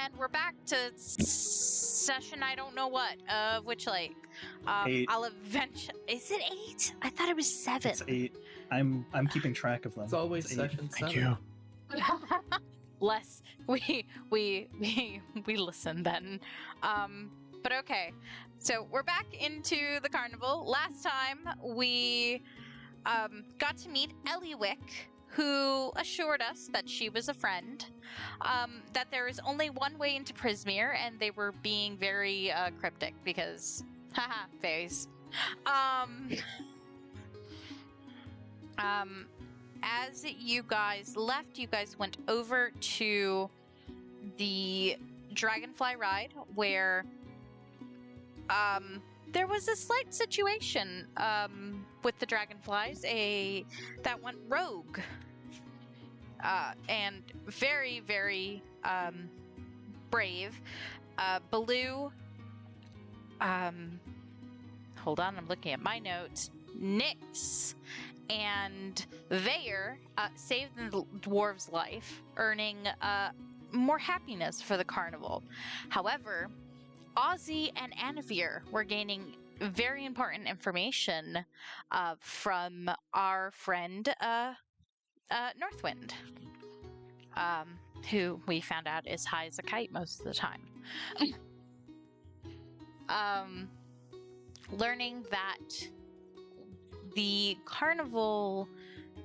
And we're back to session I don't know what of Witchlight. 8. I'll eventually. Is it 8? I thought it was 7. It's 8. I'm keeping track of them. It's always session 7. Thank you. Less we listen then. But okay. So we're back into the carnival. Last time we got to meet Eliwick, who assured us that she was a friend, that there is only one way into Prismere, and they were being very cryptic because, haha, phase. As you guys left, you guys went over to the Dragonfly ride, where there was a slight situation with the Dragonflies, that went rogue. And very, very brave. Baloo, hold on, I'm looking at my notes. Nyx and Vaer saved the dwarves' life, earning more happiness for the carnival. However, Ozzie and Annavere were gaining very important information from our friend Northwind, who we found out is high as a kite most of the time. Learning that the carnival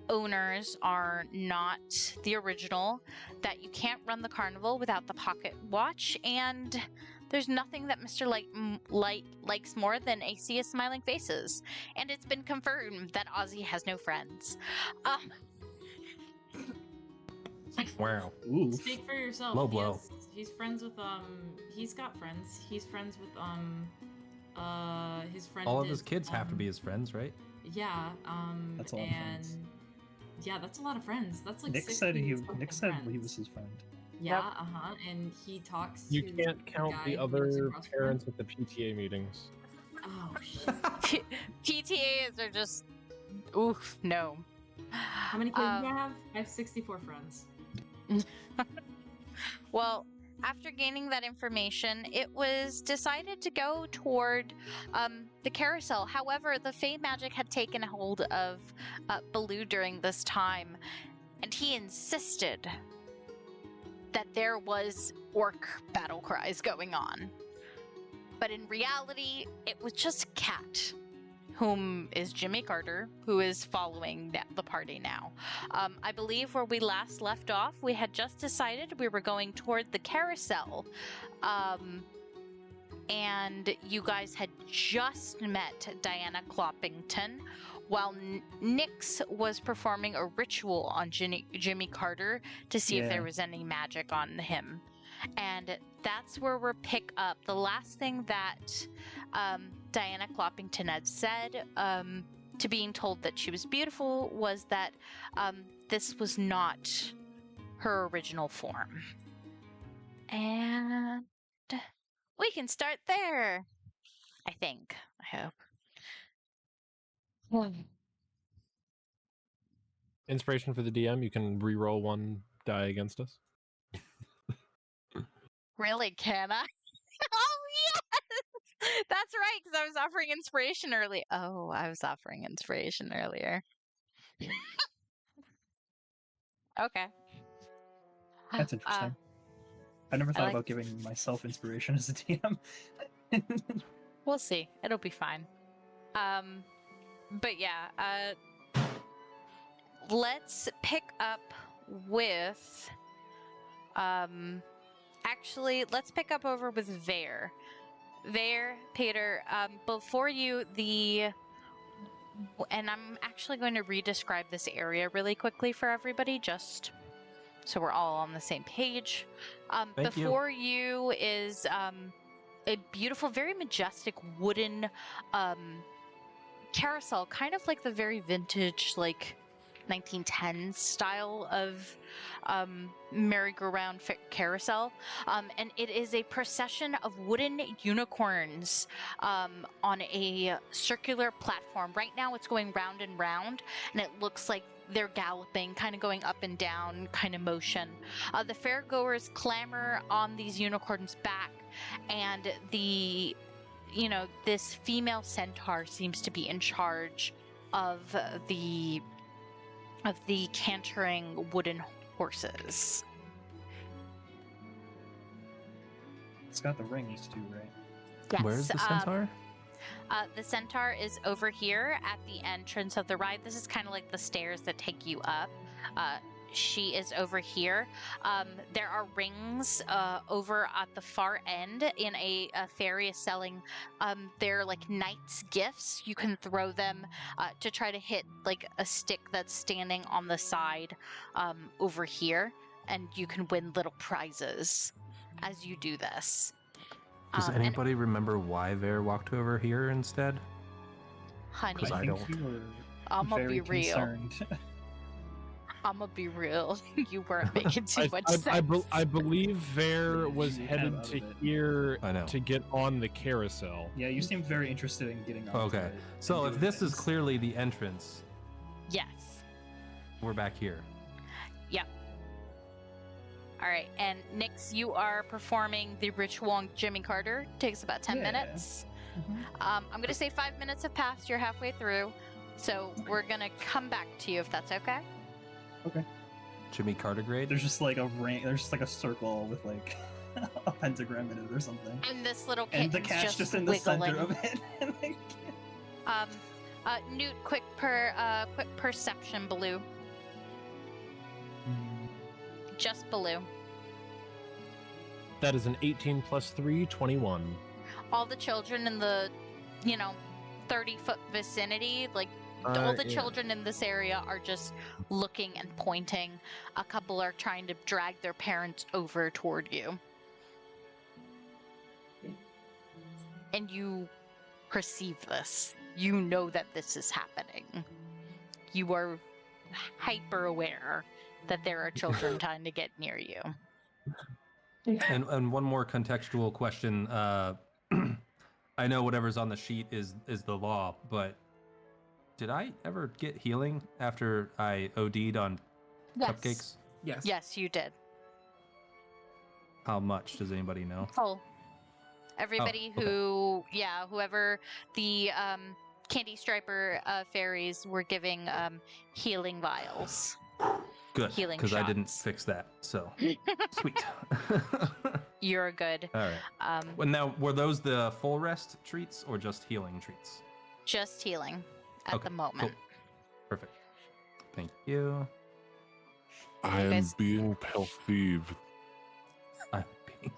owners are not the original, that you can't run the carnival without the pocket watch, and there's nothing that Mr. Light likes more than a sea of smiling faces. And it's been confirmed that Ozzie has no friends. Wow. Ooh. Speak for yourself. Low blow. He's friends with he's got friends. He's friends with his friend. All of his kids have to be his friends, right? Yeah. That's a lot of friends. Yeah, that's a lot of friends. That's like Nick 60 said he something was friends. his friend. Yeah, and he talks You to can't count guy the who lives other across from parents with the PTA meetings. him. Oh shit. PTAs are just, oof, no. How many kids do I have? I have 64 friends. Well, after gaining that information, it was decided to go toward the carousel. However, the Fey magic had taken hold of Baloo during this time, and he insisted that there was orc battle cries going on. But in reality, it was just a cat, whom is Jimmy Carter, who is following the party now. I believe where we last left off, we had just decided we were going toward the carousel. And you guys had just met Diana Cloppington, while Nyx was performing a ritual on Jimmy Carter to see if there was any magic on him. And that's where we're pick up. The last thing that Diana Cloppington had said to being told that she was beautiful was that this was not her original form. And we can start there, I think. I hope. Inspiration for the DM, you can re-roll one die against us. Really, can I? Oh, yes! That's right, because I was offering inspiration earlier. Oh, I was offering inspiration earlier. Okay. That's interesting. I never thought about giving myself inspiration as a DM. We'll see. It'll be fine. But yeah, let's pick up with, actually, let's pick up over with Vaer. Vaer, Paeder, before you, and I'm actually going to re-describe this area really quickly for everybody, just so we're all on the same page. Before you is a beautiful, very majestic wooden carousel, kind of like the very vintage, like 1910s style of merry-go-round carousel. And it is a procession of wooden unicorns on a circular platform. Right now it's going round and round, and it looks like they're galloping, kind of going up and down kind of motion. The fairgoers clamber on these unicorns' back, and this female centaur seems to be in charge of the cantering wooden horses. It's got the rings too, right? Yes. Where's the centaur? The centaur is over here at the entrance of the ride. This is kind of like the stairs that take you up. She is over here. There are rings over at the far end in a fairy is selling. They're like knight's gifts. You can throw them to try to hit like a stick that's standing on the side over here, and you can win little prizes as you do this. Does anybody remember why Vaer walked over here instead? Honey, 'Cause I don't. You were I'm gonna very be real. concerned. I'm gonna be real. You weren't making too much sense. I believe Vaer was You kind of headed out to of it. here I know. to get on the carousel. Yeah, you seemed very interested in getting on. Okay, so if this is clearly the entrance, Yes. we're back here. All right, and Nix, you are performing the ritual on Jimmy Carter. Takes about 10 Yeah. minutes. Mhm. I'm gonna say 5 minutes have passed. You're halfway through, so we're gonna come back to you if that's okay. Jimmy Carter grade? There's just like a ring. There's just like a circle with like a pentagram in it or something. And this little And kitten's the cat's just in the center of it. And like, Newt, quick perception, Blue. Just Blue. That is an 18 plus 3, 21. All the children in the, 30-foot vicinity, like all the children in this area are just looking and pointing. A couple are trying to drag their parents over toward you. And you perceive this. You know that this is happening. You are hyper aware that there are children trying to get near you. And one more contextual question. I know whatever's on the sheet is the law, but did I ever get healing after I OD'd on cupcakes? Yes. Yes, you did. How much does anybody know? Full. Everybody okay. whoever the Candy Striper fairies were giving healing vials. Good, Healing because I didn't shots. fix that. So sweet. You're good. All right. Well, now, were those the full rest treats or just healing treats? Just healing at the moment. Cool. Perfect. Thank you. I am guys- being perceived. I'm being.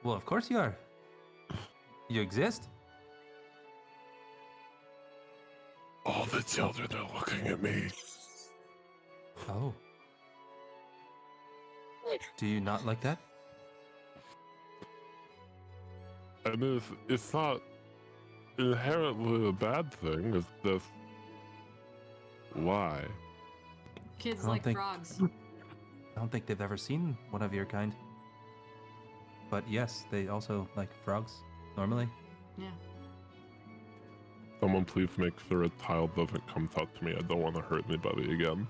Well, of course you are. You exist. All the children are looking at me. Oh. Do you not like that? And it's not inherently a bad thing. It's just why. Kids I don't like think- frogs. I don't think they've ever seen one of your kind. But yes, they also like frogs, normally. Yeah. Someone please make sure a child doesn't come touch me. I don't want to hurt anybody again.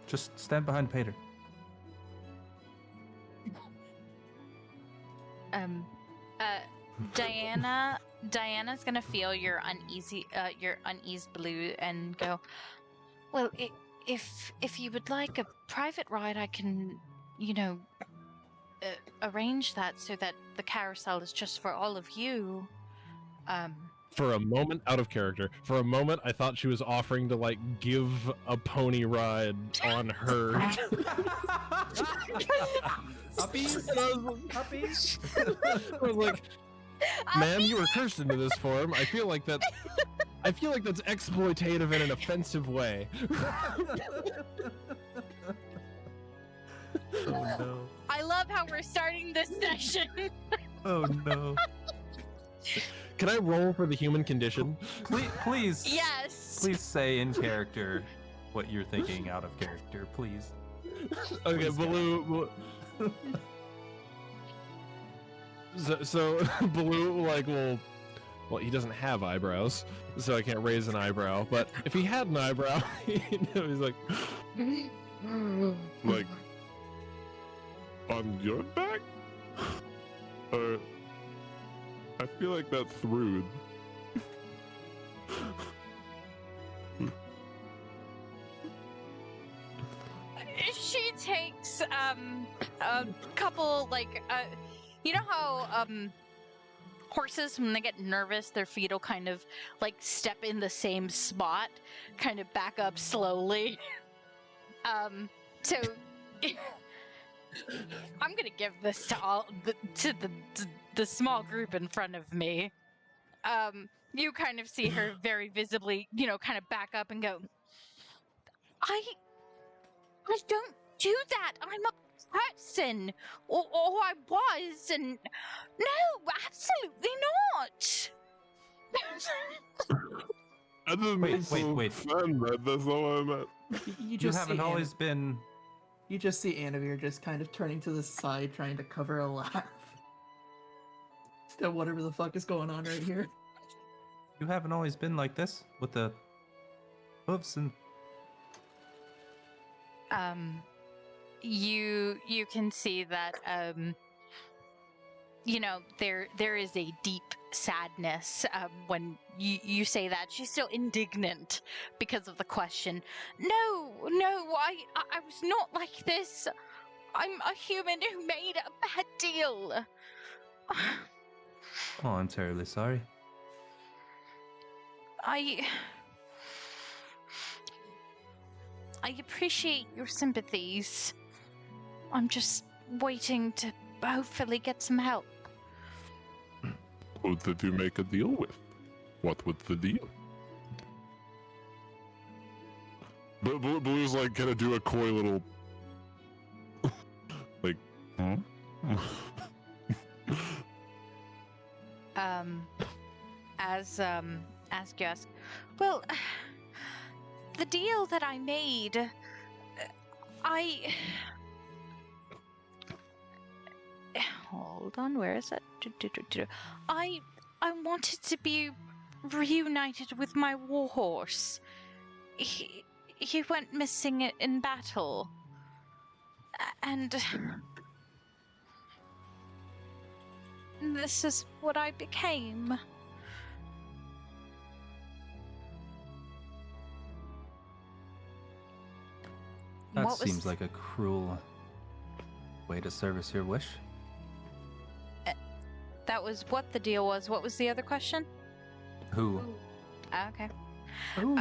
Just stand behind Paeder. Diana's gonna feel your unease, Blue, and go, well, if you would like a private ride, I can, arrange that so that the carousel is just for all of you. For a moment, out of character, for a moment, I thought she was offering to, like, give a pony ride on her. Puppies? And Puppies? I was like, ma'am, you were cursed into this form. I feel like that's exploitative in an offensive way. Oh no. I love how we're starting this session. Oh no. Can I roll for the human condition? Please. Yes. please say in character what you're thinking out of character, please. Okay, Baloo. So Baloo well, he doesn't have eyebrows, so I can't raise an eyebrow. But if he had an eyebrow, he's like on your back? I feel like that's rude. She takes a couple you know how horses, when they get nervous, their feet will kind of step in the same spot, kind of back up slowly. So I'm gonna give this to the small group in front of me. You kind of see her very visibly, kind of back up and go, I don't do that. I'm a person, or I was, and no, absolutely not. I didn't Wait. That's all I meant. You haven't always been. You just see Annavere just kind of turning to the side, trying to cover a laugh. Still, whatever the fuck is going on right here. You haven't always been like this with the hooves and. You can see that there is a deep sadness when you say that. She's still indignant because of the question. No, I was not like this. I'm a human who made a bad deal. Oh, I'm terribly sorry. I appreciate your sympathies. I'm just waiting to hopefully get some help. Who did you make a deal with? What was the deal? Blue's gonna do a coy little huh? As you ask, well, the deal that I made, hold on, where is it? I wanted to be reunited with my warhorse. He went missing in battle, and this is what I became. That seems like a cruel way to service your wish. That was what the deal was. What was the other question? Who? Okay. Who?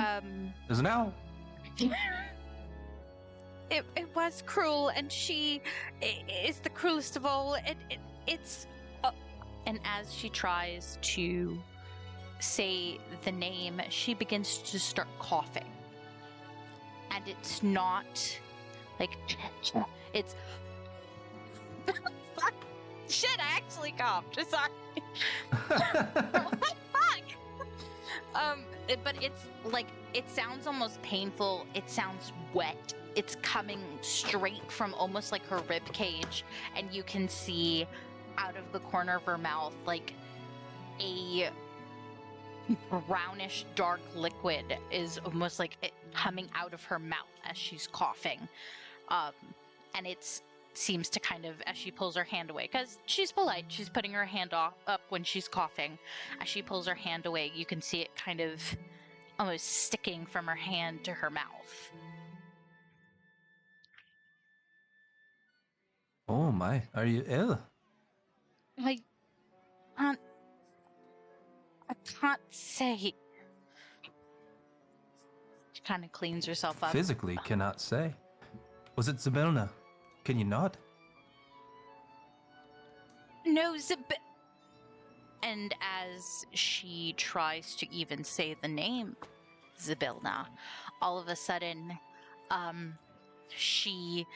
Is now. It was cruel, and she is the cruelest of all. It's and as she tries to say the name, she begins to start coughing. And it's not it's shit, I actually coughed. Sorry. Fuck. But it's it sounds almost painful. It sounds wet. It's coming straight from almost her rib cage, and you can see out of the corner of her mouth a brownish dark liquid is almost it coming out of her mouth as she's coughing, and it seems to kind of, as she pulls her hand away, because she's polite, she's putting her hand up when she's coughing. As she pulls her hand away, you can see it kind of almost sticking from her hand to her mouth. Oh my, are you ill? I can't say. She kind of cleans herself up. Physically cannot say. Was it Zabelna? Can you nod? No, and as she tries to even say the name Zabelna, all of a sudden, she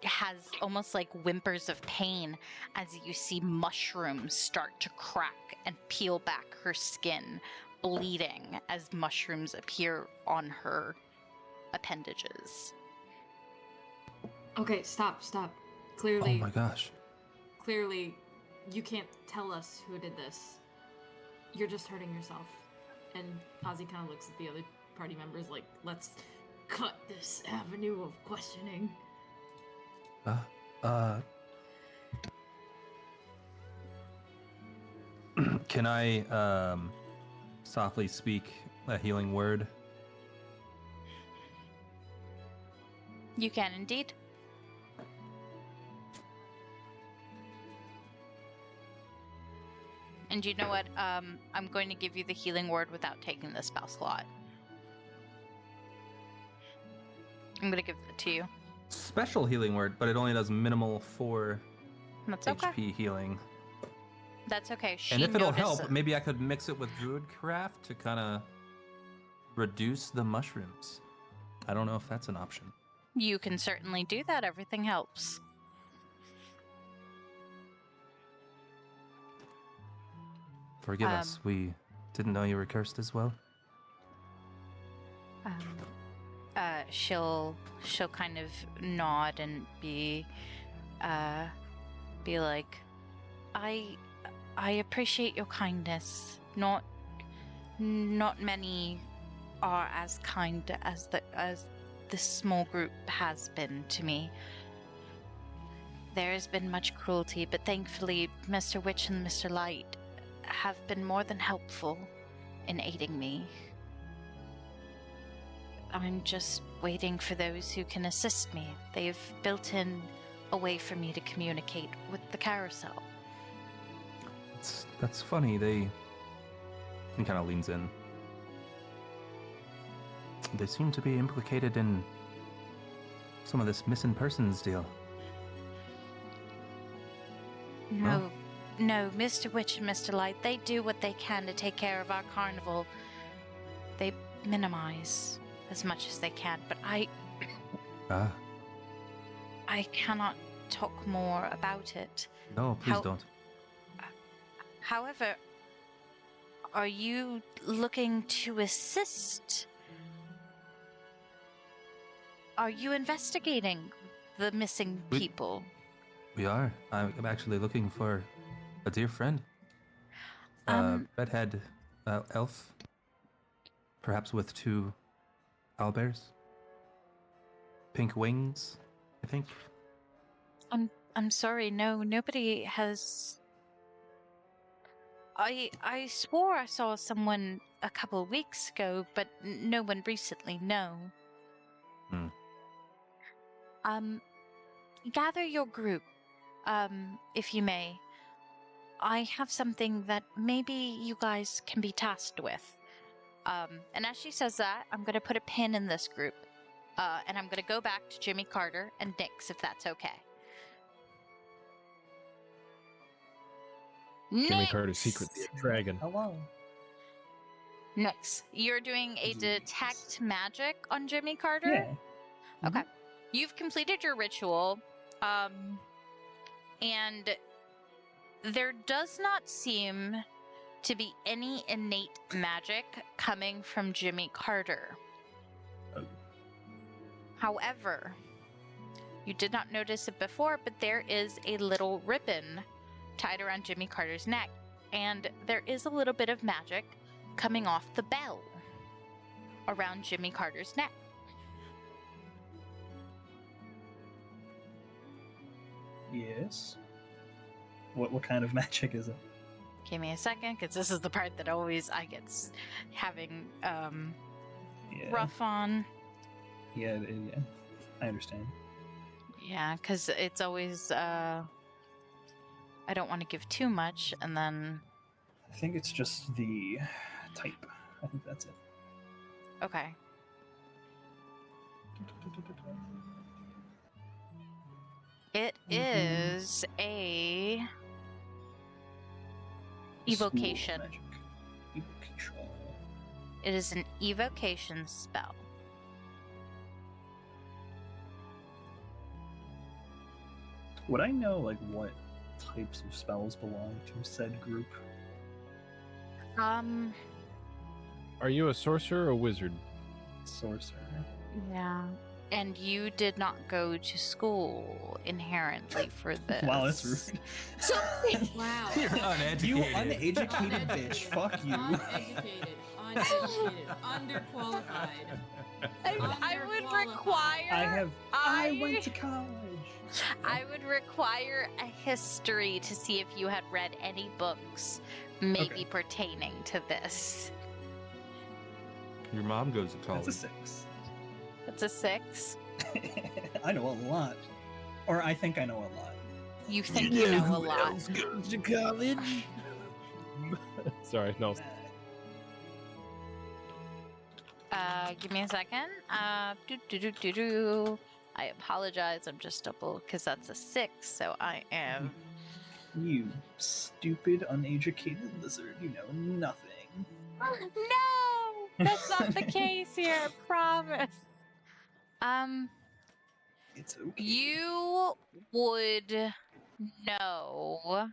has almost whimpers of pain as you see mushrooms start to crack and peel back her skin bleeding as mushrooms appear on her appendages. Okay, stop. Oh Clearly, my gosh. clearly, you can't tell us who did this. You're just hurting yourself. And Ozzie kind of looks at the other party members like, let's cut this avenue of questioning. Can I softly speak a healing word? You can indeed. And you know what? I'm going to give you the healing word without taking the spell slot. I'm going to give it to you. Special healing word, but it only does minimal 4 That's okay. HP healing. That's okay. And if it'll help, maybe I could mix it with druidcraft to kind of reduce the mushrooms. I don't know if that's an option. You can certainly do that. Everything helps. Forgive us. We didn't know you were cursed as well. She'll kind of nod and be like, I appreciate your kindness. Not many are as kind as this small group has been to me. There has been much cruelty, but thankfully Mr. Witch and Mr. Light have been more than helpful in aiding me. I'm just waiting for those who can assist me. They've built in a way for me to communicate with the carousel. That's funny. He kind of leans in. They seem to be implicated in some of this missing persons deal. No, Mr. Witch and Mr. Light, they do what they can to take care of our carnival. They minimize as much as they can, but I cannot talk more about it. No, please don't. However, are you looking to assist? Are you investigating the missing people? We are. I'm actually looking for a dear friend. Redhead elf. Perhaps with 2 owlbears. Pink wings, I think. I'm sorry, no, nobody has... I swore I saw someone a couple of weeks ago, but no one recently, no. Gather your group, if you may. I have something that maybe you guys can be tasked with. And as she says that, I'm going to put a pin in this group. And I'm going to go back to Jimmy Carter and Nix, if that's okay. Jimmy Carter's secretly a dragon. Hello. Nix, you're doing a detect magic on Jimmy Carter? Yeah. Okay. You've completed your ritual, and there does not seem to be any innate magic coming from Jimmy Carter. However, you did not notice it before, but there is a little ribbon tied around Jimmy Carter's neck, and there is a little bit of magic coming off the bell around Jimmy Carter's neck. Yes. What kind of magic is it? Give me a second, because this is the part that always I get having rough on. Yeah, I understand. Yeah, because it's always I don't want to give too much, and then I think it's just the type. I think that's it. okay. It is a evocation. Magic. Evocation. It is an evocation spell. Would I know like what types of spells belong to said group? Are you a sorcerer or a wizard? Sorcerer. Yeah. And you did not go to school inherently for this. Wow, that's rude. Wow. You're uneducated. You uneducated bitch. Fuck you. Uneducated, underqualified. I would Underqualified. require. I went to college. I would require a history to see if you had read any books, maybe Okay. pertaining to this. Your mom goes to college. That's a 6. It's a 6. I know a lot. Or I think I know a lot. You think you know a lot. Goes to college? Sorry, no. Give me a second. I apologize. I'm just double because that's a 6. So I am. You stupid, uneducated lizard. You know nothing. No, that's not the case here. I promise. It's okay. You would know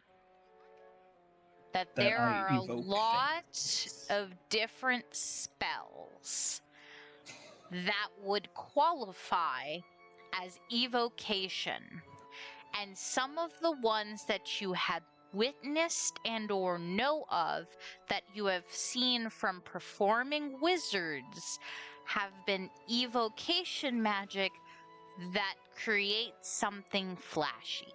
that there I are a evoke lot things. of different spells that would qualify as evocation. And some of the ones that you have witnessed and or know of that you have seen from performing wizards have been evocation magic that creates something flashy.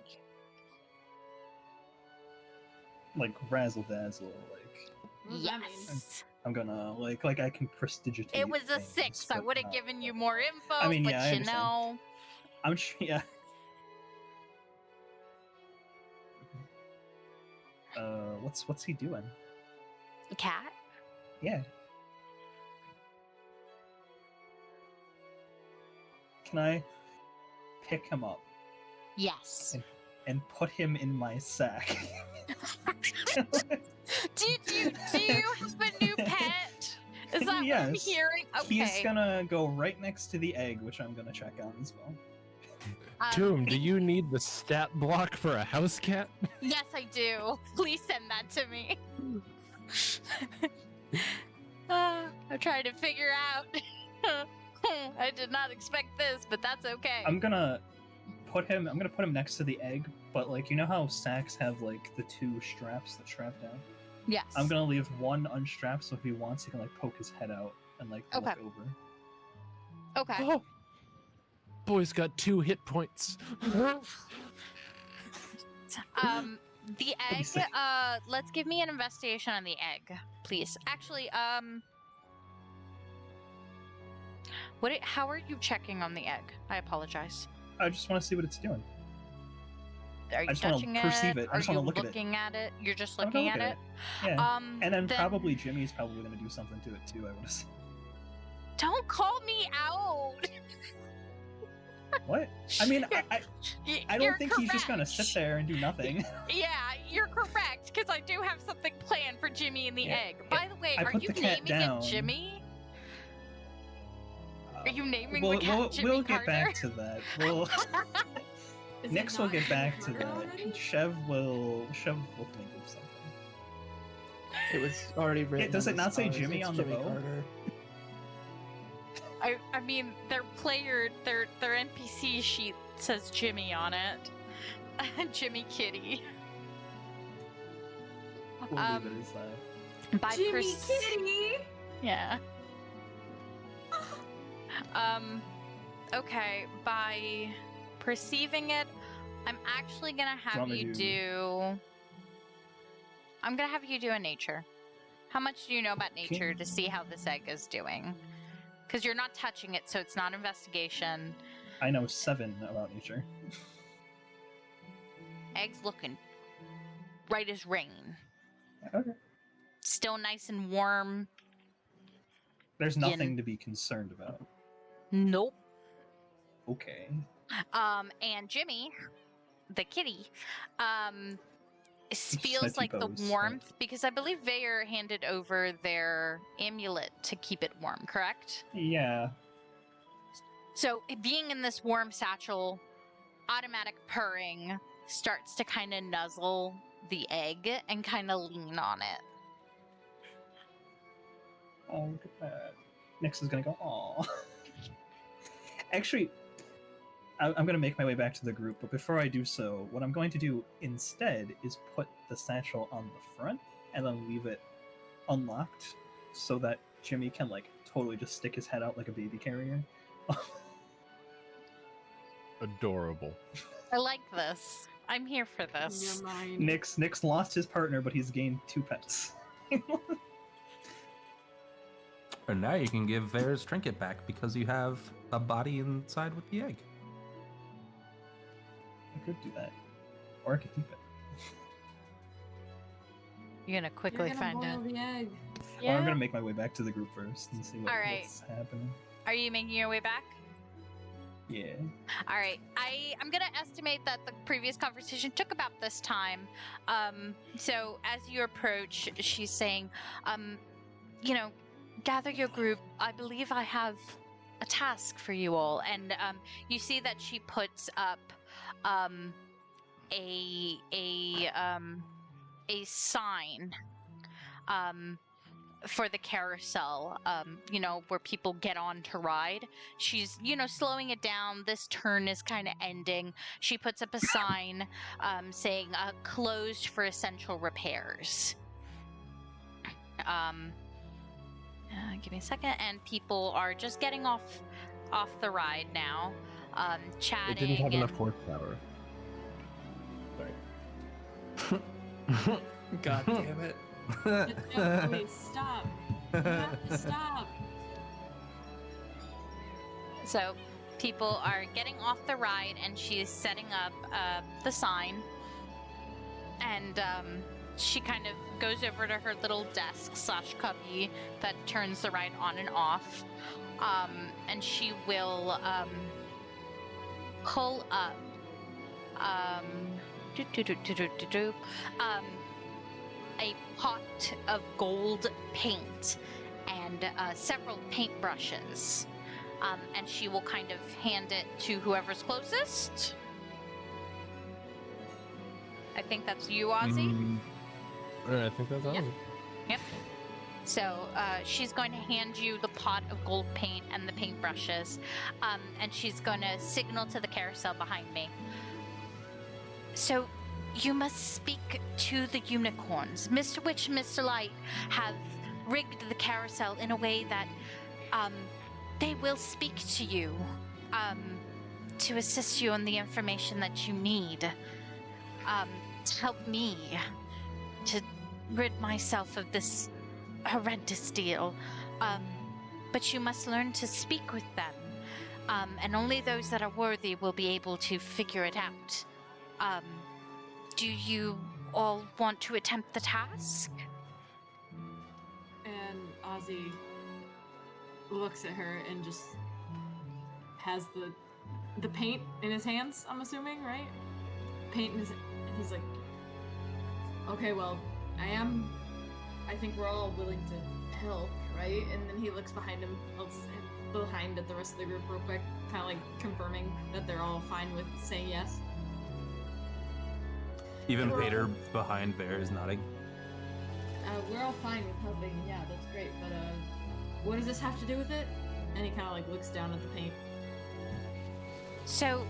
Like razzle dazzle. Like What does that mean? Yes. I'm gonna like I can prestigitate. It was a things, 6. I but would have not, given you like- more info, I mean, but yeah, I you understand. know. I'm sure. Yeah. What's he doing? Cat? Yeah. Can I pick him up Yes. and put him in my sack? Do you have a new pet? Is that what I'm Yes. hearing? Okay. He's gonna go right next to the egg, which I'm gonna check on as well. Tomb, do you need the stat block for a house cat? Yes, I do. Please send that to me. I'm trying to figure out. I did not expect this, but that's okay. I'm gonna put him next to the egg, but like you know how sacks have like the 2 straps that strap down? Yes. I'm gonna leave one unstrapped so if he wants he can like poke his head out and like Okay. look over. Okay. Oh, boy's got 2 hit points. The egg. sick. Let's give me an investigation on the egg, please. Actually, how are you checking on the egg? I apologize. I just want to see what it's doing. Are you just wanna touching perceive it? it. I just Are wanna you look at it. looking at it? You're just I'm gonna looking at look it. Yeah. And then Then probably Jimmy's probably gonna do something to it too. I would assume. don't call me out. What? I mean, I You're don't think he's just gonna correct. sit there and do nothing. Yeah, you're correct because I do have something planned for Jimmy and the Yeah, egg. yeah. By the way, I are put you the cat naming down. it Jimmy? Are you naming we'll, the cat we'll, Jimmy we'll Carter? get back to that. We'll Is it next we'll not get Jimmy back to Carter that. already? Chev will think of something. It was already written. does on it the not say stars, Jimmy it's on the Jimmy bow? Carter. I mean, their NPC sheet says Jimmy on it. Jimmy Kitty. We'll leave it as that. By Jimmy Kitty. Yeah. Okay, by perceiving it, I'm actually gonna have want me you to- do. I'm gonna have you do a nature. How much do you know about nature to see how this egg is doing? Because you're not touching it, so it's not investigation. I know 7 about nature. Egg's looking right as rain. Okay. Still nice and warm. There's Yin. nothing to be concerned about. Nope. Okay. And Jimmy, the kitty, Just feels had like the typos, right. warmth because I believe Vaer handed over their amulet to keep it warm, correct? Yeah. So it being in this warm satchel, automatic purring starts to kind of nuzzle the egg and kind of lean on it. Oh, look at that. Nyx is gonna go, aw. Actually, I'm gonna make my way back to the group, but before I do so, what I'm going to do instead is put the satchel on the front and then leave it unlocked so that Jimmy can like totally just stick his head out like a baby carrier. Adorable. I like this. I'm here for In this. your mind. Nyx lost his partner, but he's gained 2 pets. And now you can give Vaer's trinket back because you have a body inside with the egg. I could do that, or I could keep it. You're gonna quickly You're gonna find out. boil the egg. Or I'm gonna make my way back to the group first and see All right. what's happening. Are you making your way back? Yeah. All right. I'm gonna estimate that the previous conversation took about this time. So as you approach, she's saying, you know, gather your group. I believe I have a task for you all, and you see that she puts up a sign for the carousel, you know, where people get on to ride. She's, you know, slowing it down. This turn is kind of ending. She puts up a sign saying closed for essential repairs. Give me a second. And people are just getting off the ride now, chatting. It didn't have and... enough horsepower. Sorry. God damn it. Please stop. You have to stop. So people are getting off the ride, and she is setting up the sign. And she kind of goes over to her little desk / cubby that turns the ride on and off. And she will pull up a pot of gold paint and several paintbrushes. And she will kind of hand it to whoever's closest. I think that's you, Ozzie. I think that's awesome. Yep. So she's going to hand you the pot of gold paint and the paintbrushes, and she's going to signal to the carousel behind me. So you must speak to the unicorns. Mr. Witch and Mr. Light have rigged the carousel in a way that they will speak to you to assist you on the information that you need to help me to rid myself of this horrendous deal. But you must learn to speak with them, and only those that are worthy will be able to figure it out. Do you all want to attempt the task? And Ozzie looks at her and just has the paint in his hands, I'm assuming, right? Paint in his... And he's like, okay, well, I think we're all willing to help, right? And then he looks behind him, behind at the rest of the group real quick, kind of like confirming that they're all fine with saying yes. Even Paeder behind Vaer is nodding. We're all fine with helping, yeah, that's great, but what does this have to do with it? And he kind of like looks down at the paint. So,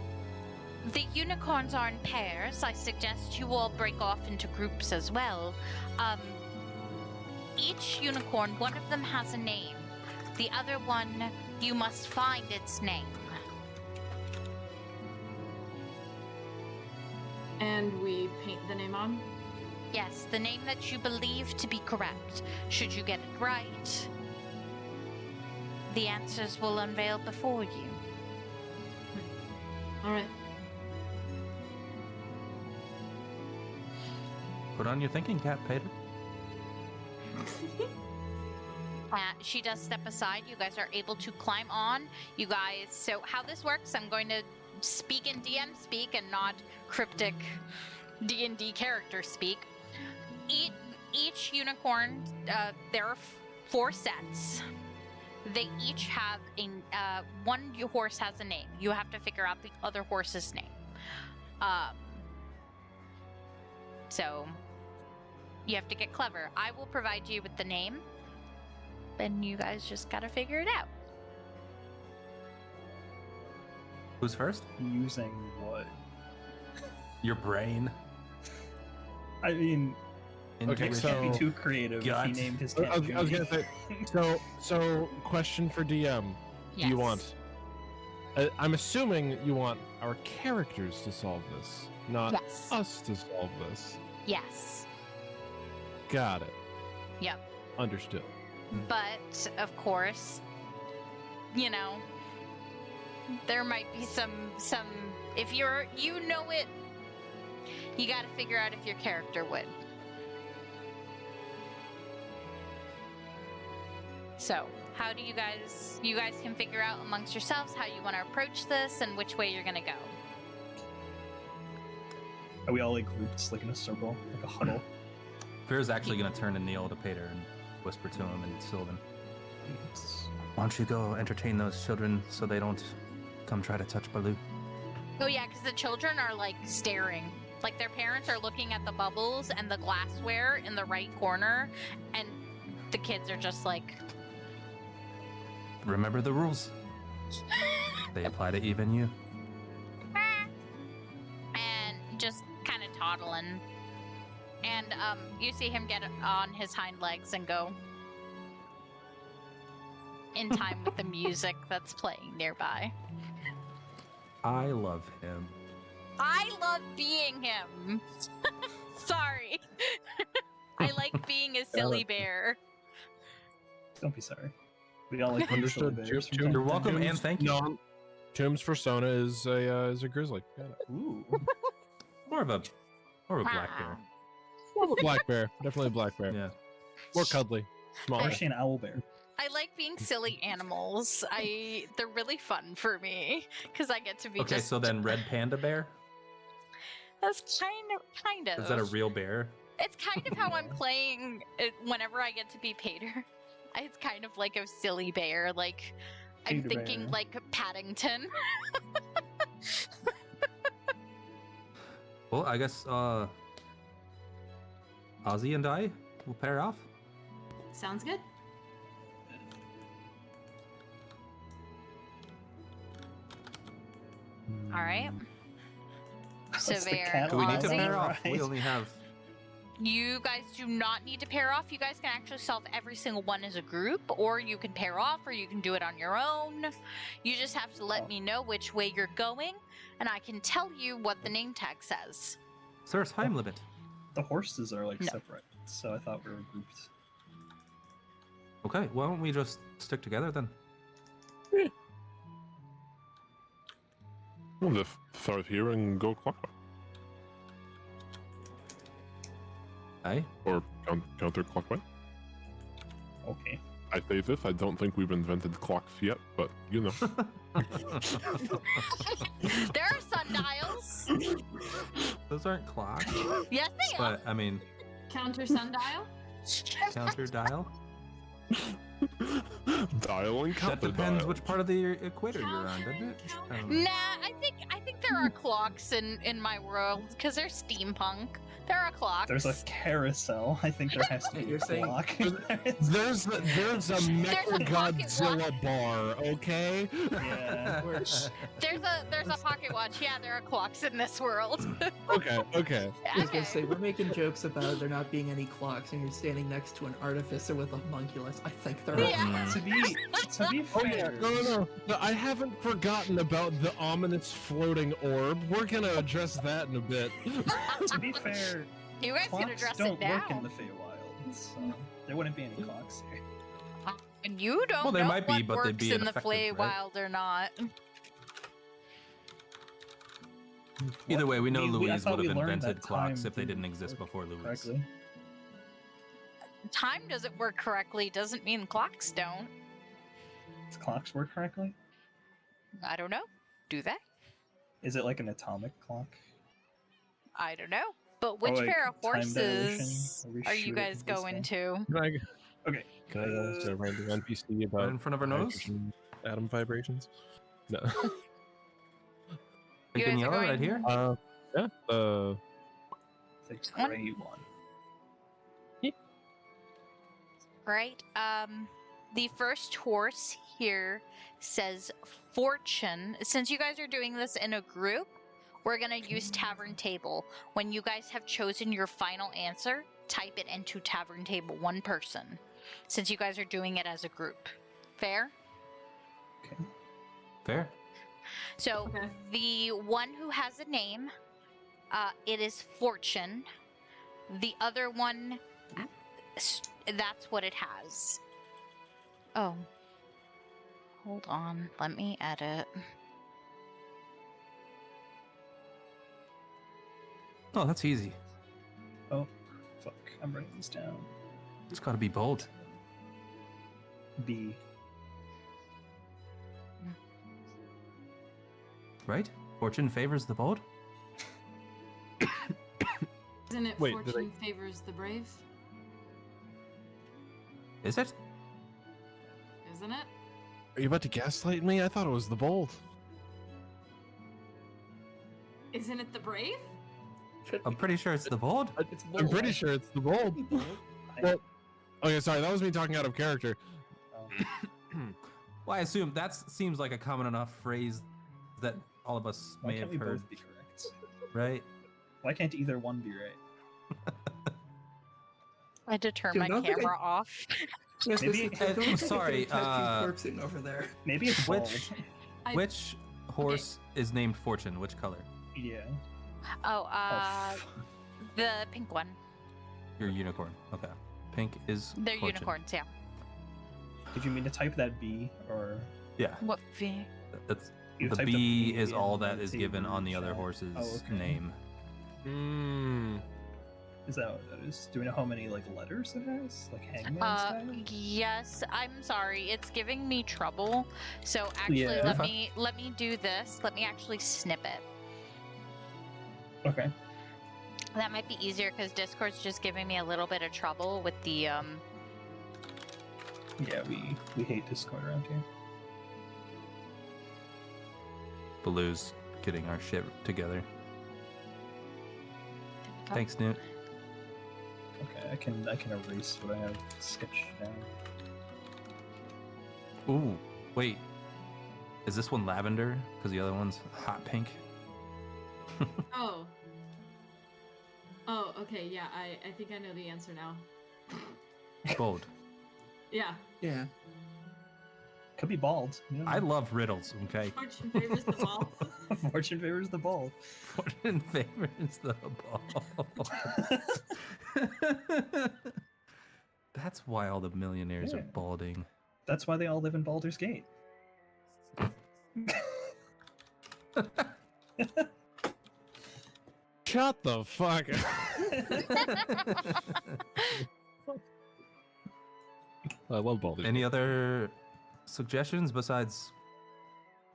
the unicorns are in pairs. I suggest you all break off into groups as well. Each unicorn, one of them has a name. The other one, you must find its name. And we paint the name on? Yes, the name that you believe to be correct. Should you get it right, the answers will unveil before you. Alright. Put on your thinking cap, Paeder. She does step aside. You guys are able to climb on. You guys, so how this works, I'm going to speak in DM speak and not cryptic D&D character speak. Each unicorn, there are 4 sets. They each have one horse has a name. You have to figure out the other horse's name. So you have to get clever. I will provide you with the name. and you guys just gotta figure it out. Who's first? Using what? Your brain. I mean, Okay, it so- can't be too creative if Gut. he named his I cat was gonna Jimmy. say, so question for DM. Do you want? I'm assuming you want our characters to solve this, not Yes. us to solve this. Yes. Got it. Yep. Understood. But of course, you know, there might be some if you know it, you got to figure out if your character would. So, how do you guys can figure out amongst yourselves how you want to approach this and which way you're going to go. Are we all like grouped, like in a circle, like a huddle? Vaer's actually going to turn and kneel to Paeder and whisper to him in Sylvan. Why don't you go entertain those children so they don't come try to touch Baloo? Oh yeah, because the children are like staring. Like their parents are looking at the bubbles and the glassware in the right corner, and the kids are just like, Remember the rules. They apply to even you. and just kind of toddling. And you see him get on his hind legs and go in time with the music that's playing nearby. I love him. I love being him. Sorry. I like being a silly bear. Don't be sorry. We all like Understood. silly bears from You're time to welcome, time. and thank you. No, Tom's persona is a grizzly. Got it. Ooh. More of a black bear. More of a black bear. Definitely a black bear. Yeah. More cuddly. Smaller. Actually, an owl bear. I like being silly animals. They're really fun for me because I get to be Okay, just. so then red panda bear? That's kind of. Is that a real bear? It's kind of how I'm playing it whenever I get to be Paeder. It's kind of like a silly bear. Like I'm Paeder thinking bear. like Paddington. Well, I guess Ozzie and I will pair off. Sounds good. All right. So That's the Vaer cat and Do we need to Ozzie. pair off? We Right. only have. You guys do not need to pair off. You guys can actually solve every single one as a group, or you can pair off, or you can do it on your own. You just have to let Oh. me know which way you're going, and I can tell you what the name tag says. There's time limit. The horses are like No. separate, so I thought we were grouped. Okay, why don't we just stick together then? We'll just start here and go clockwise. Aye. Or counterclockwise. Okay. I say this, I don't think we've invented clocks yet, but you know. There are sundials. Those aren't clocks, Yes, they are. but I mean, Counter sundial? counter dial. Dial and That counter depends dial. which part of the equator you're on, doesn't it? I don't know. Nah, I think there are clocks in my world because they're steampunk. There are clocks. There's a carousel. I think there has to be You're a saying- clock. There's a Mecha pocket Godzilla bar, okay? Yeah. There's a pocket watch. Yeah, there are clocks in this world. Okay. I was gonna say, we're making jokes about there not being any clocks, and you're standing next to an artificer with a homunculus. I think there are. Yeah. to be Oh yeah, fair, no, I haven't forgotten about the ominous floating orb. We're gonna address that in a bit. to be fair, You guys can clocks address don't it now. work in the Feywild, so there wouldn't be any clocks here. And you don't Well, there know might be, what but they'd works be in the ineffective, right? Feywild or not. Either way, we know I Louise thought would have we learned invented that clocks time if they didn't didn't exist work before Louise. Correctly. Time doesn't work correctly doesn't mean clocks don't. Does clocks work correctly? I don't know. Do they? Is it like an atomic clock? I don't know. But which like pair of time horses dilation, where we are you shoot it guys with this going thing? to? Okay. Can I go to a random NPC Right about in front of our nose? hydrogen atom vibrations? No. You Pink and guys are yellow right going- here. Yeah. The One? gray one. Right. the first horse here says fortune. Since you guys are doing this in a group, we're going to use tavern table. When you guys have chosen your final answer, type it into tavern table, one person, since you guys are doing it as a group. Fair? Okay. Fair. So Okay. the one who has a name, it is fortune. The other one, that's what it has. Oh. Hold on. Let me edit. Oh, that's easy. Oh, fuck. I'm writing this down. It's got to be bold. B. Right? Fortune favors the bold? Isn't it Wait, did fortune favors the brave? Is it? Isn't it? Are you about to gaslight me? I thought it was the bold. Isn't it the brave? I'm pretty sure it's the bold. It's I'm bold. pretty sure it's the bold. Well, okay, sorry, that was me talking out of character. Well, I assume that seems like a common enough phrase that all of us Why may can't have we heard, both be correct? right? Why can't either one be right? I had to turn Dude, my don't think I- camera off. Yes, Maybe- don't think I sorry, could have kept you corpsing over there. Maybe it's bald. Which I- which horse is named Fortune? Which color? Yeah. Oh, Oh, the pink one. Your unicorn. Okay. Pink is They're Fortune. unicorns, yeah. Did you mean to type that B or Yeah. What V? That's you the typed a B is in all the that is given table on the other chat? horse's Oh, okay. name. Is that what that is? Do we know how many like letters it has? Like hangman style? Yes, I'm sorry. It's giving me trouble. So actually, Yeah. let me do this. Let me actually snip it. Okay. That might be easier because Discord's just giving me a little bit of trouble with the Yeah, we hate Discord around here. Baloo's getting our shit together. Thanks, Newt. Okay, I can erase what I have sketched down. Ooh, wait. Is this one lavender? Because the other one's hot pink. Oh. Oh, okay, yeah, I think I know the answer now. Bold. Yeah. Yeah. Could be bald. You know? I love riddles. Okay. Fortune favors the ball. Fortune favors the bald. Fortune favors the ball. That's why all the millionaires Yeah. are balding. That's why they all live in Baldur's Gate. Shut the fuck up. I love Baldur. Any other suggestions besides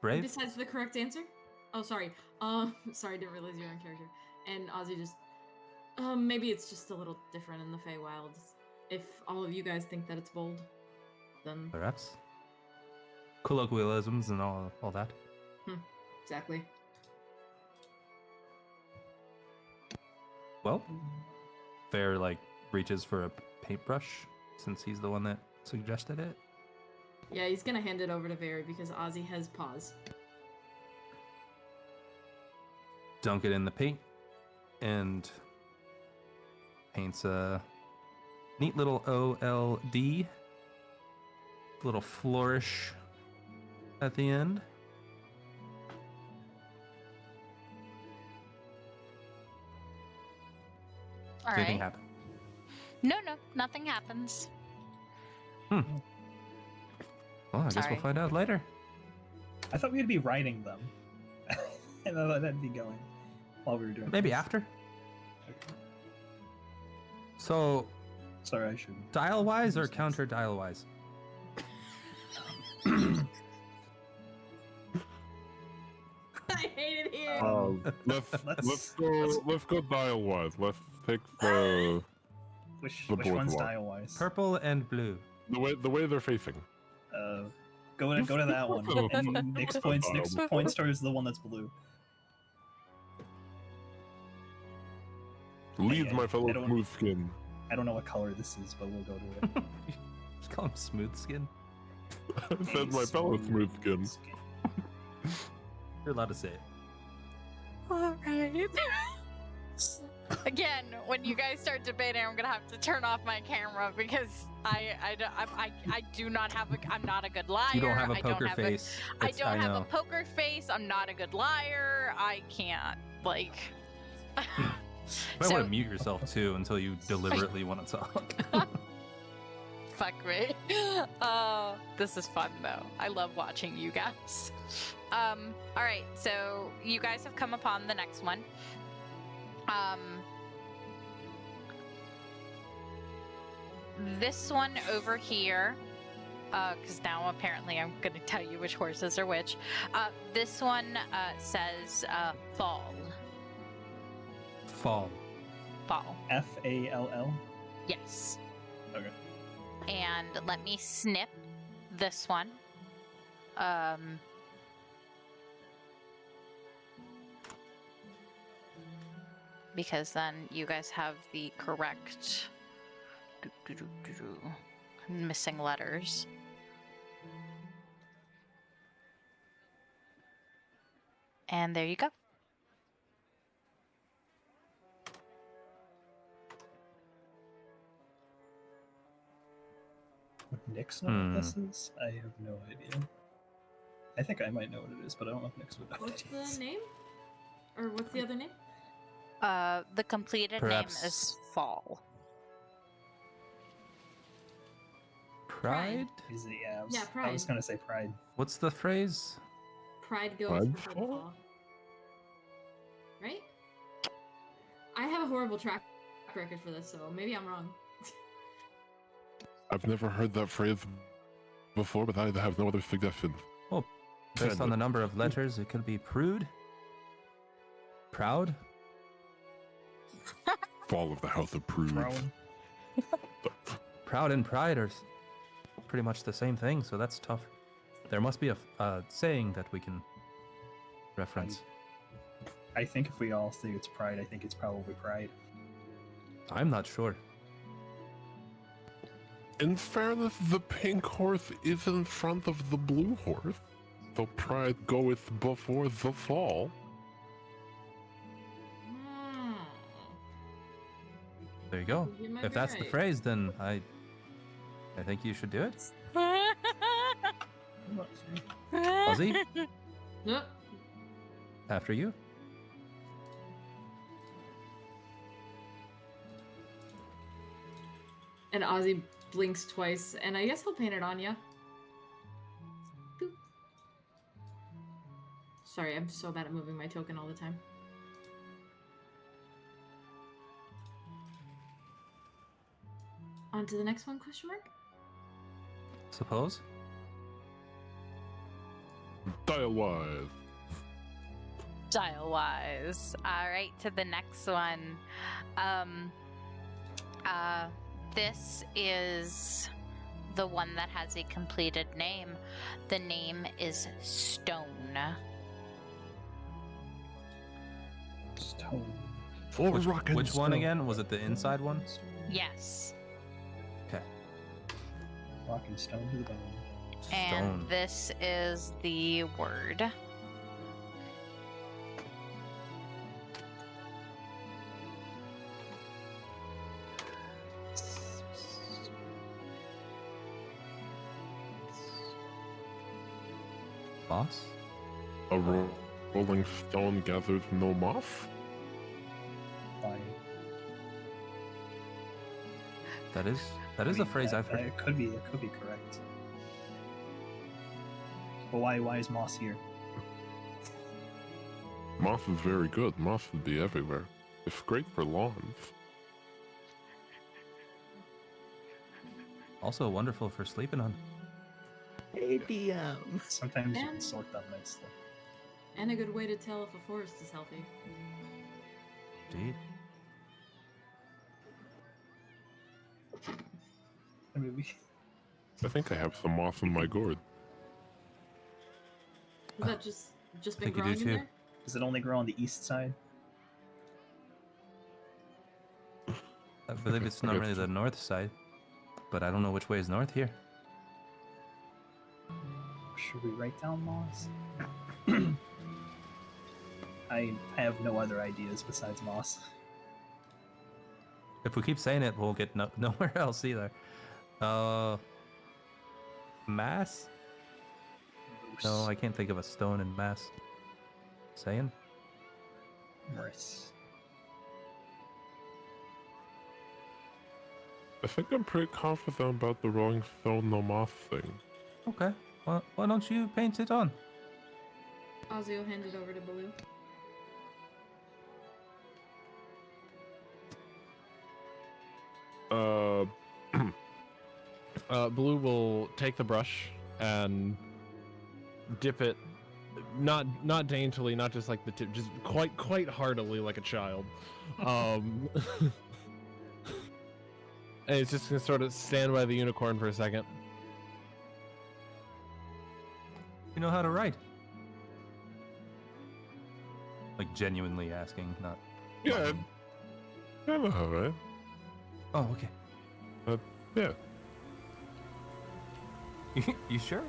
brave? Besides the correct answer? Oh, sorry. Sorry, I didn't realize you were on character. And Ozzie just... maybe it's just a little different in the Feywild. If all of you guys think that it's bold, then... Perhaps. Colloquialisms and all that. Exactly. Well, Fair reaches for a paintbrush since he's the one that suggested it. Yeah, he's gonna hand it over to Very because Ozzie has paws. Dunk it in the paint and paints a neat little OLD, little flourish at the end. All Does anything right. happen? No, nothing happens. Well, I guess Sorry. we'll find out later. I thought we'd be writing them. And I thought that'd be going while we were doing Maybe this. after. Okay. So, Sorry, I should. dial-wise or counter-dial-wise? I hate it here! Let's go dial wise. Let's take the Which The which board one's one. dial wise? Purple and blue. the way they're facing. Go to that one. And Nick's points towards the one that's blue. Lead I my fellow don't- smooth skin. I don't know what color this is, but we'll go to it. Just call him smooth skin. I said my fellow smooth skin. You're allowed to say it. All right. Again, when you guys start debating, I'm gonna have to turn off my camera because I do not have a. I'm not a good liar. You don't have a I poker don't have face. I It's- don't have know. a poker face. I'm not a good liar. I can't like. You might want to mute yourself too until you deliberately want to talk. Fuck me. This is fun though. I love watching you guys. All right, so you guys have come upon the next one. This one over here, because now apparently I'm going to tell you which horses are which. This one says fall. Fall. Fall. Fall. Yes. Okay. And let me snip this one. Because then you guys have the correct missing letters. And there you go. Would Nyx know what this is? I have no idea. I think I might know what it is, but I don't know if Nyx would know What's what it is. the name? Or what's the other name? The completed Perhaps- name is Fall. Pride? Is it? Yeah, I was, Yeah, I was Pride. gonna say pride. What's the phrase? Pride goes Pride before the fall? fall. Right? I have a horrible track record for this, so maybe I'm wrong. I've never heard that phrase before, but I have no other suggestion. Well, based on the number of letters, it could be prude? Proud? Fall of the House of Prudes. Throne. Proud and pride are pretty much the same thing, so that's tough. There must be a saying that we can reference. I think if we all say it's pride, I think it's probably pride. I'm not sure. In fairness, the pink horse is in front of the blue horse, so pride goeth before the fall. Hmm. There you go. You might If be that's the right. phrase, then I think you should do it. Ozzie, Nope. after you. And Ozzie blinks twice, and I guess he'll paint it on ya. Boop. Sorry, I'm so bad at moving my token all the time. On to the next one, question mark? Suppose. Dial-wise. Dial wise. All right, to the next one. This is the one that has a completed name. The name is Stone. Stone. For Which, rock and which one stone. again? Was it the inside one? Yes. Okay. Rock and stone to the bone. And Stone. this is the word. Boss? A rolling stone gathers no moss? Fine. That is a I mean, phrase I've heard. It could be correct. But why is Moss here? Moss is very good. Moss would be everywhere. It's great for lawns. Also wonderful for sleeping on. Hey, DM. Sometimes you Yeah. can sort them nicely. And a good way to tell if a forest is healthy. Indeed. I mean, we, I think I have some moss in my gourd. Is that just been think you do growing in too. there? does it only grow on the east side? I believe it's normally the north side, but I don't know which way is north here. Should we write down moss? I have no other ideas besides moss. If we keep saying it, we'll get nowhere else either. Mass? No, I can't think of a stone in mass. Saying? Morris. I think I'm pretty confident about the rolling stone no moth thing. Okay. Well, why don't you paint it on? Ozzie will hand it over to Baloo. Blue will take the brush and dip it, not daintily, not just like the tip, just quite heartily like a child. And it's just gonna sort of stand by the unicorn for a second. You know how to write? Like genuinely asking, not. Yeah, I know how, right? Oh, okay. Yeah. You sure?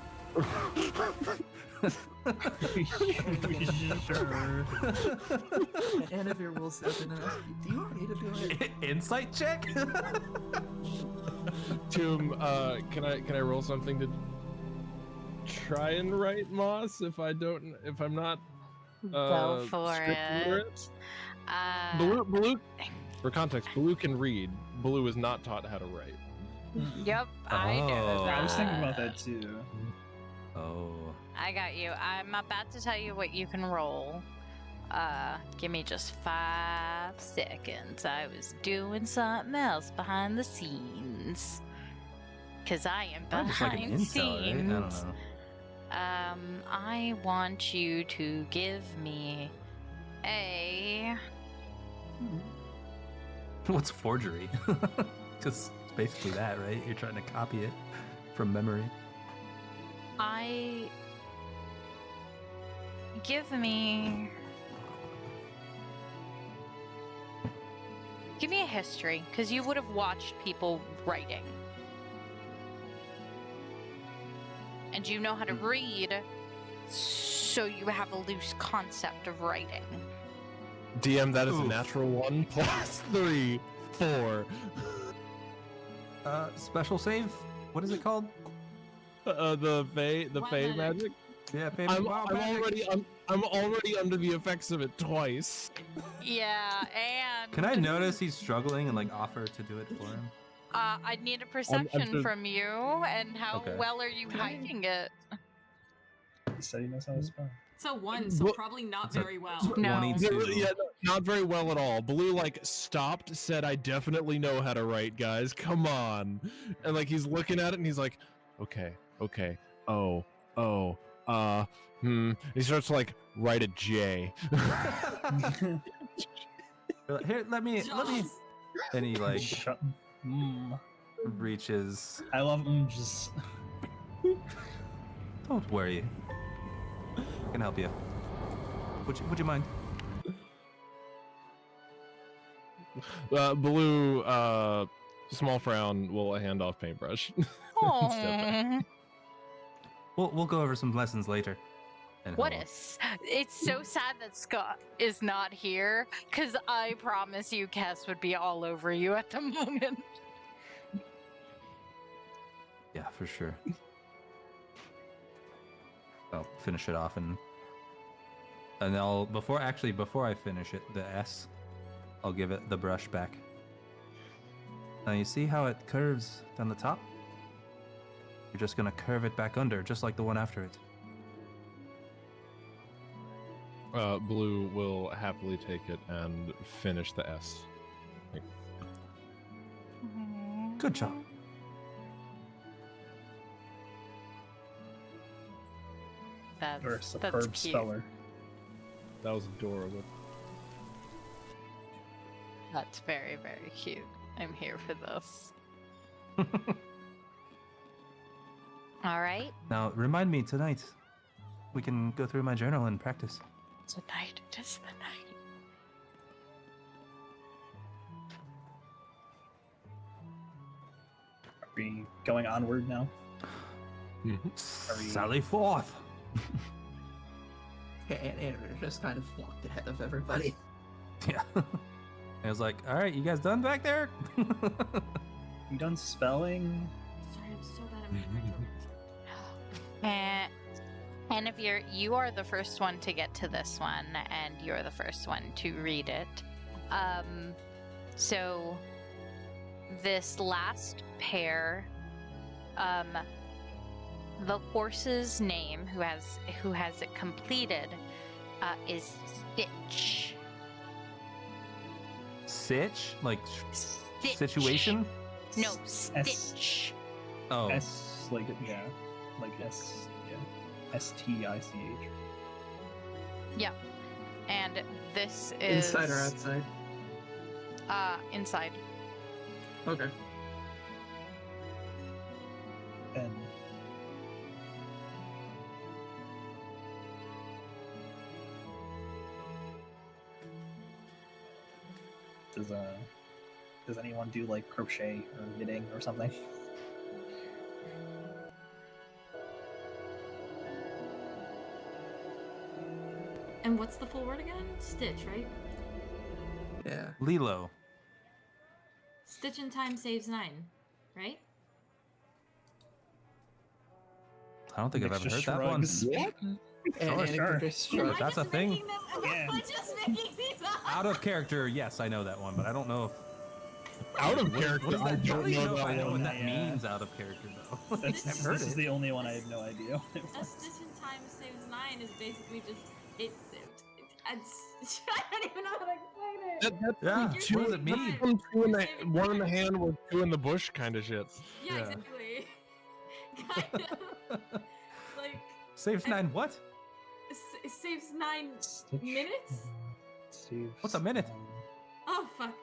Sure. Annavere will step in and ask you, do you want me to do it? Insight check? Tomb, can I roll something to try and write moss if I'm not Go for strict it. literate? Baloo, for context, Baloo can read. Baloo is not taught how to write. Yep, I Oh. do. I was thinking about that too. Oh. I got you. I'm about to tell you what you can roll. Give me just 5 seconds. I was doing something else behind the scenes. Cause I am Probably just like an behind intel, right? I scenes. don't know. I want you to give me a. What's forgery? Because it's basically that, right? You're trying to copy it from memory. Give me a history, because you would have watched people writing. And you know how to read, so you have a loose concept of writing. DM, that is a Oof. natural 1 plus 3, 4. Special save? What is it called? The Fey Wild magic. magic. Yeah, I'm already under the effects of it twice. Yeah, and Can I notice he's struggling and like offer to do it for him? I need a perception sure- from you, and how Okay. well are you hiding it? He said he knows how to spell. It's a 1, so Well- probably not It's a- very well. No. 22. Yeah, not very well at all. Blue like stopped, said, "I definitely know how to write, guys. Come on." And like he's looking at it and he's like, "Okay, oh, He starts to like write a J. Here, let me. Just- And he like Shut. reaches. I love just. Don't worry. I can help you. Would you mind? Blue, small frown, will hand off paintbrush. Step back. Oh, We'll go over some lessons later. And what he'll- is? It's so sad that Scott is not here, because I promise you, Cass would be all over you at the moment. Yeah, for sure. I'll finish it off and I'll before I finish it, the S, I'll give it the brush back. Now you see how it curves down the top? You're just gonna curve it back under, just like the one after it. Blue will happily take it and finish the S. Good job. You're a That's superb cute. speller. That was adorable. That's very, very cute. I'm here for this. All right. Now remind me tonight. We can go through my journal and practice. Tonight, it is the night. Are we going onward now? Sally forth. And just kind of walked ahead of everybody. Yeah. I was like, all right, you guys done back there? You done spelling? Sorry, I'm so bad at And Annavere, you are the first one to get to this one, and you're the first one to read it. So this last pair, the horse's name, who has it completed, is Stitch. Sitch? Like Stitch. situation? No, Stitch. Oh. S, like, yeah. Like S, yeah. S-T-I-C-H. Yeah. And this is... Inside or outside? Inside. Okay. And does anyone do like crochet or knitting or something? And what's the full word again? Stitch, right? Yeah. Lilo. Stitch in time saves 9, right? I don't think I've ever Extra heard that one. shrugs. And Sure. just Am shrug. I That's a just thing? making them- am Yeah. I just making these up? Out of character, yes, I know that one, but I don't know if... Out of What- character, What does I that, I don't don't even know know if I that know one. what that Yeah. means out of character, though. This I've heard is it. the only one I have no idea what it A was. stitch in time saves 9 is basically just it's I don't even know how to explain it. That's Yeah, Like, two, what does it mean? One in the hand with two in the bush kind of shit. Yeah, Yeah. exactly. Kind of. Like Saves 9 what? it saves 9 Stitch. minutes. Steve. What's a minute? Oh fuck.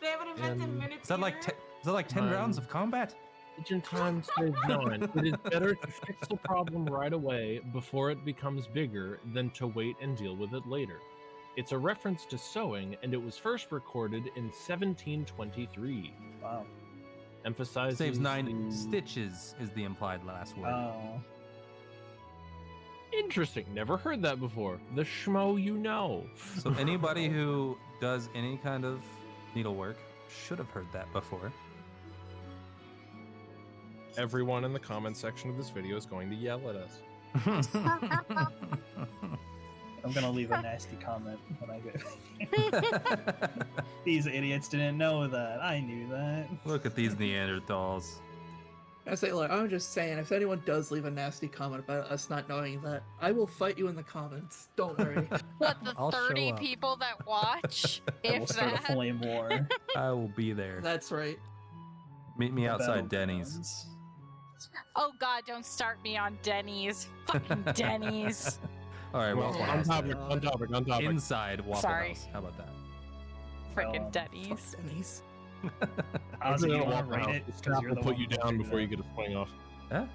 They haven't invented And- minutes. Is that like either? is that like 10 rounds of combat? Agent time saves 9. It is better to fix the problem right away before it becomes bigger than to wait and deal with it later. It's a reference to sewing, and it was first recorded in 1723. Wow. Emphasizes Saves 9 the- stitches is the implied last word. Oh. Interesting. Never heard that before. The schmo you know. So anybody who does any kind of needlework should have heard that before. Everyone in the comment section of this video is going to yell at us. I'm gonna leave a nasty comment when I get. These idiots didn't know that. I knew that. Look at these Neanderthals. I say, like, I'm just saying, if anyone does leave a nasty comment about us not knowing that, I will fight you in the comments. Don't worry. What, the I'll show 30 up. people that watch? I will If start a that. flame war. I will be there. That's right. Meet me The outside Denny's. battlegrounds. Oh god, don't start me on Denny's. Fucking Denny's. All right, Well, Waffle on House. topic, on topic, on topic. Inside Waffle Sorry. House. How about that? Freaking Um, Denny's. Fuck Denny's. Ozzie, you Don't wanna walk rate around. it? The 'Cause strap you're will the put one you who down figured before it you get a swing off. Huh?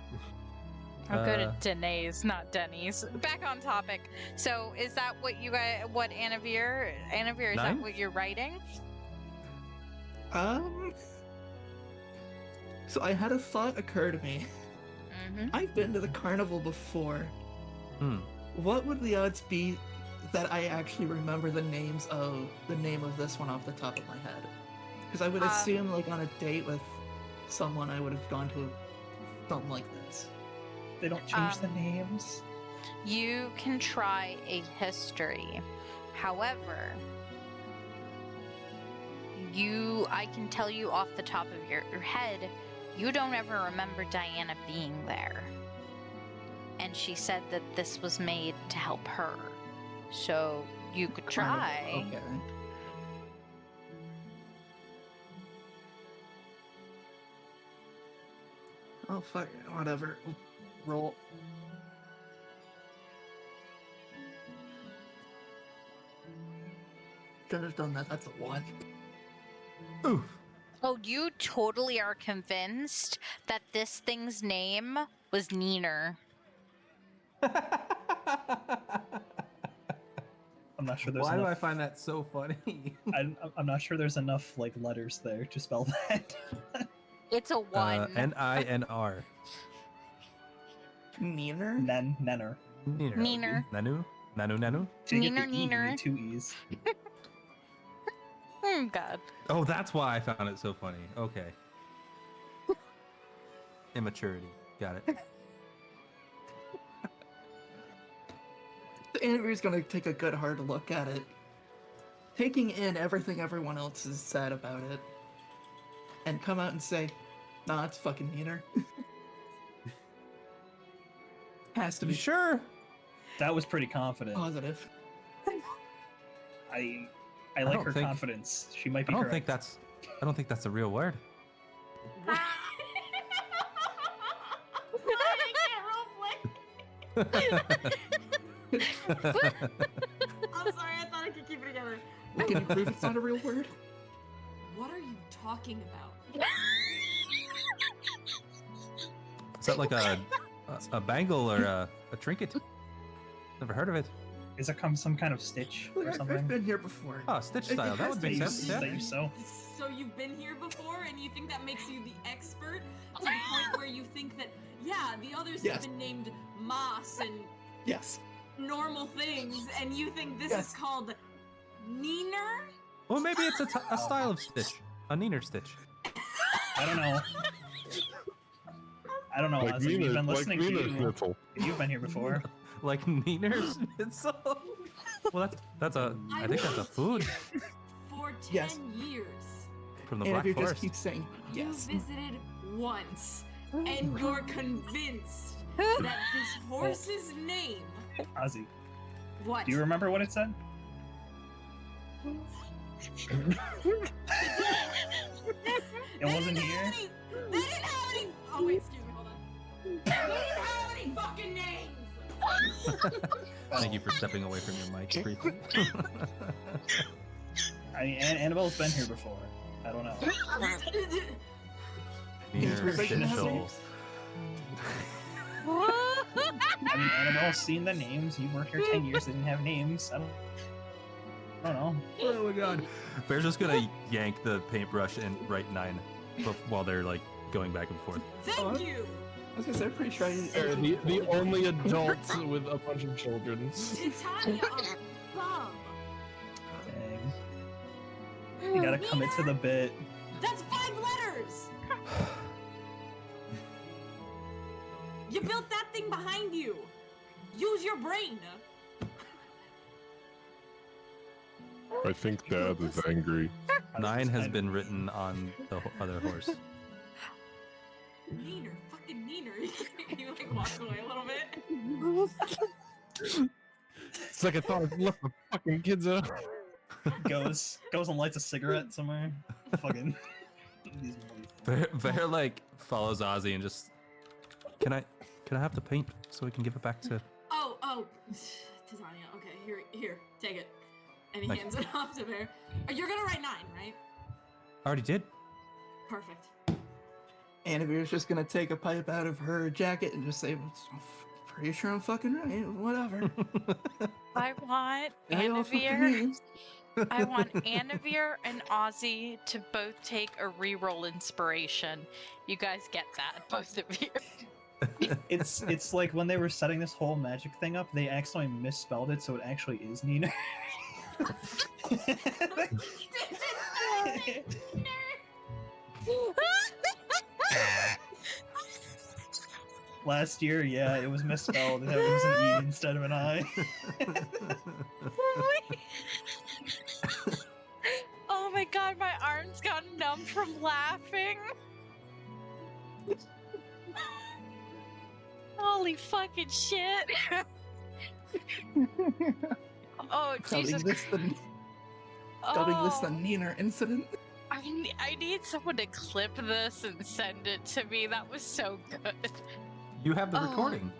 I'm good Uh, at Denny's, not Denny's. Back on topic. So, is that what you guys, what Annavere, is 9? that what you're writing? So I had a thought occur to me. Mm-hmm. I've been to the carnival before. Hmm. What would the odds be that I actually remember the name of this one off the top of my head? Because I would assume, like, on a date with someone, I would have gone to something like this. They don't change the names. You can try a history. However, I can tell you off the top of your head, you don't ever remember Diana being there. And she said that this was made to help her. So you could try. Okay. Oh fuck it, whatever. Roll. Should have done that. That's a 1. Oof. Oh, you totally are convinced that this thing's name was Neener. I'm not sure there's Why do enough. I find that so funny? I'm not sure there's enough like letters there to spell that. It's a one. N-I-N-R. Neener? Nenner. Neener. Nanu? Nanu? To get the Neener, E, you neener. need 2 E's. Oh God. Oh, that's why I found it so funny. Okay. Immaturity. Got it. Annavere's gonna take a good hard look at it, taking in everything everyone else has said about it, and come out and say, "Nah, it's fucking neener." Has to You be sure? That was pretty confident. positive. I like don't her think- confidence. She might I be don't correct. think that's a real word. I can't roleplay. I'm sorry, I thought I could keep it together. Can you prove it's not a real word? What are you talking about? Is that like a bangle or a trinket? Never heard of it. Is it some kind of stitch Look, or I've something? been here before. Oh, stitch It style. That has would to make be sense. That Yeah. you sew? So you've been here before, and you think that makes you the expert to the point where you think that, yeah, the others Yes. have been named Moss and Yes. normal things, and you think this Yes. is called neener? Well, maybe it's a style of stitch. A neener stitch. I don't know. I don't know, Like Ozzie. We've been Nina, like listening to Nina's you. nipple. You've been here before. Like neener schnitzel. Well, I think that's a food For 10 Yes. years. from the And Black if you Forest. just keep saying yes. You visited once, and you're convinced that this horse's name. Ozzie, What? do you remember what it said? It wasn't here? They didn't have any. Oh wait, excuse me, hold on. They didn't have any fucking names. Thank you for stepping away from your mic briefly. I mean, Annabelle's been here before. I don't know. Neener Inspiration has schnitzel. names. I mean, Annabelle's seen the names. You worked here 10 years. They didn't have names. I don't know. Oh my god. Bear's just gonna yank the paintbrush and write 9 while they're like going back and forth. Thank you, I was gonna say, I'm pretty sure They're the only adults with a bunch of children. Titania of Bum. Dang. You gotta commit to the bit. That's 5 letters. You built that thing behind you. Use your brain. I think Dad is angry. 9 has been written on the other horse. Neener, fucking neener. You like walk away a little bit. It's like I thought I left the fucking kids out. Goes and lights a cigarette somewhere. Fucking. These Bear like follows Ozzie and just can I have the paint so we can give it back to Oh, Titania. Okay, here, take it. And he Thank hands it off to Bear. You're gonna write 9, right? I already did. Perfect. Annavere's just gonna take a pipe out of her jacket and just say, "I'm pretty sure I'm fucking right. Whatever." I want Now y'all fucking Annavere. names. I want Annavere and Ozzie to both take a reroll inspiration. You guys get that, both of you. It's like when they were setting this whole magic thing up, they accidentally misspelled it, so it actually is Nina. Last year, yeah, it was misspelled. It was an E instead of an I. Oh my god, my arms got numb from laughing. Holy fucking shit. Oh, Jesus. Dubbing this the Oh. Neener incident. I need someone to clip this and send it to me. That was so good. You have the Oh. recording.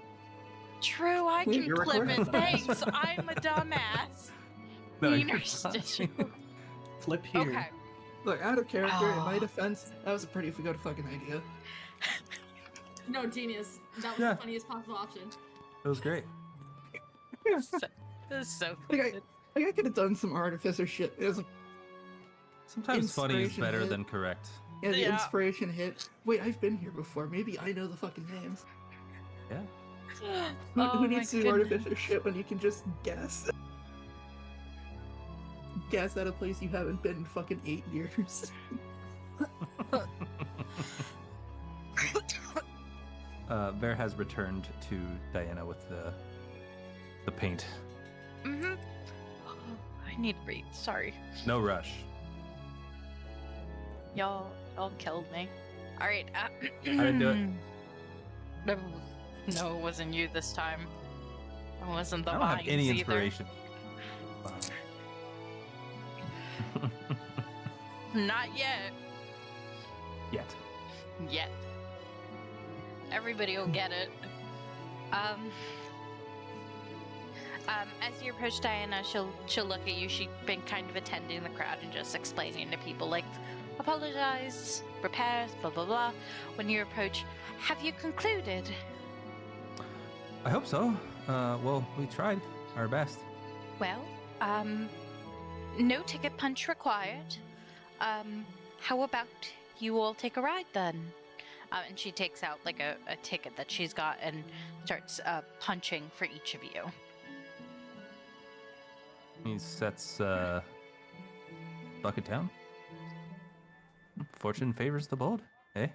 True, I can You're clip recording it. Thanks. I'm a dumbass. No, Neener you're stitch. fine. Flip here. Okay. Look, out of character, in my Oh. defense, that was a pretty good fucking idea. No, genius. That was Yeah. the funniest possible option. It was great. This is so Like, good. Like I could have done some Artificer shit. It was like, Sometimes funny is Inspiration better hit. than correct. yeah, the Yeah. inspiration hit. Wait, I've been here before. Maybe I know the fucking names. Yeah. Who, Oh who my needs to do goodness. Artificer shit when you can just guess? Guess at a place you haven't been in fucking 8 years. Vaer has returned to Diana with the paint. Mm-hmm. I need to breathe. Sorry. No rush. Y'all killed me. All right. I didn't do it. No, it wasn't you this time. It wasn't the I don't have vines any either. inspiration. Wow. Not yet. Yet. Yet. Everybody will get it. As you approach Diana, she'll look at you. She's been kind of attending the crowd and just explaining to people, like, apologize, repairs, blah blah blah. When you approach, have you concluded? I hope so. Well, we tried our best. Well, no ticket punch required. How about you all take a ride then? And she takes out like a ticket that she's got and starts punching for each of you. He sets Bucket down. Fortune favors the bold, eh?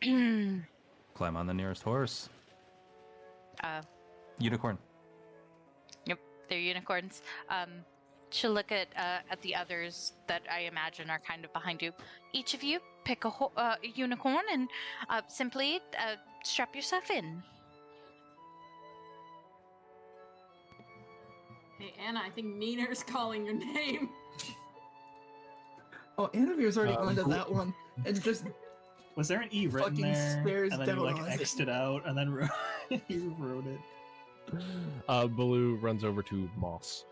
Climb on the nearest horse. Unicorn. Yep, they're unicorns. She'll look at the others that I imagine are kind of behind you. Each of you pick a unicorn and simply strap yourself in. Hey, Anna, I think Neener's calling your name. Oh, Annavere's already gone to cool. that one and just Was there an E written Fucking there? stares And then you down like Ozzie. X'd it out and then you wrote it. Baloo runs over to Moss.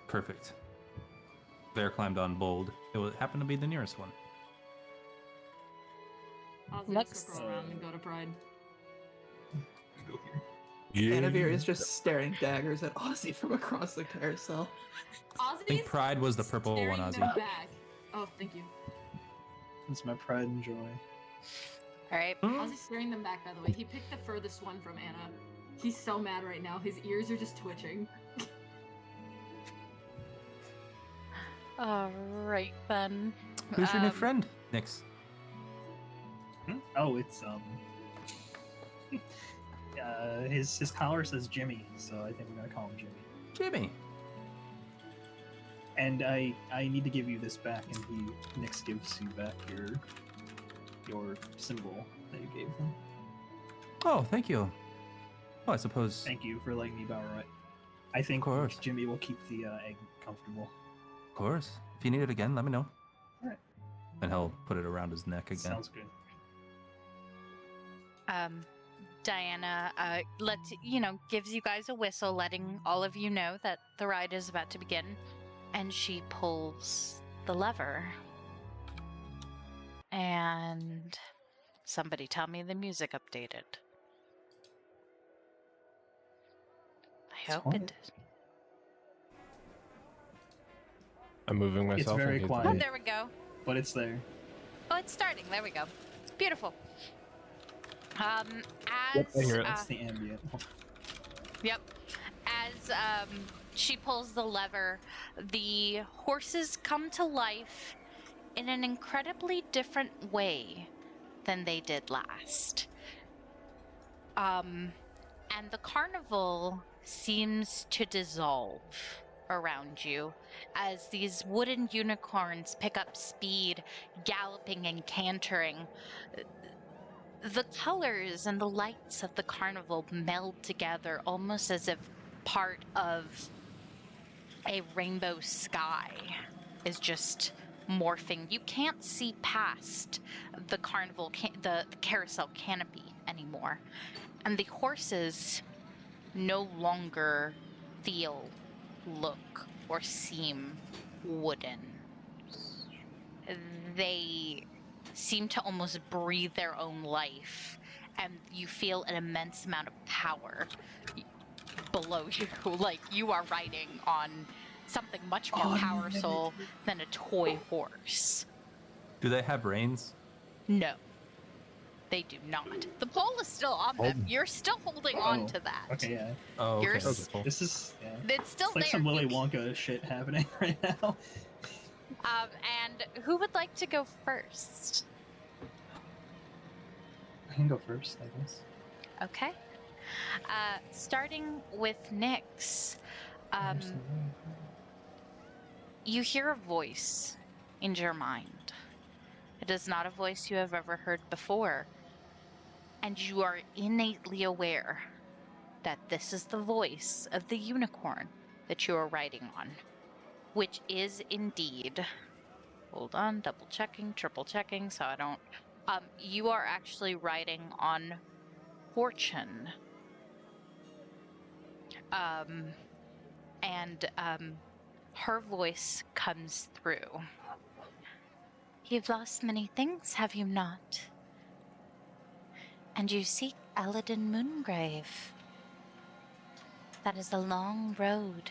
Perfect. Vaer climbed on bold. It happened to be the nearest one. Ozzie will Next. circle around and go to Pride. Go here. Yeah. Annavere is just staring daggers at Ozzie from across the carousel. Ozzie's I think Pride was the purple staring one, Ozzie. them back. Oh, thank you. It's my pride and joy. All right. Ozzie's staring them back, by the way. He picked the furthest one from Anna. He's so mad right now. His ears are just twitching. All right then. Who's your new friend, Nix? Oh, it's his collar says Jimmy, so I think we're gonna call him Jimmy. Jimmy. And I need to give you this back, and Nix gives you back your symbol that you gave him. Oh, thank you. Oh, I suppose. Thank you for letting me borrow it. I think course. Jimmy will keep the egg comfortable. Of course. If you need it again, let me know. Alright. And he'll put it around his neck again. Sounds good. Diana gives you guys a whistle, letting all of you know that the ride is about to begin, and she pulls the lever. And somebody tell me the music updated. I hope it quiet. did. I'm moving myself. very in case- quiet. Oh, there we go. But it's there. Oh, it's starting. There we go. Beautiful. Yep, I hear it. That's the ambient. Yep. As she pulls the lever, the horses come to life in an incredibly different way than they did last. And the carnival seems to dissolve around you as these wooden unicorns pick up speed, galloping and cantering. The colors and the lights of the carnival meld together almost as if part of a rainbow sky is just morphing. You can't see past the carnival, the carousel canopy anymore. And the horses no longer feel, look, or seem wooden. They seem to almost breathe their own life, and you feel an immense amount of power below you. Like, you are riding on something much more powerful than a toy horse. Do they have reins? No, they do not. The pole is still on them. You're still holding on to that. Okay, yeah. Oh, You're okay. s- Cool. This is yeah. It's still It's like there. some Willy Wonka shit happening right now. And who would like to go first? I can go first, I guess. Okay. Starting with Nyx, you hear a voice in your mind. It is not a voice you have ever heard before, and you are innately aware that this is the voice of the unicorn that you are riding on, which is indeed, hold on, double checking, triple checking, so I don't, you are actually riding on Fortune. Her voice comes through. You've lost many things, have you not? And you seek Eladin Moongrave. That is a long road.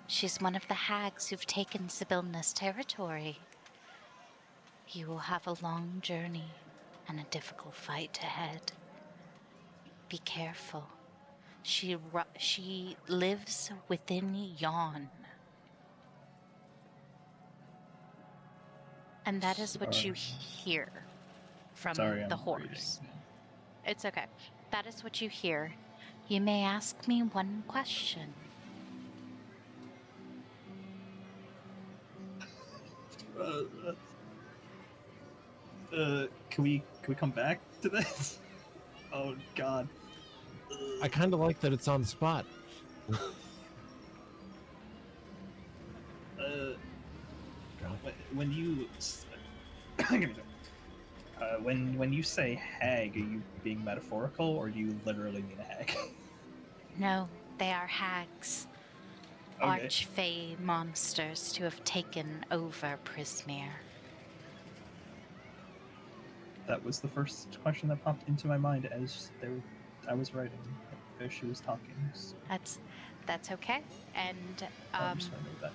She's one of the hags who've taken Sibylna's territory. You will have a long journey and a difficult fight ahead. Be careful. She lives within yon. And that is what you hear from the horse. It's okay. That is what you hear. You may ask me one question. Can we come back to this? Oh God. I kind of like that it's on the spot. When you when you say hag, are you being metaphorical, or do you literally mean a hag? No, they are hags. Okay. Archfey monsters to have taken over Prismere. That was the first question that popped into my mind as I was writing, as she was talking. So That's okay. And I just wanted to know that.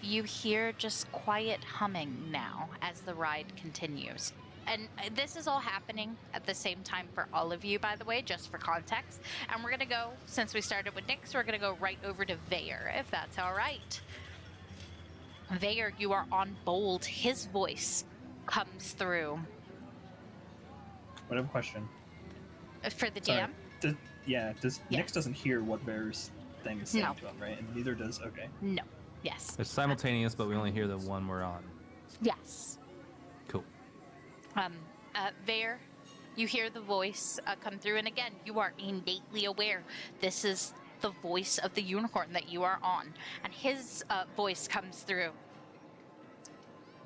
you hear just quiet humming now as the ride continues. And this is all happening at the same time for all of you, by the way, just for context. And we're going to go, since we started with Nyx, we're going to go right over to Vaer, if that's all right. Vaer, you are on Bold. His voice comes through. Whatever question. For the Sorry. DM? Nyx Yes. doesn't hear what Vaer's thing is saying No. to him, right? And neither does, okay. No. Yes. It's simultaneous, but we only hear the one we're on. Yes. Cool. Vaer, you hear the voice come through, and again, you are innately aware this is the voice of the unicorn that you are on, and his voice comes through.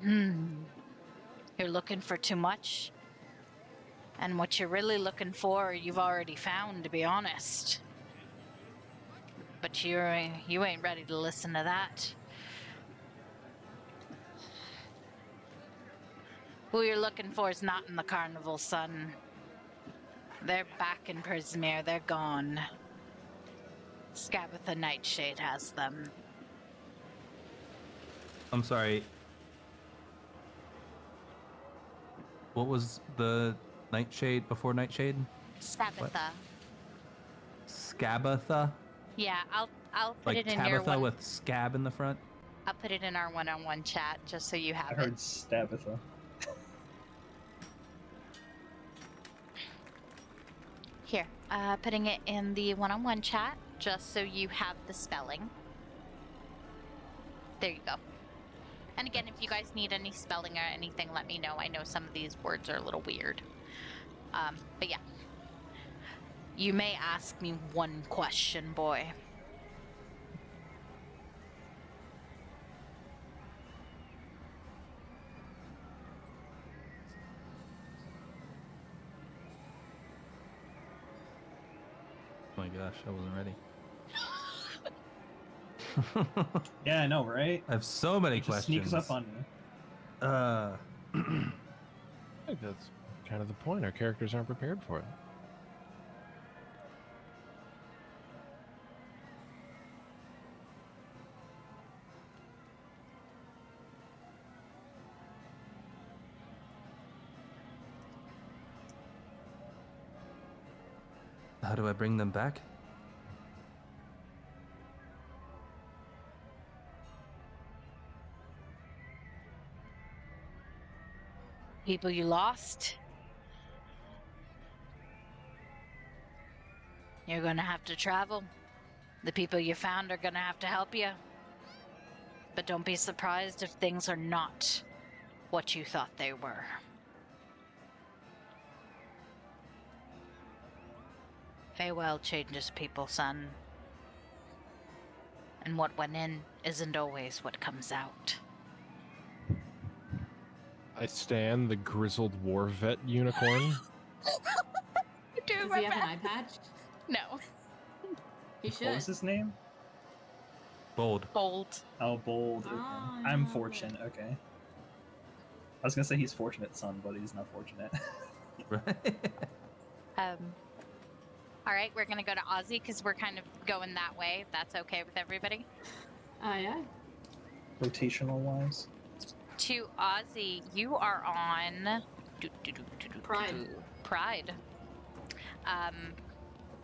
You're looking for too much, and what you're really looking for, you've already found, to be honest. But you ain't ready to listen to that. Who you're looking for is not in the carnival, son. They're back in Prismere. They're gone. Scabatha Nightshade has them. I'm sorry. What was the Nightshade before Nightshade? Scabatha. Scabatha? Yeah, I'll put Like it in your Tabitha one. with scab in the front? I'll put it in our one-on-one chat just so you I have heard it. Stabitha. Here, putting it in the one-on-one chat just so you have the spelling. There you go. And again, if you guys need any spelling or anything, let me know. I know some of these words are a little weird. But yeah. You may ask me one question, boy. Oh my gosh, I wasn't ready. Yeah, I know, right? I have so many It just questions. sneaks up on you. I think that's kind of the point. Our characters aren't prepared for it. How do I bring them back? People you lost. You're gonna have to travel. The people you found are gonna have to help you. But don't be surprised if things are not what you thought they were. Farewell changes people, son. And what went in isn't always what comes out. I stand the grizzled war vet unicorn. Does he have an eye patch? No. He should. What was his name? Bold. Bold. Oh, Bold. Okay. Oh, I'm no. fortunate. Okay. I was gonna say he's fortunate, son, but he's not fortunate. Right? All right, we're gonna go to Ozzie because we're kind of going that way. If that's okay with everybody. Yeah. Rotational wise. To Ozzie, you are on Pride. Pride.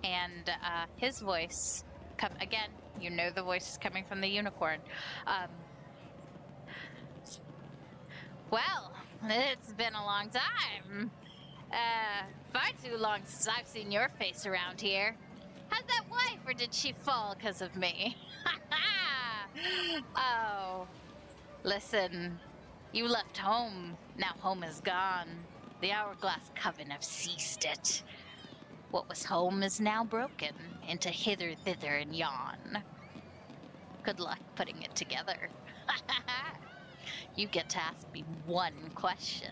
And his voice come again. You know the voice is coming from the unicorn. Well, it's been a long time. Far too long since I've seen your face around here. How's that wife, or did she fall because of me? Oh, listen. You left home. Now home is gone. The Hourglass Coven have ceased it. What was home is now broken into hither, thither, and yon. Good luck putting it together. You get to ask me one question.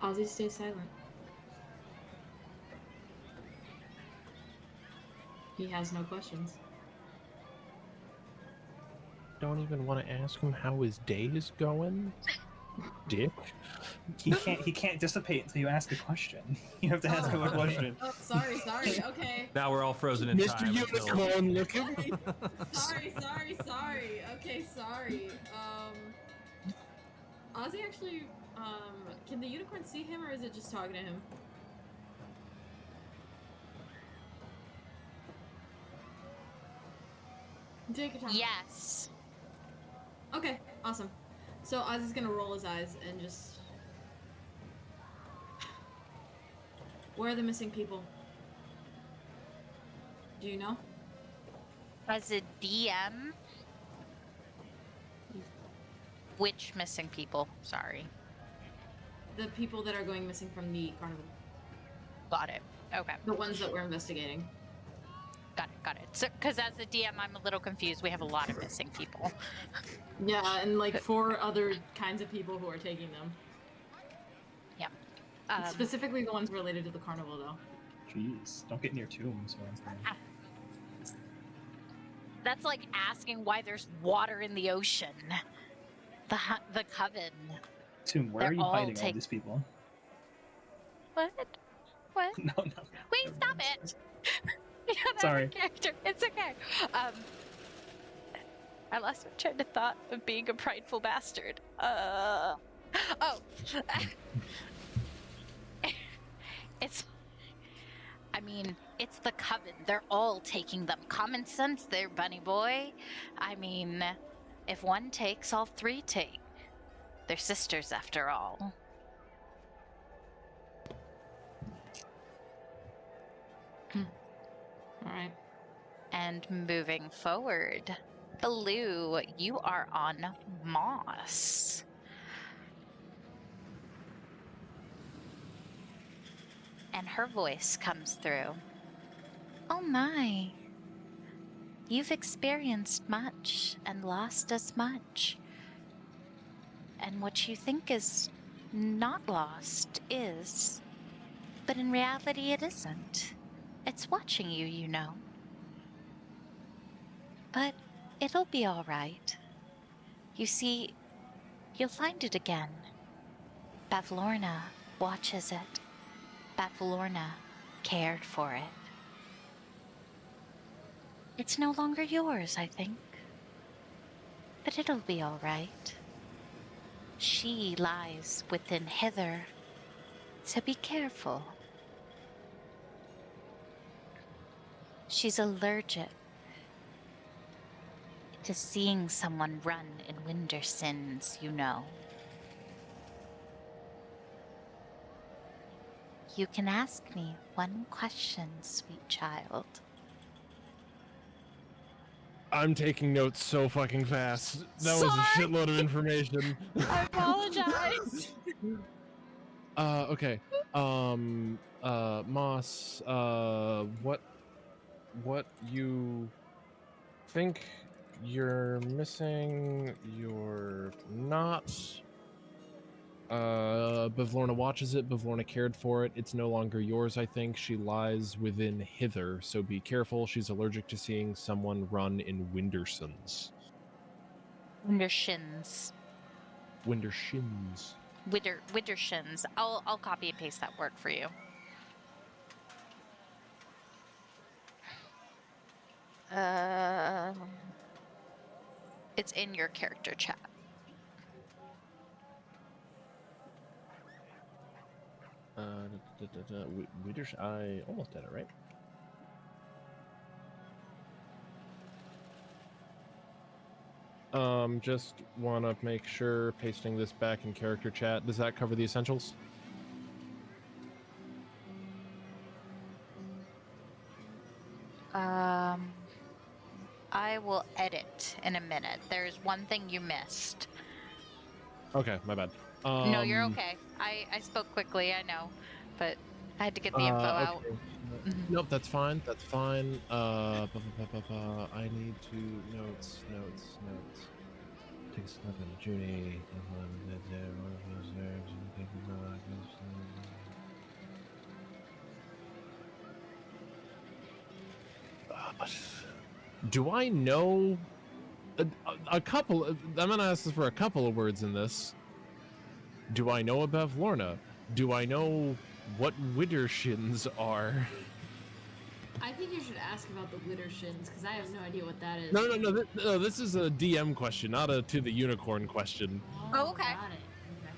Ozzie stays silent. He has no questions. Don't even want to ask him how his day is going. Dick. He can't dissipate until you ask a question. You have to ask him a question. Oh, sorry. Okay. Now we're all frozen in Mr. time. until- Unicorn, look at me. Sorry. Okay, sorry. Ozzie actually, can the unicorn see him, or is it just talking to him? Take your time. Yes. Okay, awesome. So Ozzie's gonna roll his eyes and just... Where are the missing people? Do you know? As a DM, which missing people? Sorry. The people that are going missing from the carnival. Got it. Okay. The ones that we're investigating. Got it. So, because as a DM, I'm a little confused. We have a lot of missing people. Yeah, and like 4 other kinds of people who are taking them. Yep. Specifically the ones related to the carnival, though. Jeez, don't get near tombs, man. That's like asking why there's water in the ocean. The coven. Tomb, where They're are you all hiding all these people? What? What? No. Wait, Never stop mind. it! You're not Sorry. a character. It's okay. I lost my train of thought of being a prideful bastard. It's the coven. They're all taking them. Common sense there, bunny boy. I mean, if one takes, all 3 take. They're sisters after all. Alright. And moving forward, Baloo, you are on Moss. And her voice comes through. Oh my. You've experienced much and lost as much. And what you think is not lost is. But in reality, it isn't. It's watching you, you know. But it'll be all right. You see, you'll find it again. Bavlorna watches it. Bavlorna cared for it. It's no longer yours, I think. But it'll be all right. She lies within hither, so be careful. She's allergic to seeing someone run in Wintersins, you know. You can ask me one question, sweet child. I'm taking notes so fucking fast. That was a Sorry. shitload of information. I apologize. Okay. Moss, what you think you're missing, you're not. Bavlorna watches it. Bavlorna cared for it. It's no longer yours, I think. She lies within hither, so be careful. She's allergic to seeing someone run in Wintersons. Wintershins. Wintershins. Wintershins. I'll copy and paste that word for you. It's in your character chat. I almost had it right. Just want to make sure pasting this back in character chat. Does that cover the essentials? I will edit in a minute. There's one thing you missed. Okay, my bad. No, you're okay. I spoke quickly, I know, but I had to get the info out. Okay. Nope, that's fine. That's fine. I need to notes. Takes 11. Junie. Do I know a couple? I'm gonna ask this for a couple of words in this. Do I know about Bavlorna? Do I know what Wintershins are? I think you should ask about the Wintershins, because I have no idea what that is. No. This is a DM question, not a to the unicorn question. Oh, okay. Got it. Okay.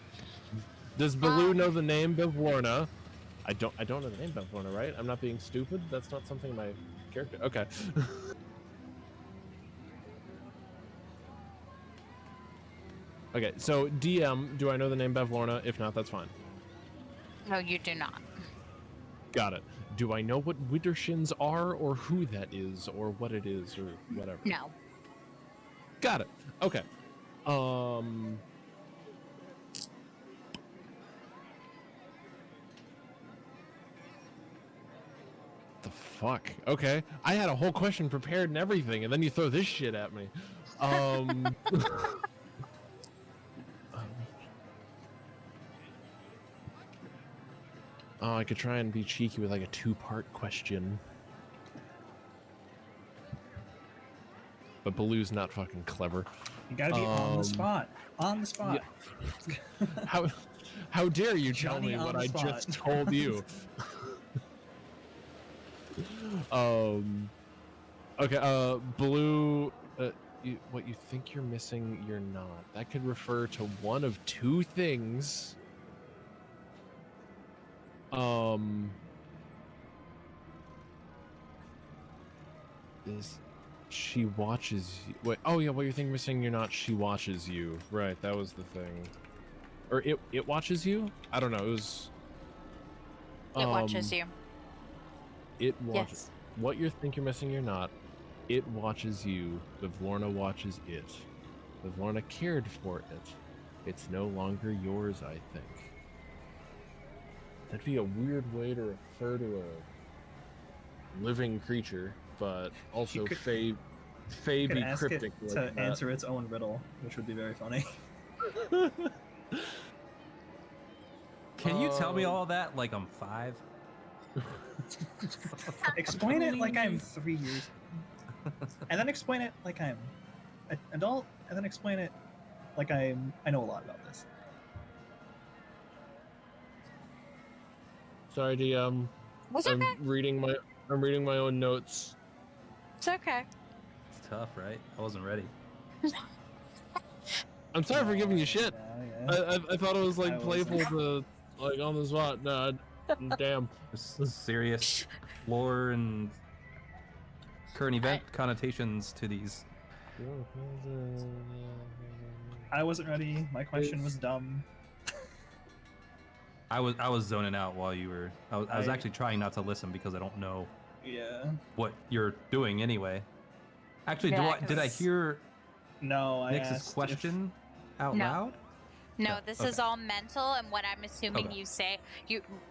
Does Baloo know the name Bavlorna? I don't know the name Bavlorna, right? I'm not being stupid. That's not something my character. Okay. Okay, so DM, do I know the name Bavlorna? If not, that's fine. No, you do not. Got it. Do I know what Wintershins are, or who that is, or what it is, or whatever? No. Got it. Okay. The fuck? Okay. I had a whole question prepared and everything, and then you throw this shit at me. Oh, I could try and be cheeky with like a two-part question. But Baloo's not fucking clever. You gotta be on the spot. On the spot. Yeah. How dare you tell Johnny me on what the I spot. just told you? Okay, Baloo, what you think you're missing, you're not. That could refer to one of two things. Is she watches you? Wait, oh yeah, what you think missing, you're not. She watches you. Right, that was the thing. Or it watches you? I don't know. It was. It watches you. It watches. Yes. What you think you're missing, you're not. It watches you. Bavlorna watches it. Bavlorna cared for it. It's no longer yours, I think. That'd be a weird way to refer to a living creature, but also be Could ask it cryptic to like that. answer its own riddle, which would be very funny. Can you tell me all that like I'm 5? Explain it like I'm 3 years, and then explain it like I'm an adult, and then explain it like I know a lot about this. Sorry, DM. It's okay. I'm reading my own notes. It's okay. It's tough, right? I wasn't ready. I'm sorry for giving you shit. Yeah. I thought it was I like playful to like on the spot. No, damn. There's serious lore and current event connotations to these. I wasn't ready. My question was dumb. I was zoning out while you were. I was actually trying not to listen because I don't know Yeah. what you're doing anyway. Actually, Yeah, did I hear No, I Nix's asked question out No. loud? No, No, this okay. is all mental, and what I'm assuming Okay. you say,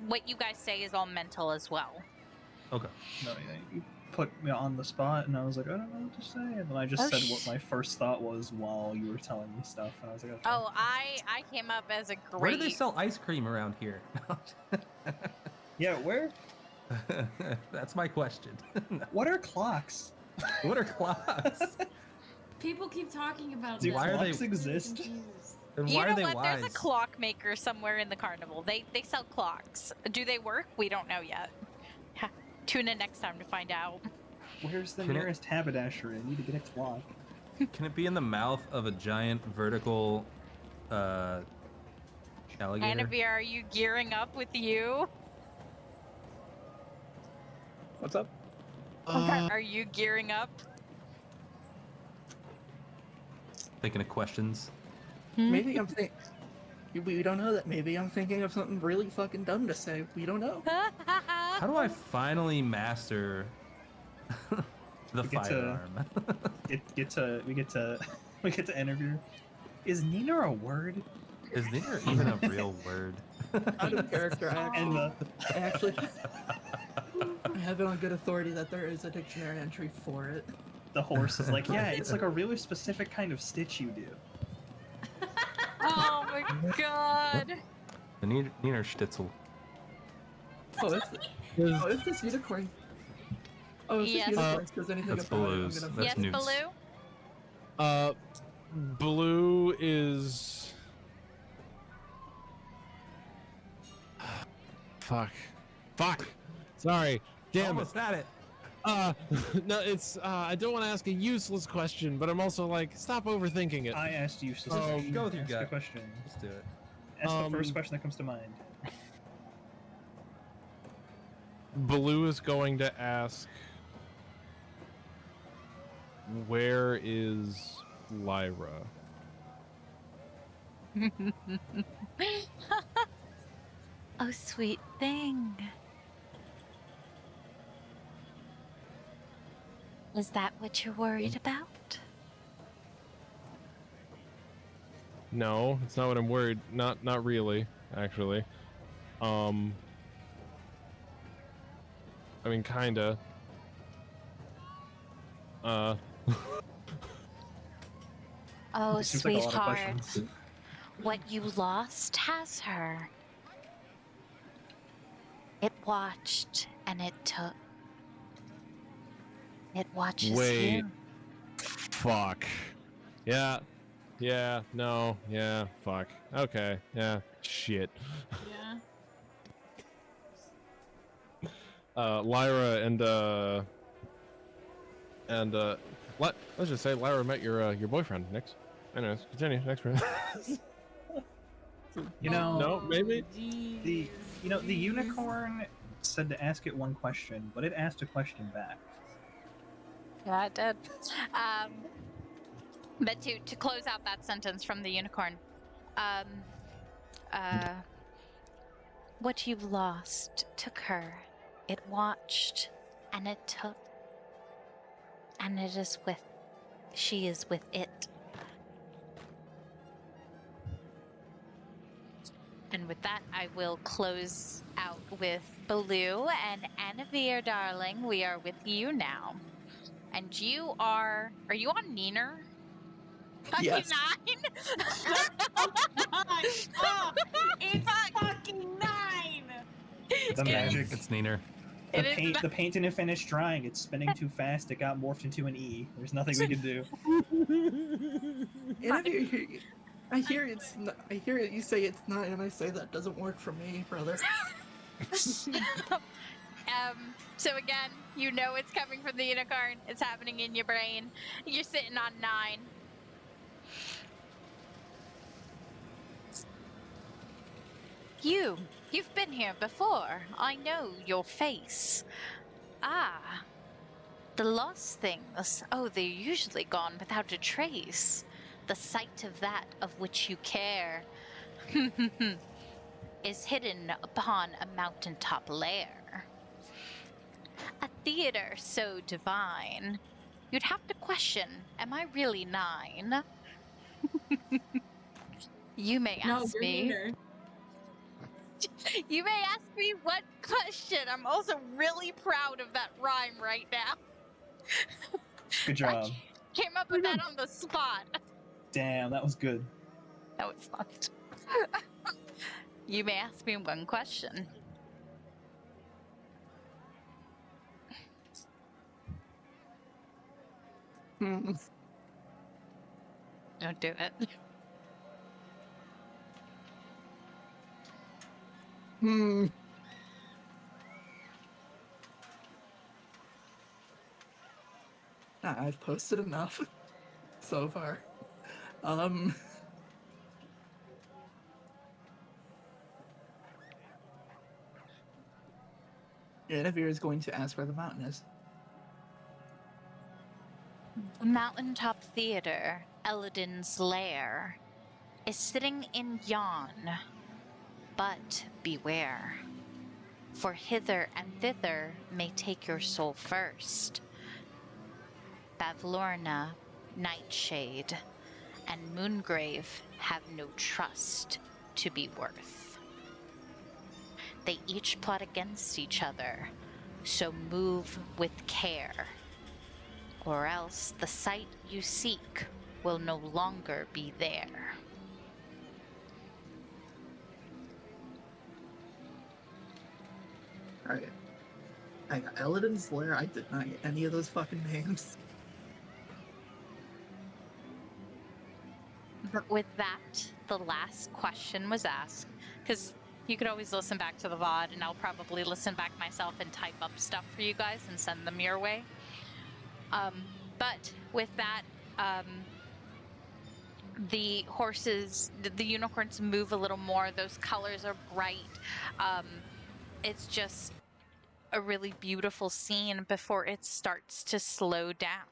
what you guys say is all mental as well. Okay. No, yeah, you put me on the spot, and I was like, I don't know what to say. And then I just Oh, said what my first thought was while you were telling me stuff, and I was like, okay. Oh, I came up as a great. Where do they sell ice cream around here? Yeah, where? That's my question. What are clocks? What are clocks? People keep talking about Do this. Why are they- clocks exist? Confused. And You why know are they what? wise? There's a clock maker somewhere in the carnival. They sell clocks. Do they work? We don't know yet. Tune in next time to find out. Where's the Can it- nearest haberdashery? I need to get a clock. Can it be in the mouth of a giant vertical alligator? Annavere, are you gearing up with you? What's up? Are you gearing up? Thinking of questions. Maybe I'm thinking. We don't know that. Maybe I'm thinking of something really fucking dumb to say. We don't know. How do I finally master the We get to- firearm? We get to interview. Is neener a word? Is there even a real word? Out of character, And the I actually I have it on good authority that there is a dictionary entry for it. the horse is like, yeah, it's like a really specific kind of stitch you do. Oh my god. The neener Stitzel. It's this unicorn. Oh, it's Yes. this unicorn. Does anything That's about it, I'm Baloo's. gonna That's Yes, Newt's. Baloo? Blue is. Fuck. Sorry. Damn it. Almost had it. No, it's. I don't want to ask a useless question, but I'm also like, stop overthinking it. I asked you, so Go with your ask a gut. question. Let's do it. Ask the first question that comes to mind. Blue is going to ask, where is Lyra? Oh, sweet thing. Is that what you're worried about? No, it's not what I'm worried. Not really, actually. I mean, kinda. Oh, It seems like a lot of sweetheart. questions. What you lost has her. It watched and it took. It watches Wait. you. Fuck. Yeah. No. Yeah. Fuck. Okay. Yeah. Shit. Yeah. Lyra and let's just say Lyra met your boyfriend. Next. Anyways, continue. Next person. You know, No, maybe? the unicorn said to ask it one question, but it asked a question back. Yeah, it did. But to close out that sentence from the unicorn, what you've lost took her. It watched and it took, and she is with it. And with that, I will close out with Baloo and Annavere, darling. We are with you now. And you are you on neener? Yes. 9? Oh, it's fucking 9! The magic. It's neener. It is The paint didn't finish drying. It's spinning too fast. It got morphed into an E. There's nothing we can do. And I hear it's. I hear it. You say it's 9, and I say that doesn't work for me, brother. So again, you know it's coming from the unicorn. It's happening in your brain. You're sitting on 9. You've been here before. I know your face. Ah, the lost things. Oh, they're usually gone without a trace. The sight of that of which you care is hidden upon a mountaintop lair. A theater so divine. You'd have to question, am I really 9? You may No, ask you're me. neener. You may ask me what question. I'm also really proud of that rhyme right now. Good job. Came up with that on the spot. Damn, that was good. No, it's not. You may ask me one question. Hmm. Don't do it. Hmm. I've posted enough so far. Annavere is going to ask where the mountain is. The Mountaintop Theater, Eladin's lair, is sitting in yon. But beware, for hither and thither may take your soul first. Bavlorna, Nightshade, and Moongrave have no trust to be worth. They each plot against each other, so move with care, or else the sight you seek will no longer be there. Alright. I got Eladin's Lair. I did not get any of those fucking names. But with that, the last question was asked, because you could always listen back to the VOD, and I'll probably listen back myself and type up stuff for you guys and send them your way. But with that, the horses, the unicorns move a little more. Those colors are bright. It's just a really beautiful scene before it starts to slow down.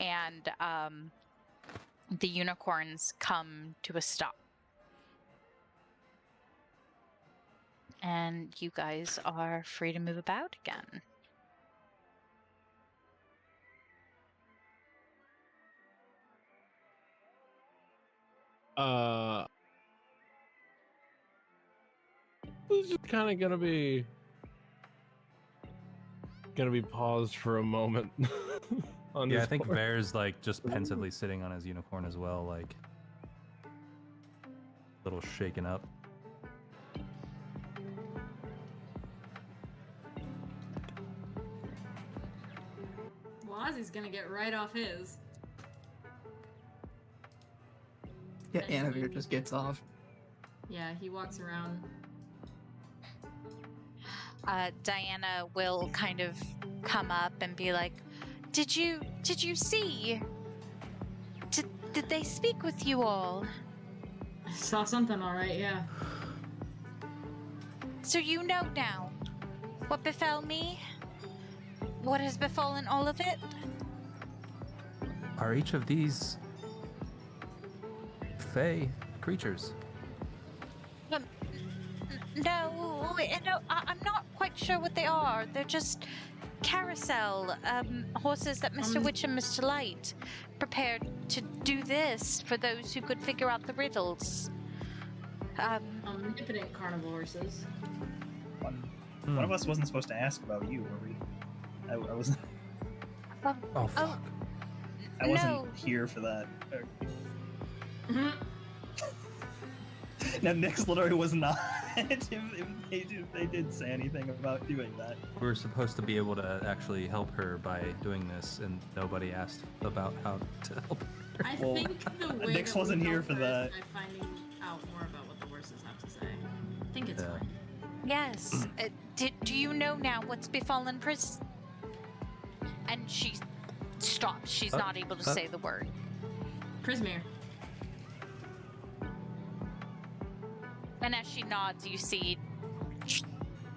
And the unicorns come to a stop. And you guys are free to move about again. This is kind of gonna be paused for a moment. On Yeah, I this think part. Vaer's like just pensively sitting on his unicorn as well, like a little shaken up. Well, Ozzie's gonna get right off his. Yeah, Annavere just gets off. Yeah, he walks around. Diana will kind of come up and be like, Did you see? Did they speak with you all? I saw something, all right. Yeah. So you know now what befell me? What has befallen all of it? Are each of these Fae creatures? No, I'm not quite sure what they are. They're just carousel horses that Mr. Witch and Mr. Light prepared to do this for those who could figure out the riddles. Omnipotent carnival horses. One of us wasn't supposed to ask about you, were we? I wasn't. Oh fuck! I wasn't no. here for that. Now, Nyx literally was not. if they did say anything about doing that. We were supposed to be able to actually help her by doing this, and nobody asked about how to help her. I Well, think the way Nyx that wasn't we here help for her that. is by finding out more about what the horses have to say. I think it's Yeah. fine. Yes. Do you know now what's befallen Pris? And she stops. She's not able to say the word. Prismere. And as she nods, you see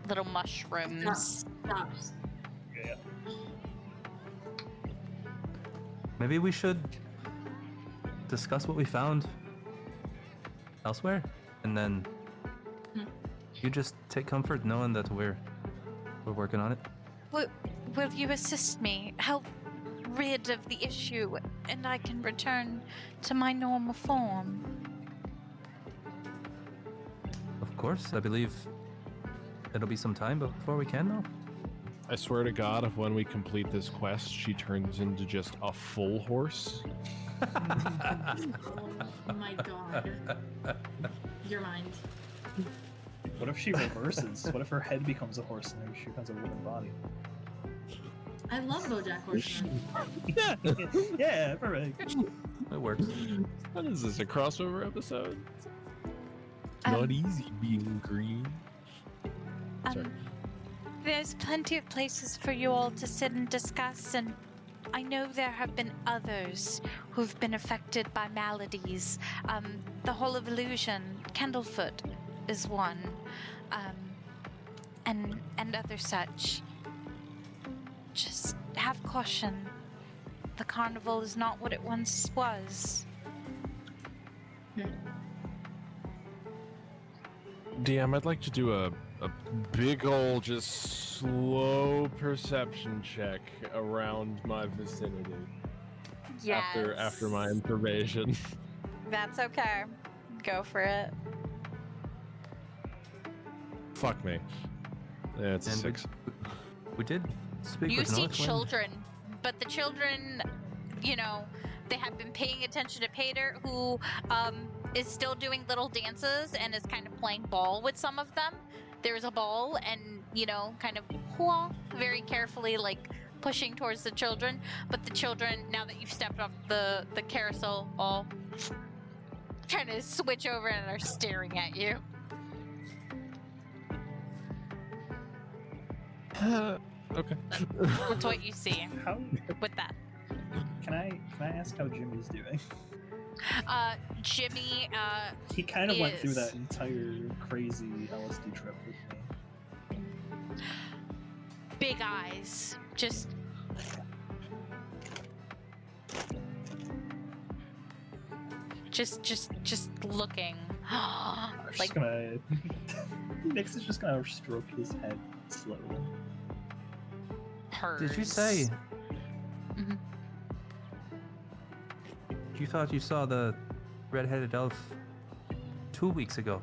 little mushrooms. Stops. Yeah. Maybe we should discuss what we found elsewhere, and then you just take comfort knowing that we're working on it. Will you assist me? Help rid of the issue, and I can return to my normal form. Of course, I believe it'll be some time before we can, though. I swear to God, if when we complete this quest, she turns into just a full horse. Oh my god. Your mind. What if she reverses? What if her head becomes a horse and then she becomes a woman body? I love BoJack Horseman. Yeah, perfect. It works. What is this, a crossover episode? Um, Not easy being green. Sorry. There's plenty of places for you all to sit and discuss, and I know there have been others who've been affected by maladies. The Hall of Illusion, Candlefoot is one, and other such. Just have caution. The carnival is not what it once was. DM, I'd like to do a big ol' just slow perception check around my vicinity. Yes. After my information. That's okay. Go for it. Fuck me. Yeah, it's a And 6. We did speak You with see Northwind. children, but the children, they have been paying attention to Paeder, who is still doing little dances and is kind of playing ball with some of them. There's a ball and, kind of very carefully, like, pushing towards the children. But the children, now that you've stepped off the carousel, all trying to switch over and are staring at you. Okay. That's what you see How with that. can I ask how Jimmy's doing? Jimmy, He kind of went through is- that entire crazy LSD trip with me. big eyes, just looking. I'm just Like, gonna. Nix is just gonna stroke his head slowly. purrs. Did you say Mhm. you thought you saw the red-headed elf 2 weeks ago?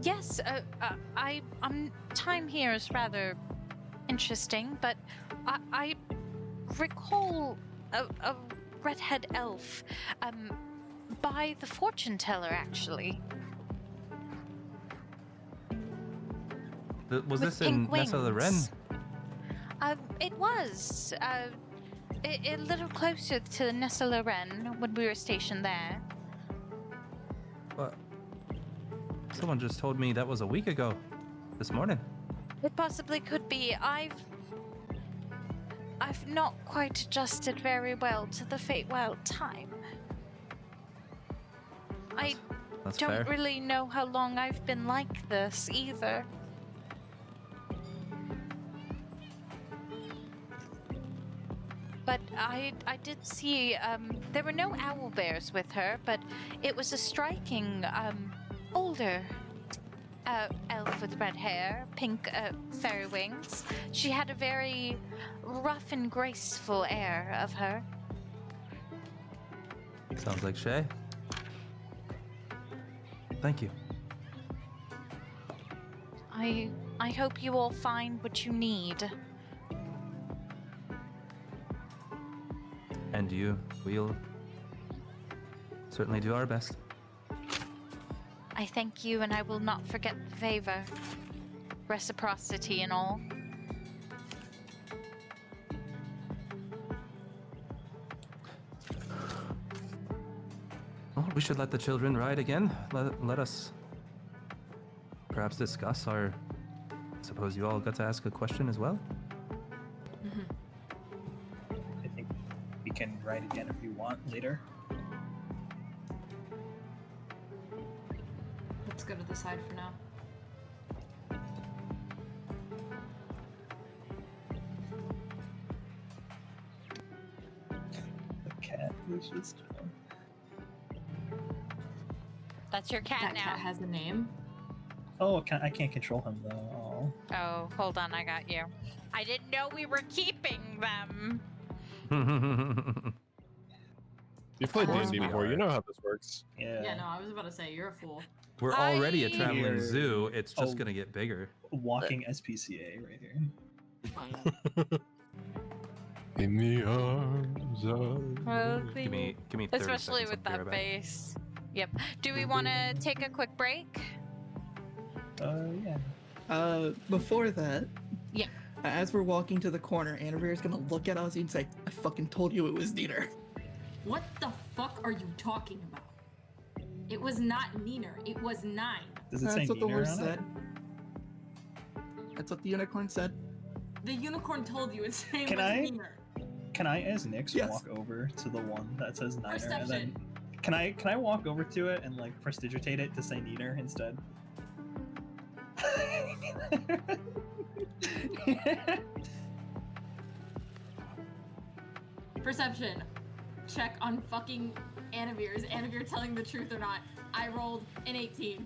Yes, time here is rather interesting, but I recall a redhead elf, by the fortune teller, actually. Was With this in pink Nessa the Wren? wings. It was, a little closer to Nessa Loren when we were stationed there. What? Someone just told me that was a week ago. This morning. It possibly could be. I've not quite adjusted very well to the Feywild time. I That's don't fair. really know how long I've been like this either. But I did see, there were no owl bears with her, but it was a striking, older elf with red hair, pink fairy wings. She had a very rough and graceful air of her. Sounds like Shay. Thank you. I hope you all find what you need. And we'll certainly do our best. I thank you, and I will not forget the favor. Reciprocity and all. Well, we should let the children ride again. Let us perhaps discuss our... Suppose you all got to ask a question as well? I think we can ride again if you want later. Let's go to the side for now. The cat was just. That's your cat That now. cat has a name. Oh, I can't control him though. Oh, hold on, I got you. I didn't know we were keeping them. You played course D&D we before, are. you know how this works. Yeah. Yeah, no, I was about to say, you're a fool. We're already a I- traveling Here. zoo. It's just Oh. gonna get bigger. Walking SPCA right here. In the arms of. Give me 30 Especially seconds, with I'll be that right back. face. Yep. Do we want to take a quick break? Yeah. Before that, Yeah. as we're walking to the corner, Annavere's gonna look at Ozzie and say, "I fucking told you it was neener." What the fuck are you talking about? It was not neener. It was 9. Does it say That's what the neener horse on said. That's what the unicorn said. The unicorn told you its name Can was I- neener. it? Can I, as Nyx, Yes. walk over to the one that says niner, and Perception. then can I walk over to it and like prestidigitate it to say neener instead? Perception. Check on fucking Annavere. Is Annavere telling the truth or not? I rolled an 18.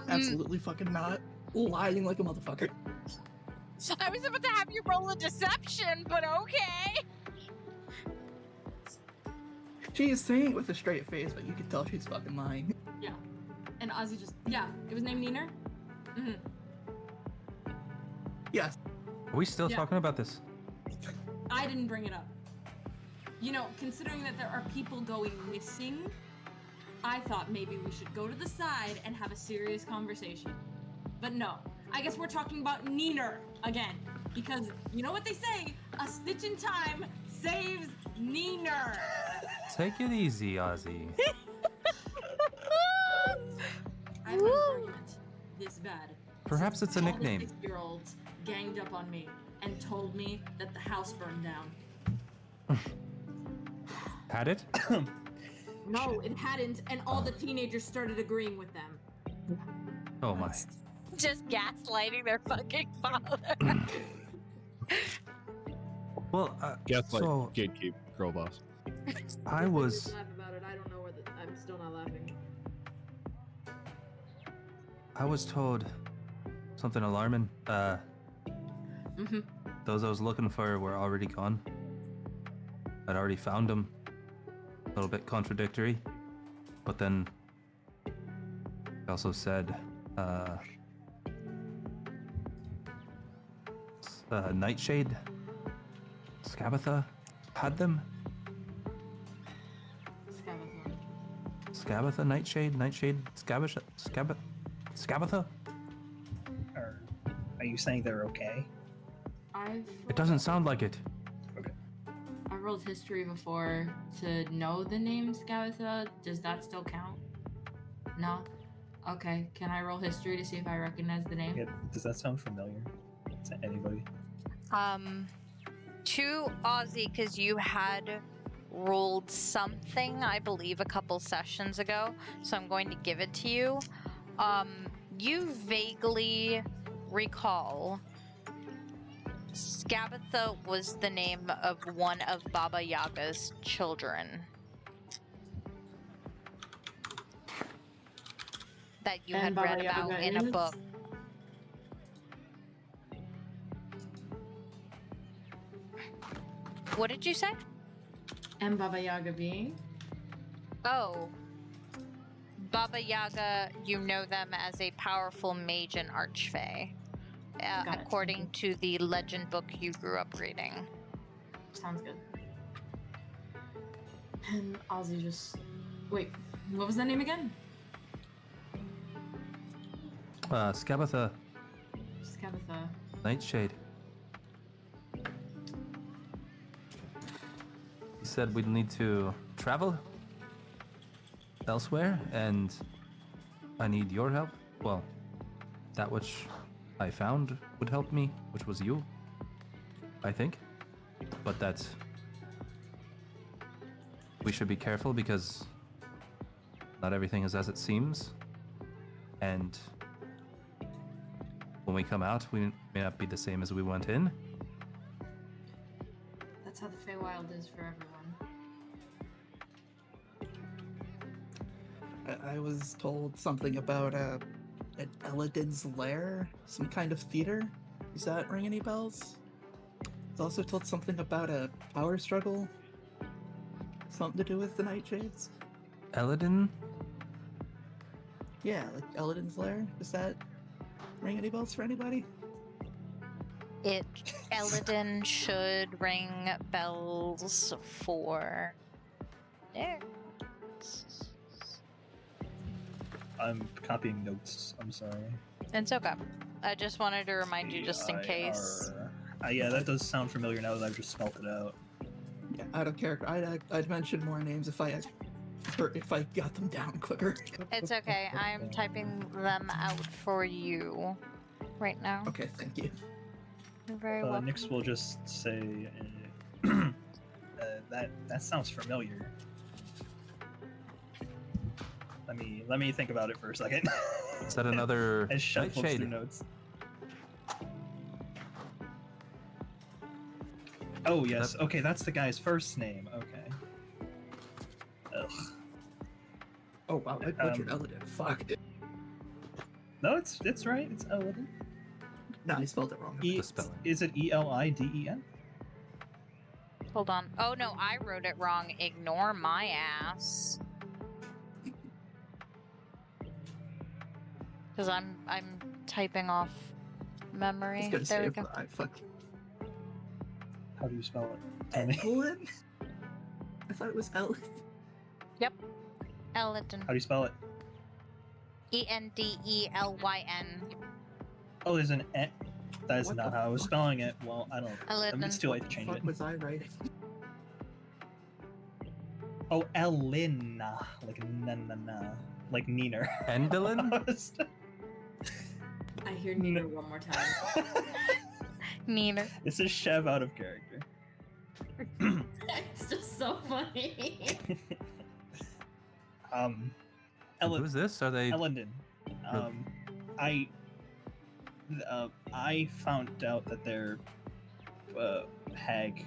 Absolutely fucking not. Lying like a motherfucker. I was about to have you roll a deception, but okay. She is saying it with a straight face, but you can tell she's fucking lying. Yeah. And Ozzie just, yeah, it was named Neener? Mm-hmm. Yes. Are we still Yeah. talking about this? I didn't bring it up. You know, considering that there are people going missing, I thought maybe we should go to the side and have a serious conversation. But no, I guess we're talking about Neener again. Because you know what they say? A stitch in time saves Neener. Take it easy, Ozzie. I have an argument this bad. Perhaps it's a All the nickname. 6-year-olds ganged up on me and told me that the house burned down. Had it? No, it hadn't, and all the teenagers started agreeing with them. Oh my. Just gaslighting their fucking father. Well, Gaslight, so gatekeep, girl boss. I was Laugh about it. I don't know whether I'm still not laughing. told something alarming. Mm-hmm. Those I was looking for were already gone. I'd already found them. A little bit contradictory. But then I also said Nightshade, Scabatha had them. Scabatha, Nightshade, Scabatha? Are you saying they're okay? It doesn't sound like it. I rolled history before to know the name Scabatha. Does that still count? No? Okay, can I roll history to see if I recognize the name? Yeah, does that sound familiar to anybody? To Ozzie, because you had rolled something, I believe, a couple sessions ago, so I'm going to give it to you. You vaguely recall Scabatha was the name of one of Baba Yaga's children. That you And had Baba read about Yaga in a is? book. What did you say? And Baba Yaga being? Oh. Baba Yaga, you know them as a powerful mage and archfey. Got it. According to the legend book you grew up reading. Sounds good. And Ozzie just... Wait, what was that name again? Scabatha, Scabatha. Nightshade. He said we'd need to travel elsewhere, and I need your help. Well, that which I found would help me, which was you, I think. But that's... We should be careful because not everything is as it seems. And when we come out, we may not be the same as we went in. That's how the Feywild is for everyone. I was told something about an Eladin's lair, some kind of theater. Does that ring any bells? I was also told something about a power struggle. Something to do with the Nightshades. Eladin? Yeah, like Eladin's lair. Does that ring any bells for anybody? Eladin should ring bells for Nick. I'm copying notes. I'm sorry. It's okay. I just wanted to remind you just in case. Yeah, that does sound familiar now that I've just spelled it out. Yeah, out of character. I'd mention more names if I got them down quicker. It's okay. I'm typing them out for you right now. Okay, thank you. You're very welcome. Nyx will just say, that sounds familiar. Let me think about it for a second. Is that another As Chev flips Nightshade? through notes. Oh yes, okay, that's the guy's first name. Okay. Ugh. Oh wow, I butchered Eladin. Fuck. No, it's right. It's Eladin. No, I spelled it wrong. The spelling. Is it Eliden? Hold on. Oh no, I wrote it wrong. Ignore my ass. Because I'm typing off memory. I was gonna There we say, go. fuck. How do you spell it? Tell me. Eladin? I thought it was Eladin. Yep. Eladin. How do you spell it? Endelyn. Oh, there's an E. That is What not the how I was fuck? spelling it. Well, I don't. Eladin. It's too late to change What it. was I writing? Oh, Elena, like na, like neener. Endelyn? I hear neener one more time. Neener. This is Chev out of character. It's just so funny. Who's this? Are they? Eladin. I found out that their hag,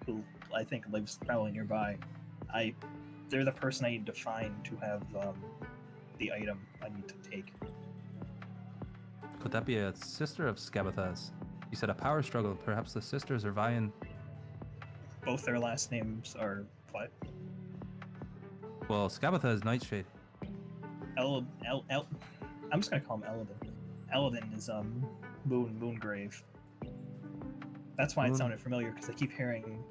who I think lives probably nearby, they're the person I need to find to have the item I need to take. Could that be a sister of Scabatha's? You said a power struggle. Perhaps the sisters are vying. Both their last names are what? Well, Scabatha is Nightshade. I'm just gonna call him Eladin. Eladin is Moongrave. That's why it Moon- sounded familiar, because I keep hearing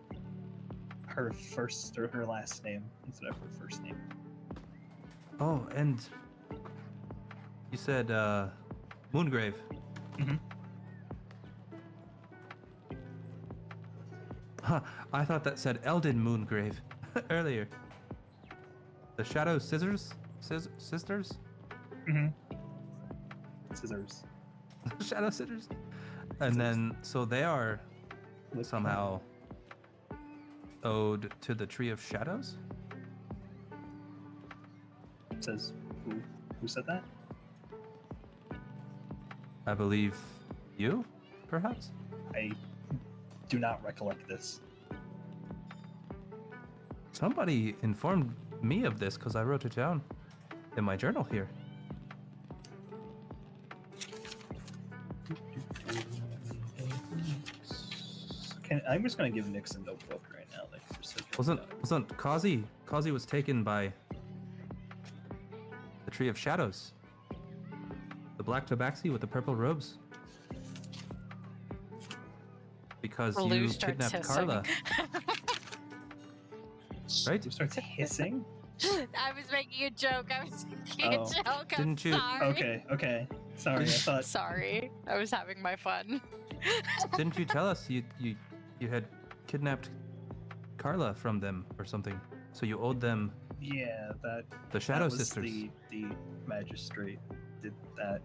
her first or her last name instead of her first name. Oh, and you said Moongrave. Mhm. Huh, I thought that said Eldin Moongrave earlier. The Shadow Sisters? Sisters? Mm-hmm. Scissors. Shadow Sisters? And then, so they are With somehow owed to the Tree of Shadows? Says who said that? I believe you, perhaps? I do not recollect this. Somebody informed me of this because I wrote it down in my journal here. I'm just gonna give Nyx a notebook right now. Like, just so Wasn't Kazi? Kazi was taken by the Tree of Shadows. The black tabaxi with the purple robes. Because Lou you starts kidnapped hissing. Carla, right? Who starts hissing? I was making a joke. I was making Oh. a joke. I'm Didn't you- sorry. Okay. Sorry, I thought. Sorry. I was having my fun. Didn't you tell us you had kidnapped Carla from them or something? So you owed them Yeah, the Shadow that was Sisters. The magistrate did that.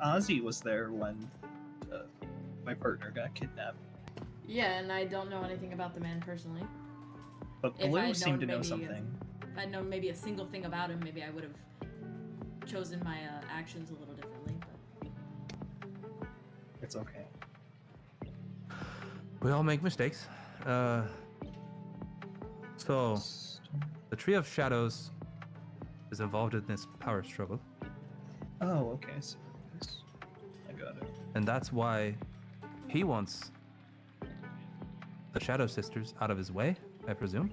Ozzie was there when my partner got kidnapped, Yeah, and I don't know anything about the man personally. but If I Blue had seemed to known, know maybe, something. I'd known maybe a single thing about him, maybe I would have chosen my actions a little differently. But... It's okay. We all make mistakes. So, the Tree of Shadows is involved in this power struggle. Oh, okay. So I got it. And that's why he wants the Shadow Sisters out of his way, I presume.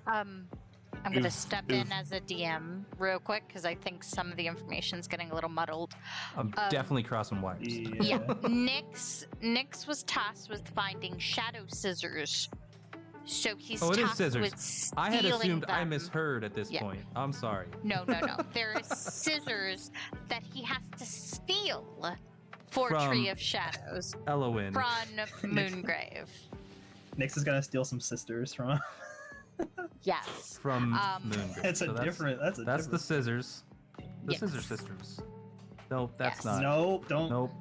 I'm going to step in as a DM real quick because I think some of the information's getting a little muddled. I'm definitely crossing wires. Yeah, Nyx was tasked with finding shadow scissors. So he's Oh, it is tasked scissors. with stealing I had assumed I them. misheard at this point. I'm sorry. No. There are scissors that he has to steal for From Tree of Shadows Elowin. from Moongrave. Nyx is gonna steal some sisters from. Yes. From Moongrave. That's a different. That's the different. scissors. The Yes. Scissor Sisters. No, that's Yes. not. No, don't. Nope.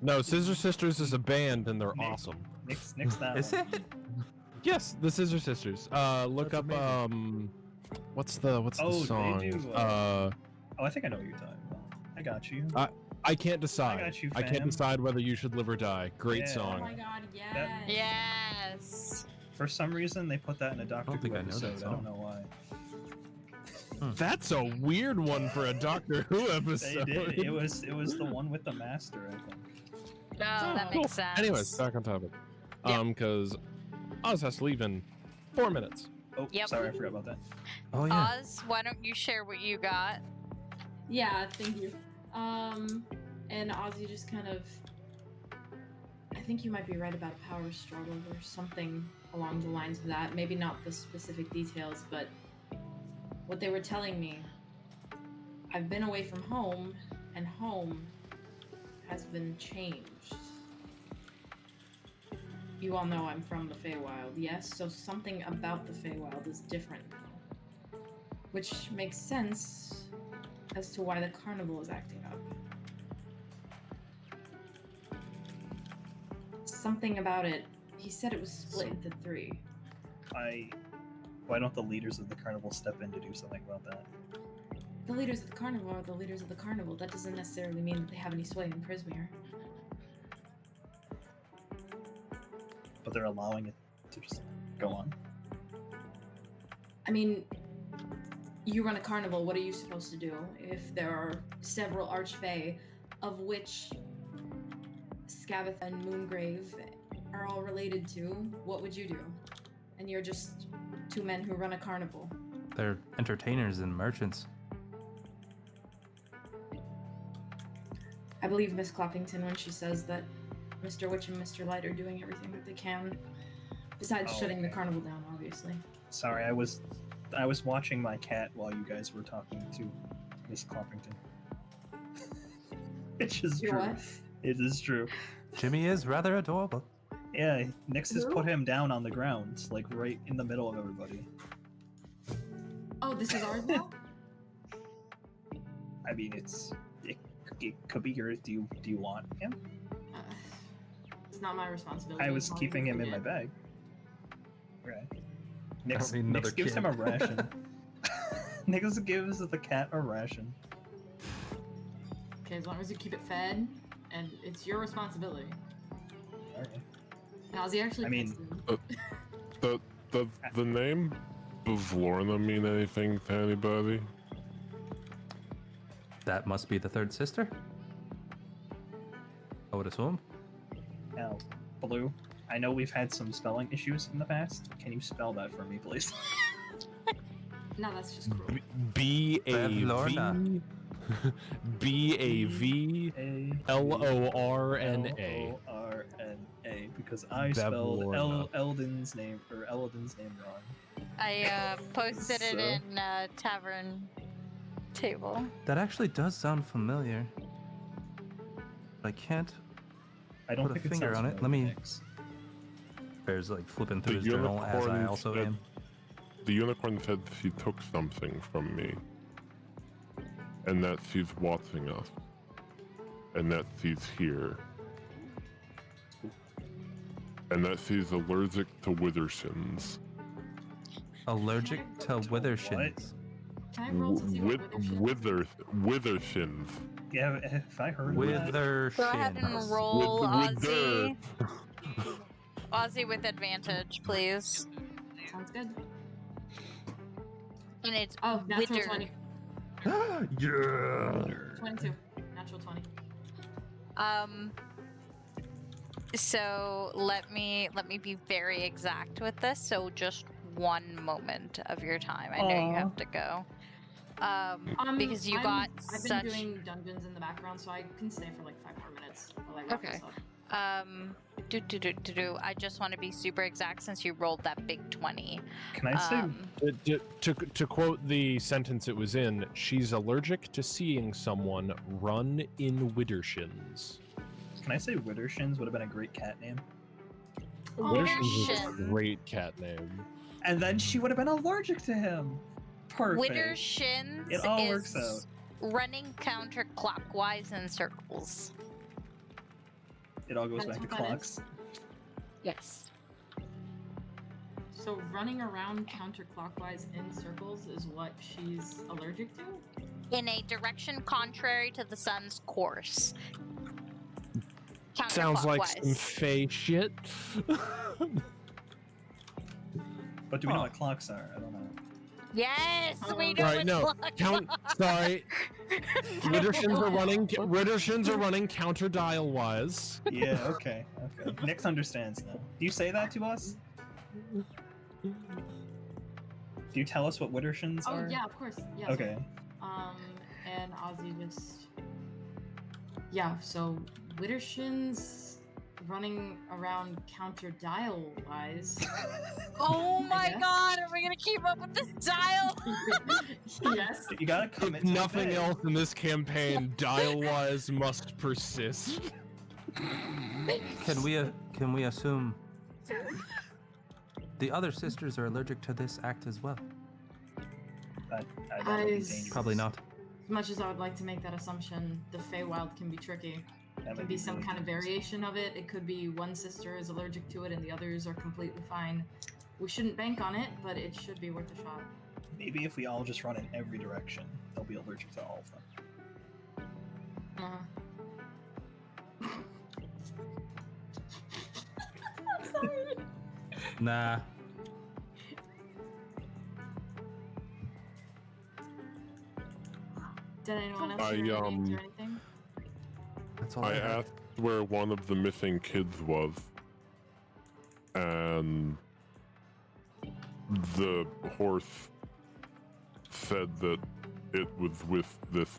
No, Scissor Sisters is a band and they're Nick. awesome. Nyx that. Is one. it? Yes, the Scissor Sisters. Look That's up what's the Oh, song? they do, Oh, I think I know what you're talking about. I got you. I can't decide. I got you, I can't fam. decide whether you should live or die. Great Yeah. Oh song. my god, yes. That- Yes. For some reason, they put that in a Doctor don't think Who I know that episode. I don't song. know why. That's a weird one for a Doctor Who They episode. did. It was the one with the master, I think. No, that Cool. makes sense. Anyways, back on topic. Yeah. Because Oz has to leave in 4 minutes. Oh, Yep. sorry, I forgot about that. Oh, yeah. Oz, why don't you share what you got? Yeah, thank you. And Ozzie just kind of... I think you might be right about a power struggle or something along the lines of that. Maybe not the specific details, but what they were telling me. I've been away from home, and home has been changed. You all know I'm from the Feywild, yes? So something about the Feywild is different now. Which makes sense as to why the carnival is acting up. Something about it. He said it was split into 3. Why don't the leaders of the carnival step in to do something about that? The leaders of the carnival are the leaders of the carnival. That doesn't necessarily mean that they have any sway in Prismere. But they're allowing it to just go on. I mean, you run a carnival, what are you supposed to do? If there are several Archfey, of which Scabbath and Moongrave are all related to, what would you do? And you're just 2 men who run a carnival. They're entertainers and merchants. I believe Miss Clappington when she says that Mr. Witch and Mr. Light are doing everything that they can, besides Oh, shutting the okay. carnival down, obviously. Sorry, I was watching my cat while you guys were talking to Miss Cloppington. Which is Your true. what? It is true. Jimmy is rather adorable. Yeah, Nyx has Who? put him down on the ground, like right in the middle of everybody. Oh, this is ours now? I mean, it could be yours. Do you want him? It's not my responsibility. I was as long as keeping you him in my forget. bag. Right. don't need another Nyx gives kid. him a ration. Nyx gives the cat a ration. Okay, as long as you keep it fed, and it's your responsibility. Alright. And Ozzie actually I mean, puts in- The name Bavlorna mean anything to anybody? That must be the third sister. I would assume. Now, Blue, I know we've had some spelling issues in the past. Can you spell that for me, please? No, that's just cruel. Bavlorna. Bavlorna. L-O-R-N-A, because I spelled Bavlorna. Eldon's name wrong. I posted it So- in Tavern Table. That actually does sound familiar. But I can't. I don't Put a think finger it on sounds it. Let me- familiar, Nyx. Bear's like flipping through The his journal as I unicorn also said- am. The unicorn said she took something from me. And that she's watching us. And that she's here. And that she's allergic to wither sins. Allergic to withershins. Can I roll to see what Withershins. Yeah, if I heard of that. Withershins. Go ahead and roll, Wither. Ozzie. Ozzie with advantage, please. Sounds good. And it's Oh, natural wither. 20. Yeah. 22. Natural 20. So let me be very exact with this. So just one moment of your time. I know you Aw. have to go. Because you I've got been such. doing dungeons in the background, so I can stay for like 5 more minutes while I wrap Okay. this up. I just want to be super exact since you rolled that big 20. Can I say To quote the sentence it was in, she's allergic to seeing someone run in widdershins. Can I say Withershins would have been a great cat name? Widdershins is a Widdershins. great cat name. And then she would have been allergic to him. Perfect. Widdershins It all is works out. running counterclockwise in circles. It all goes That's back to what that clocks. Yes. So running around counterclockwise in circles is what she's allergic to? In a direction contrary to the sun's course. Sounds like some Counterclockwise. fey shit. But do we know what clocks are? I don't know. Yes, we know Right, what no. clock- Sorry. Widdershins are running counter dial wise. Yeah, okay. Nix understands now. Do you say that to us? Do you tell us what Widdershins Oh are? yeah, of course. Yeah. Okay. And Ozzie just so Widdershins running around counter dial wise. Oh my guess. god, are we gonna keep up with this dial? Yes. You gotta commit If to nothing the else in this campaign, dial wise must persist. Can we assume the other sisters are allergic to this act as well? I don't think Eyes. dangerous. Probably not. As much as I would like to make that assumption, the Feywild can be tricky. That It might can be some really kind of dangerous. variation of it. It could be one sister is allergic to it and the others are completely fine. We shouldn't bank on it, but it should be worth a shot. Maybe if we all just run in every direction, they'll be allergic to all of them. I'm sorry. Nah. Did anyone else I, hear any names or anything? That's all I I have. asked where one of the missing kids was, and the horse said that it was with this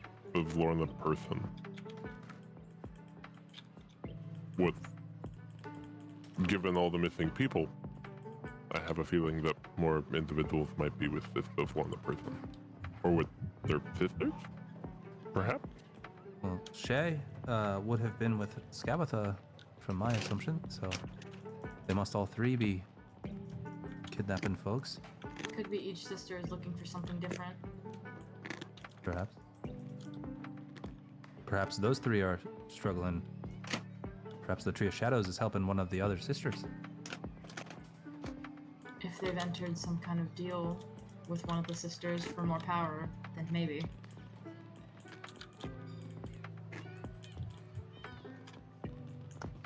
Lorna person. Given all the missing people, I have a feeling that more individuals might be with this Lorna person. Or with their sisters? Perhaps? Well, Shay would have been with Skabatha, from my assumption, so they must all three be kidnapping folks, Could be each sister is looking for something different. perhaps. Perhaps those three are struggling. Perhaps the Tree of Shadows is helping one of the other sisters. If they've entered some kind of deal with one of the sisters for more power, then maybe.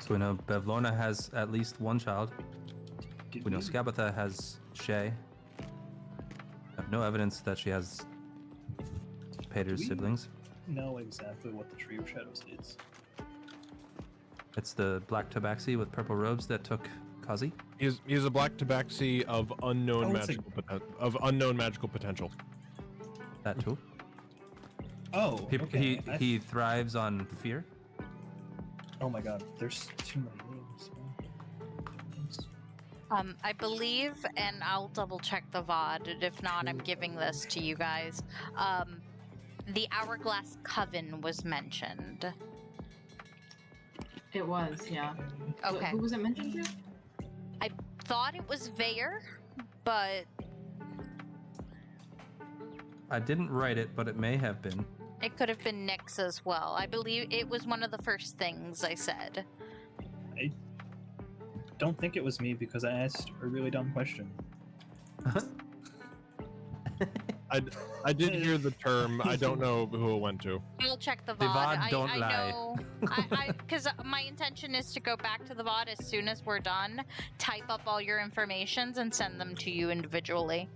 So we know Bevlorna has at least one child. Did We know Skabatha has Shay. I have no evidence that she has Paeder's we- siblings. know exactly what the Tree of Shadows is. It's the black tabaxi with purple robes that took Kazi. He's a black tabaxi of unknown Oh, it's a- magical potential. That too. Oh, okay. He thrives on fear. Oh my god, there's too many names. I believe, and I'll double check the VOD, and if not, I'm giving this to you guys. The Hourglass Coven was mentioned. It was, yeah. Okay. Who was it mentioned to? Thought it was Vaer, but I didn't write it, but it may have been. it could have been Nyx as well. I believe it was one of the first things I said. Don't think it was me because I asked a really dumb question. I did hear the term. I don't know who it went to. We'll check the The VOD. VOD don't I lie. know. Because my intention is to go back to the VOD as soon as we're done, type up all your informations, and send them to you individually.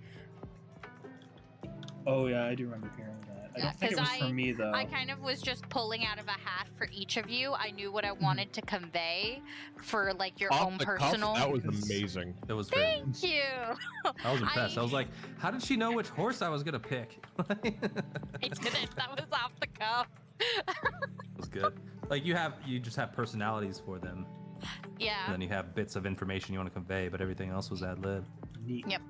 Oh yeah, I do remember hearing that. I don't think it was for me though. I kind of was just pulling out of a hat for each of you. I knew what I wanted to convey for like your Off own the cuff, personal. that was amazing. It was great. Thank you. I was impressed. I was like, how did she know which horse I was gonna pick? I didn't. That was off the cuff. It was good. Like you just have personalities for them, Yeah. and then you have bits of information you want to convey, but everything else was ad lib. Neat. Yep.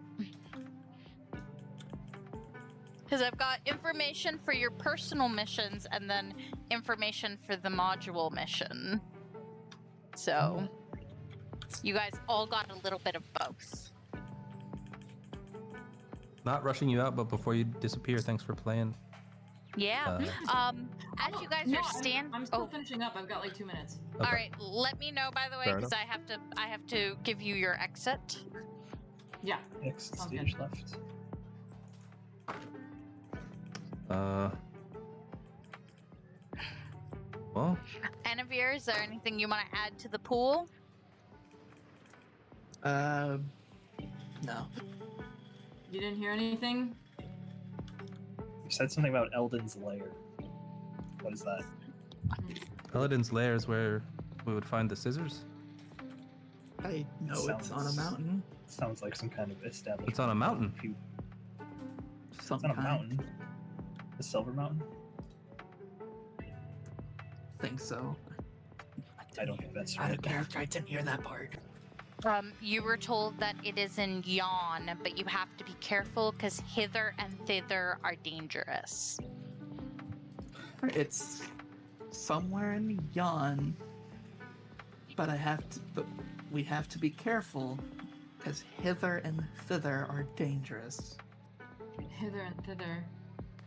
Because I've got information for your personal missions and then information for the module mission. So, you guys all got a little bit of both. Not rushing you out, but before you disappear, thanks for playing. Yeah. As you guys are I'm still finishing up. I've got like 2 minutes. Okay. All right. Let me know, by the way, Fair because I have to give you your exit. Yeah. Next Sounds stage good. left. Well, Annavere, is there anything you want to add to the pool? No. You didn't hear anything? You said something about Eldon's lair. What is that? Paladin's lair is where we would find the scissors. I know it's on a Sounds- mountain. Sounds like some kind of establishment. It's on a mountain. Some It's on a kind. mountain. The Silver Mountain? Think so. I don't think that's Out right. of character, I didn't hear that part. You were told that it is in Yawn, but you have to be careful because hither and thither are dangerous. It's somewhere in Yon, but we have to be careful because hither and thither are dangerous. Hither and thither.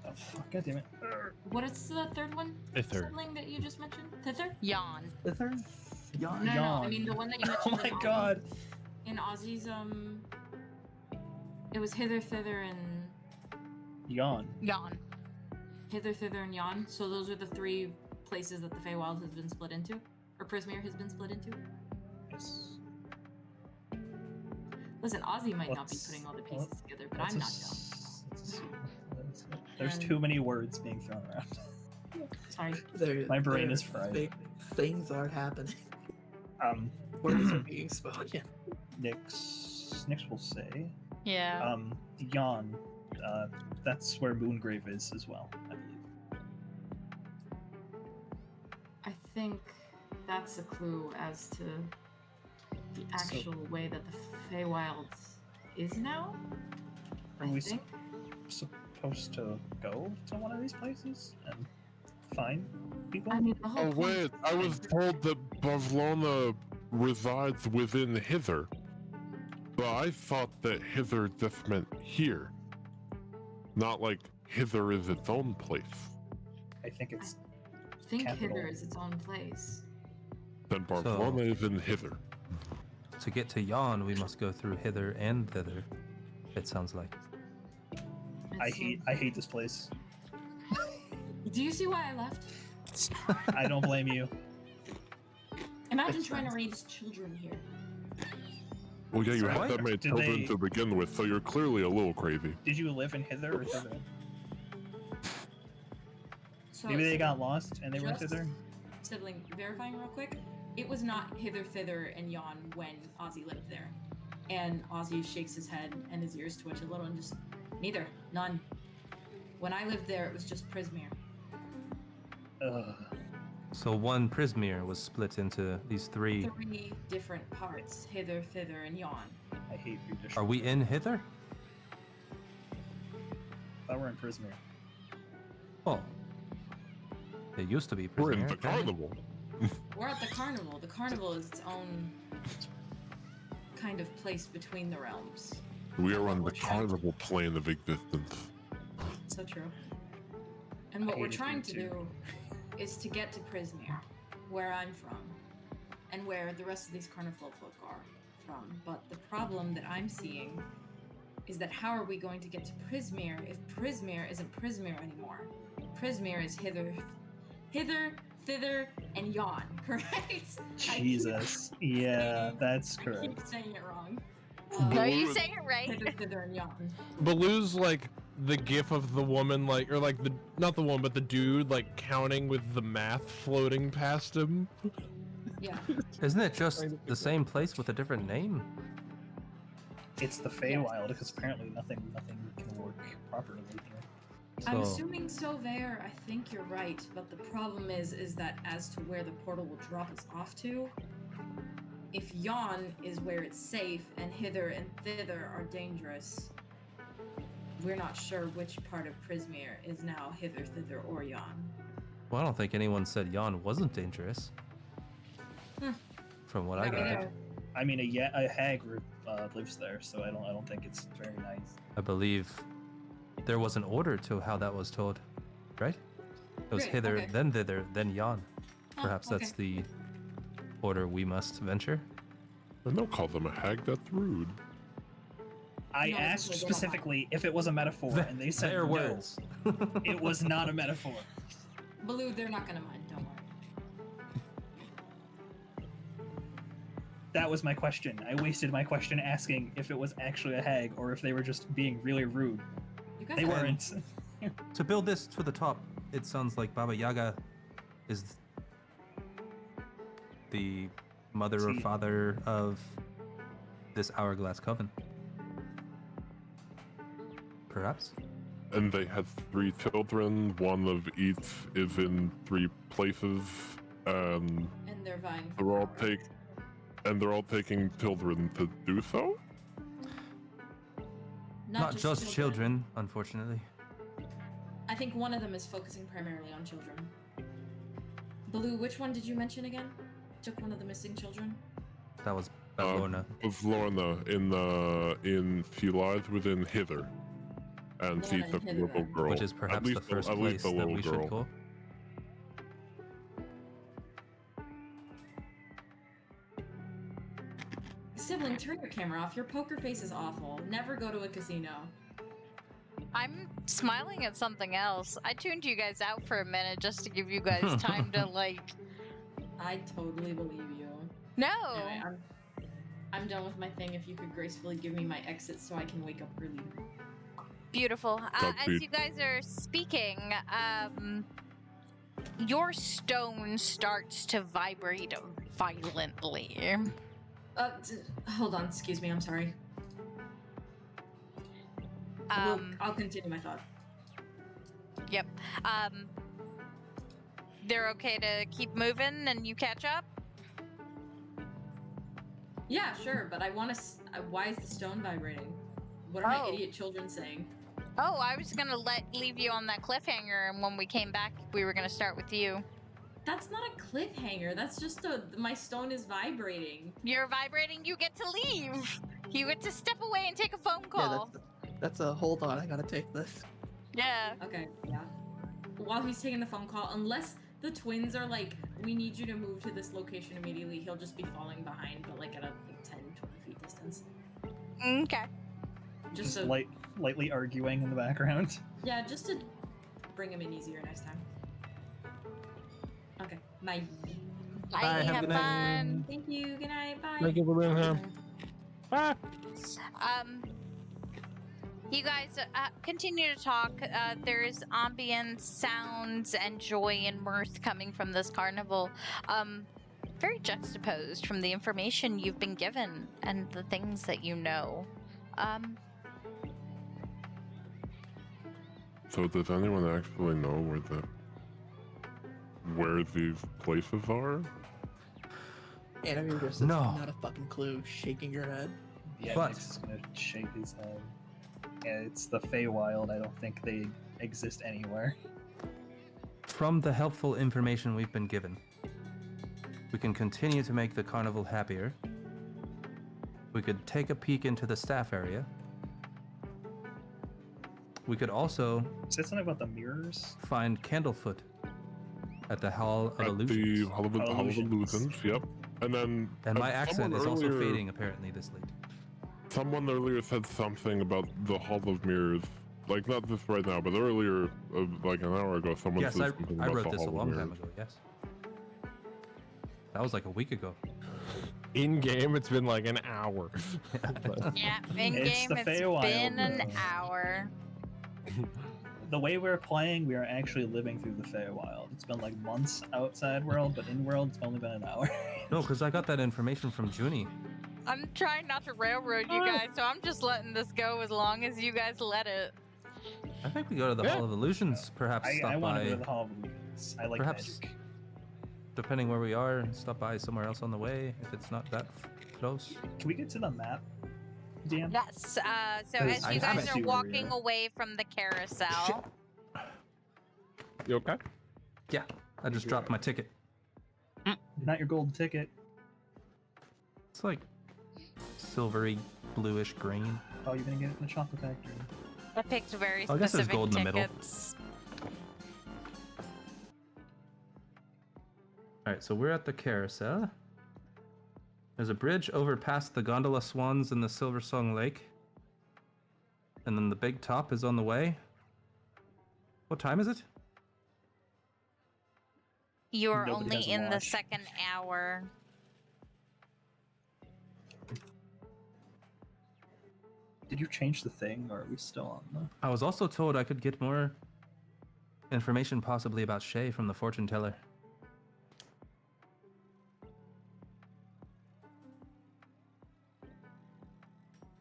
Oh, fuck, God damn it. What is the third one? Thither. Sibling that you just mentioned? Thither? Yawn. Thither? Yon? No, I Yawn. mean the one that you Oh mentioned. my god. In Ozzie's it was hither, thither, and Yawn. Yawn. hither, thither, and yon. So those are the 3 places that the Feywild has been split into, or Prismere has been split into. Yes. Listen, Ozzie might not be Let's- putting all the pieces together, but Let's I'm not ass- let's assume- There's And- too many words being thrown around. Sorry. My brain is fried. Things are happening. Words are being spoken. Nyx will say, Yeah. Yawn, that's where Moongrave is as well, I believe. I think that's a clue as to the actual way that the Feywild is now. Are I we think. supposed to go to one of these places and find people? I mean, the whole Oh point- wait, I was told that Bavlona resides within hither. But I thought that hither just meant here. Not like hither is its own place. I think it's I think capital. hither is its own place. Then Bavlona is in hither. To get to Yawn, we must go through hither and thither. It sounds like. I hate this place. Do you see why I left? I don't blame you. Imagine It's trying to fine. raise children here. Well, yeah, you So had what? that many Did children they- to begin with, so you're clearly a little crazy. Did you live in Hither or Thither? So Maybe they got lost and they went just- Thither? Sibling, verifying real quick. It was not hither, thither, and yon when Ozzie lived there. And Ozzie shakes his head and his ears twitch a little and just, neither, none. When I lived there, it was just Prismere. Ugh. So one Prismere was split into these 3. 3 different parts, hither, thither, and yon. I hate your dish. Are we in hither? I thought we're in Prismere. Oh. It used to be Prismere. We're in the apparently. carnival. We're at the carnival. The carnival is its own kind of place between the realms. We are on the carnival plane of existence. So true. And what I we're hated trying you to too. do is to get to Prismere, where I'm from, and where the rest of these carnival folk are from. But the problem that I'm seeing is that how are we going to get to Prismere if Prismere isn't Prismere anymore? Prismere is hither, thither, and yon, correct? Jesus. Yeah, that's I keep correct. saying it wrong. No, you say it right. Hither, thither, and yon. Baloo's like the gif of the woman, like, or like the, not the woman, but the dude, like counting with the math floating past him. Yeah. Isn't it just the same place with a different name? It's the Feywild because apparently nothing can work properly here. I'm So- assuming Vaer, I think you're right, but the problem is that as to where the portal will drop us off to, if yon is where it's safe and hither and thither are dangerous, we're not sure which part of Prismere is now hither, thither, or yon. Well, I don't think anyone said Yon wasn't dangerous. From what I Not gathered. either. I mean, a hag lives there, so I don't think it's very nice. I believe there was an order to how that was told, right? It was Great, hither, okay. then thither, then yon. Oh, Perhaps that's okay. the order we must venture. And don't call them a hag, that's rude. I No, asked they don't specifically if it was a metaphor, and they said Their no. words. It was not a metaphor. Baloo, they're not gonna mind, don't worry. That was my question. I wasted my question asking if it was actually a hag or if they were just being really rude. You guys They are- weren't. To build this to the top, it sounds like Baba Yaga is the mother or See. father of this hourglass coven. Perhaps? And they had 3 children, one of each is in 3 places, and And they're vying for they're all power. they're all taking children to do so? Not just children, unfortunately. I think one of them is focusing primarily on children. Baloo, which one did you mention again? Took one of the missing children? That was Uh, Lorna. With Lorna in she lies within hither. And Lorna she's in a hither, little then. girl. Which is perhaps the first at place least a that little we girl. should go. Sibling, turn your camera off. Your poker face is awful. Never go to a casino. I'm smiling at something else. I tuned you guys out for a minute just to give you guys time to like. I totally believe you. No. Anyway, I'm done with my thing. If you could gracefully give me my exit so I can wake up early. Beautiful. As Copy. you guys are speaking, your stone starts to vibrate violently. Hold on. Excuse me. I'm sorry. I'll continue my thought. Yep. They're okay to keep moving and you catch up? Yeah, sure, but I want to. Why is the stone vibrating? What are my Oh. idiot children saying? Oh, I was gonna leave you on that cliffhanger, and when we came back, we were gonna start with you. That's not a cliffhanger. That's just my stone is vibrating. You're vibrating, you get to leave! You get to step away and take a phone Yeah, call. that's a hold on. I gotta take this. Yeah. Okay, yeah. While he's taking the phone call, unless the twins are like, we need you to move to this location immediately, he'll just be falling behind, but like at a 10, 20 feet distance. Okay. Just Just so, lightly arguing in the background. yeah, just to bring him in easier next time. Okay, bye. Bye, Bye, have a have good night. fun. Thank you, good night, bye. Thank you for being here. Ah! You guys continue to talk. There's ambient sounds and joy and mirth coming from this carnival. Very juxtaposed from the information you've been given and the things that you know. So does anyone actually know where these places are? Annavere just says, No. not a fucking clue, shaking your head. Yeah, But- Nix is gonna shake his head. Yeah, it's the Feywild. I don't think they exist anywhere. From the helpful information we've been given, we can continue to make the carnival happier. We could take a peek into the staff area. We could also Is that something about the mirrors? find Candlefoot at the Hall of At the Illusions. Hall of Illusions. Illusions, yep. And then And my accent someone is also earlier- fading apparently this late. Someone earlier said something about the Hall of Mirrors. Like, not this right now, but earlier, like an hour ago, someone Yes, said something I about wrote the this a Hall of long Mirrors. time ago. Yes, that was like a week ago. In game, it's been like an hour. Yeah, in It's game the it's Feywild, been an though. hour. The way we're playing, we are actually living through the Feywild. It's been like months outside world, but in world, it's only been an hour. No, because I got that information from Junie. I'm trying not to railroad you guys, so I'm just letting this go as long as you guys let it. I think we go to the Yeah. Hall of Illusions. Perhaps I stop want to go by, to the Hall of Illusions. I like Perhaps- magic. depending where we are, stop by somewhere else on the way if it's not that close. Can we get to the map, DM? Yes, so Because as I you haven't guys seen are where we walking are. away from the carousel, You okay? Yeah, I just dropped my ticket. Not your golden ticket. It's like silvery, bluish green. Oh, you're gonna get it in the chocolate factory. I picked very Oh, I guess there's specific gold in the middle. tickets. All right, so we're at the carousel. There's a bridge over past the gondola swans in the Silver Song Lake. And then the big top is on the way. What time is it? You are Nobody has only a in the watch. second hour. Did you change the thing, or are we still on the? I was also told I could get more information possibly about Shay from the fortune teller.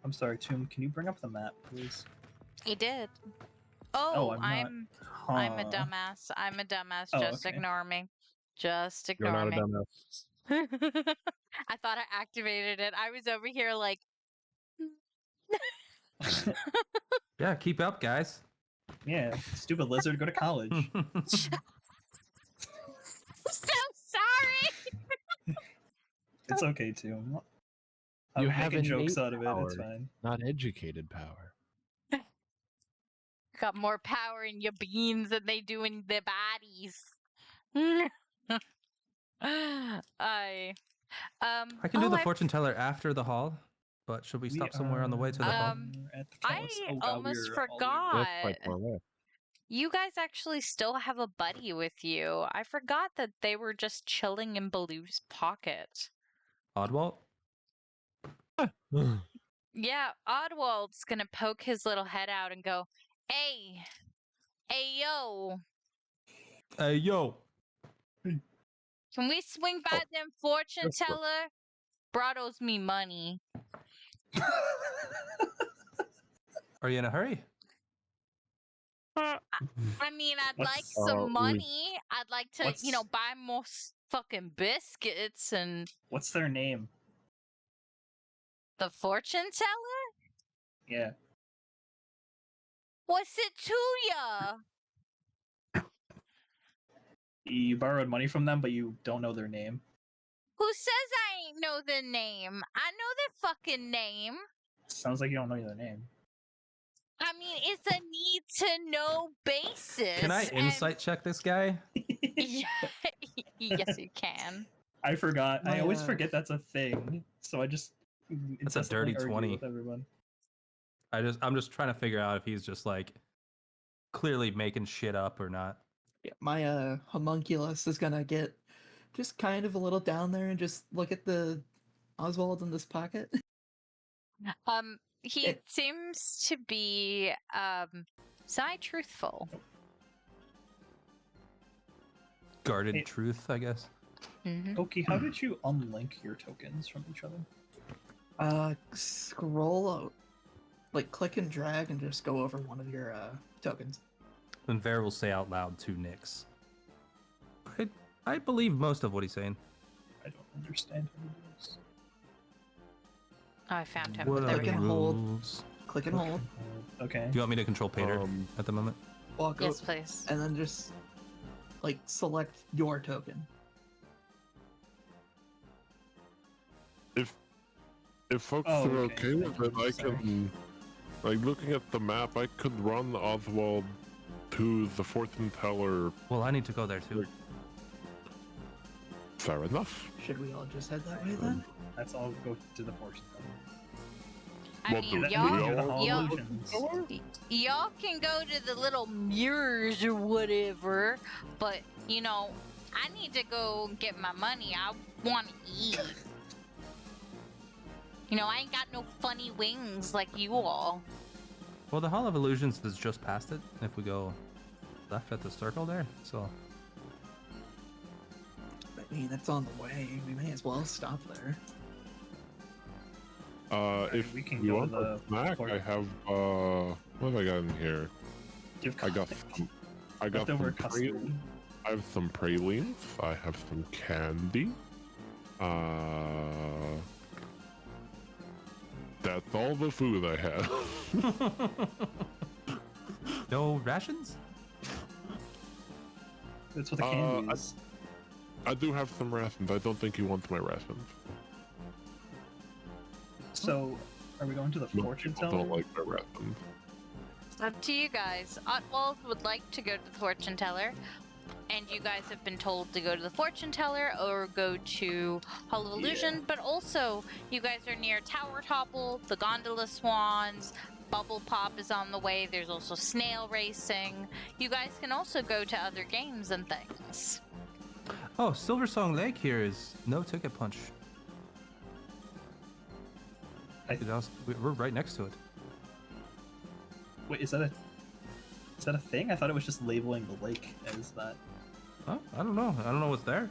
I'm sorry, Tomb. Can you bring up the map, please? He did. Oh, Oh, I'm not. I'm a Huh. dumbass. I'm a dumbass. Oh, Just okay. ignore me. Just You're ignore not a me. dumbass. I thought I activated it. I was over here like, Yeah, keep up, guys. Yeah, stupid lizard. Go to college. so sorry. It's okay, Tomb. You I'm have making jokes innate out of it. It's power. fine. Not educated power. Got more power in your beans than they do in their bodies. I I can do the I- fortune teller after the hall, but should we stop somewhere on the way to the hall? At the I carousel. Oh, God, almost we're all the way- forgot. That's quite far away. You guys actually still have a buddy with you. I forgot that they were just chilling in Baloo's pocket. Oddwalt? Yeah, Oddwald's gonna poke his little head out and go, "Hey, hey, yo, Hey, yo. can we swing by them fortune yes, sir. teller? Brought me money." Are you in a hurry? I mean, I'd like What's- some we- money. I'd like to, what's- buy more fucking biscuits and What's their name? the fortune teller. Yeah. What's it to ya? You borrowed money from them, but you don't know their name. Who says I ain't know the name? I know their fucking name. Sounds like you don't know their name. I mean, it's a need to know basis. Can I and- insight check this guy? Yes, you can. I forgot. I always My, forget that's a thing. So I just. That's a dirty incessantly argue 20. With everyone. I'm just trying to figure out if he's just like clearly making shit up or not. Yeah, my homunculus is gonna get just kind of a little down there and just look at the Oswald in this pocket. He It- seems to be semi-truthful. Guarded Hey. truth, I guess. Mm-hmm. Oaky, how did you unlink your tokens from each other? Scroll out, like click and drag, and just go over one of your tokens. And Vaer will say out loud to Nyx. I believe most of what he's saying. I don't understand how to do this. Oh, I found him. What There are we the can go. hold. rules? Click and hold, Okay. Do you want me to control Paeder at the moment? walk Yes, out, please. and then just like select your token. If folks Oh, are okay. okay with it, I Sorry. can, like, looking at the map, I could run Oswald to the fortune teller. Well, I need to go there too. Fair enough. Should we all just head that way then? Let's all go to the fortune teller. I Well, mean, do y'all, we You're the all Hall y'all- of Illusions. y'all can go to the little mirrors or whatever, but you know, I need to go get my money. I want to eat. You know, I ain't got no funny wings like you all. Well, the Hall of Illusions is just past it. If we go left at the circle there, so I mean, it's on the way. We may as well stop there. If we can you go want to a the snack, fort. I have what have I got in here? Give I got leftover some custard. I have some pralines. I have some candy. That's all the food I have. no rations. That's what the candy is. I do have some rations. I don't think he wants my rations. So, are we going to the Most fortune people teller? don't like my rations. Up to you guys. Otwald would like to go to the fortune teller, and you guys have been told to go to the fortune teller or go to Hall of Illusion, but also you guys are near Tower Topple, the Gondola Swans, Bubble Pop is on the way, there's also snail racing. You guys can also go to other games and things. Oh, Silversong Lake here is no ticket punch. We're right next to it. Wait, is that a thing? I thought it was just labeling the lake as that. Oh, I don't know. I don't know what's there.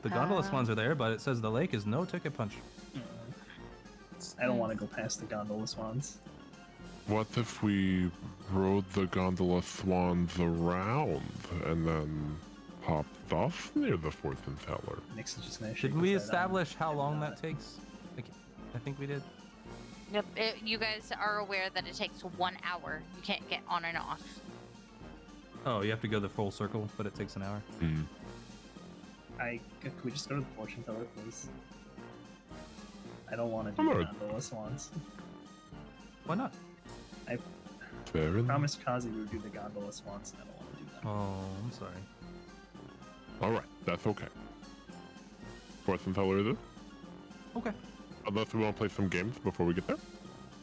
The gondola swans are there, but it says the lake is no ticket punch. I don't want to go past the gondola swans. What if we rode the gondola swans around and then hopped off near the fortune teller? Nick's just gonna shake Did we his head. establish how long not. that takes? I think we did. Yep, you guys are aware that it takes 1 hour. You can't get on and off. Oh, you have to go the full circle, but it takes an hour. Could we just go to the fortune teller, please? I don't want to do Come the on. gondola swans. Why not? Fair enough. Promised Kazi we would do the gondola swans, and I don't want to do that. Oh, I'm sorry. Alright, that's okay. Fortune teller it is. Okay. Unless we want to play some games before we get there.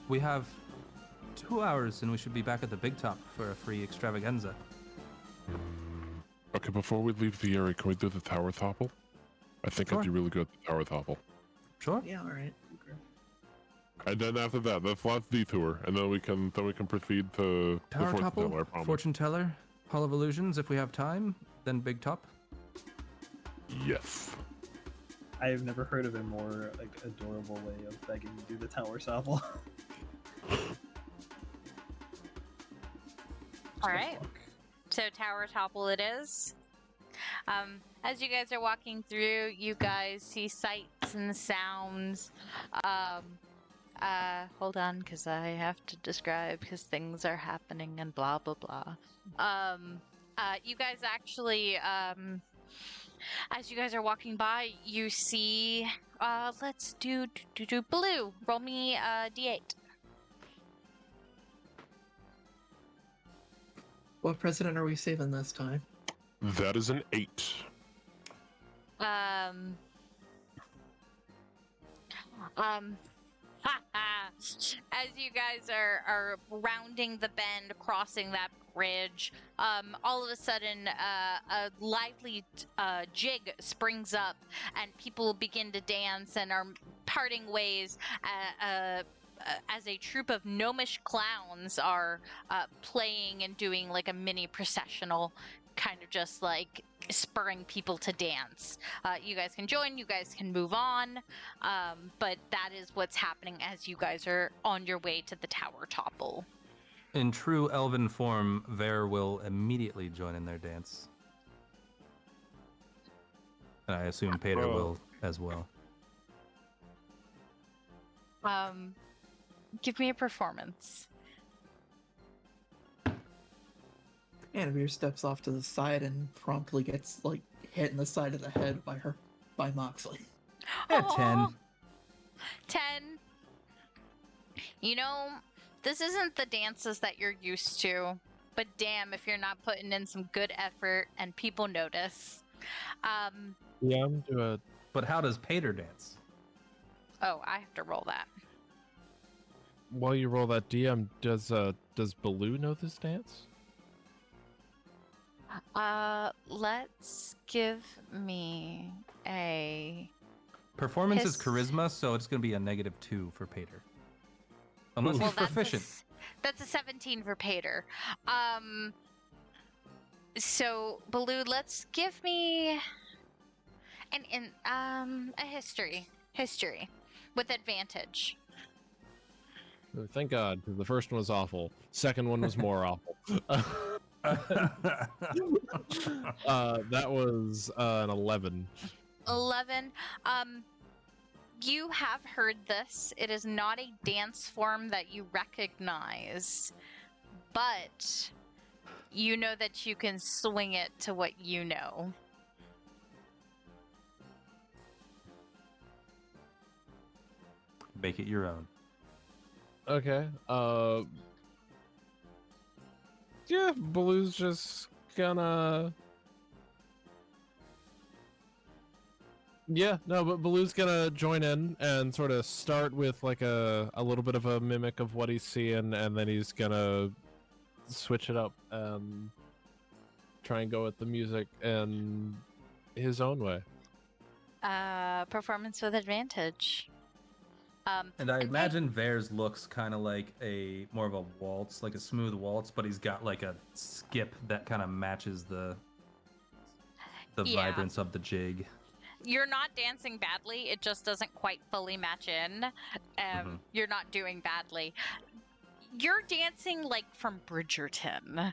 We have 2 hours and we should be back at the big top for a free extravaganza. Okay, before we leave the area, can we do the tower topple? I think Sure. I'd do really good at the tower topple. Sure. Yeah, all right. And then after that, that's last detour, and then we can proceed to Tower the fortune topple, teller, I promise. fortune teller, Hall of Illusions if we have time, then big top. Yes. I have never heard of a more adorable way of begging to do the tower topple. All right. So Tower Topple it is. As you guys are walking through, you guys see sights and sounds. Hold on, because I have to describe because things are happening and blah blah blah. You guys actually, as you guys are walking by, you see. Let's do blue. Roll me a d8. What president are we saving this time? That is an 8. As you guys are rounding the bend, crossing that bridge, all of a sudden, a lively jig springs up, and people begin to dance and are parting ways. As a troupe of gnomish clowns are playing and doing like a mini processional, kind of just like spurring people to dance. You guys can join, you guys can move on, but that is what's happening as you guys are on your way to the tower topple. In true elven form, Vaer will immediately join in their dance. And I assume Paeder will as well. Give me a performance. Annavere steps off to the side and promptly gets like hit in the side of the head by Moxley. At 10. 10. You know, this isn't the dances that you're used to, but damn if you're not putting in some good effort and people notice. Yeah, I'm doing. But how does Paeder dance? Oh, I have to roll that. while you roll that DM, does Baloo know this dance? Let's give me a Performance is His- charisma, so it's going to be a -2 for Paeder. Unless well, he's proficient. that's a 17 for Paeder. So Baloo, let's give me a history with advantage. Oh, thank God, 'cause the first one was awful. Second one was more awful. That was an 11. 11. You have heard this. It is not a dance form that you recognize, but you know that you can swing it to what you know. Make it your own. Okay. Yeah, Baloo's just gonna. Yeah, no, but Baloo's gonna join in and sort of start with like a little bit of a mimic of what he's seeing, and then he's gonna switch it up and try and go with the music in his own way. Performance with advantage. And I imagine Vaer's looks kind of like more of a waltz, like a smooth waltz, but he's got like a skip that kind of matches the Yeah. vibrance of the jig. You're not dancing badly. It just doesn't quite fully match in. You're not doing badly. You're dancing like from Bridgerton.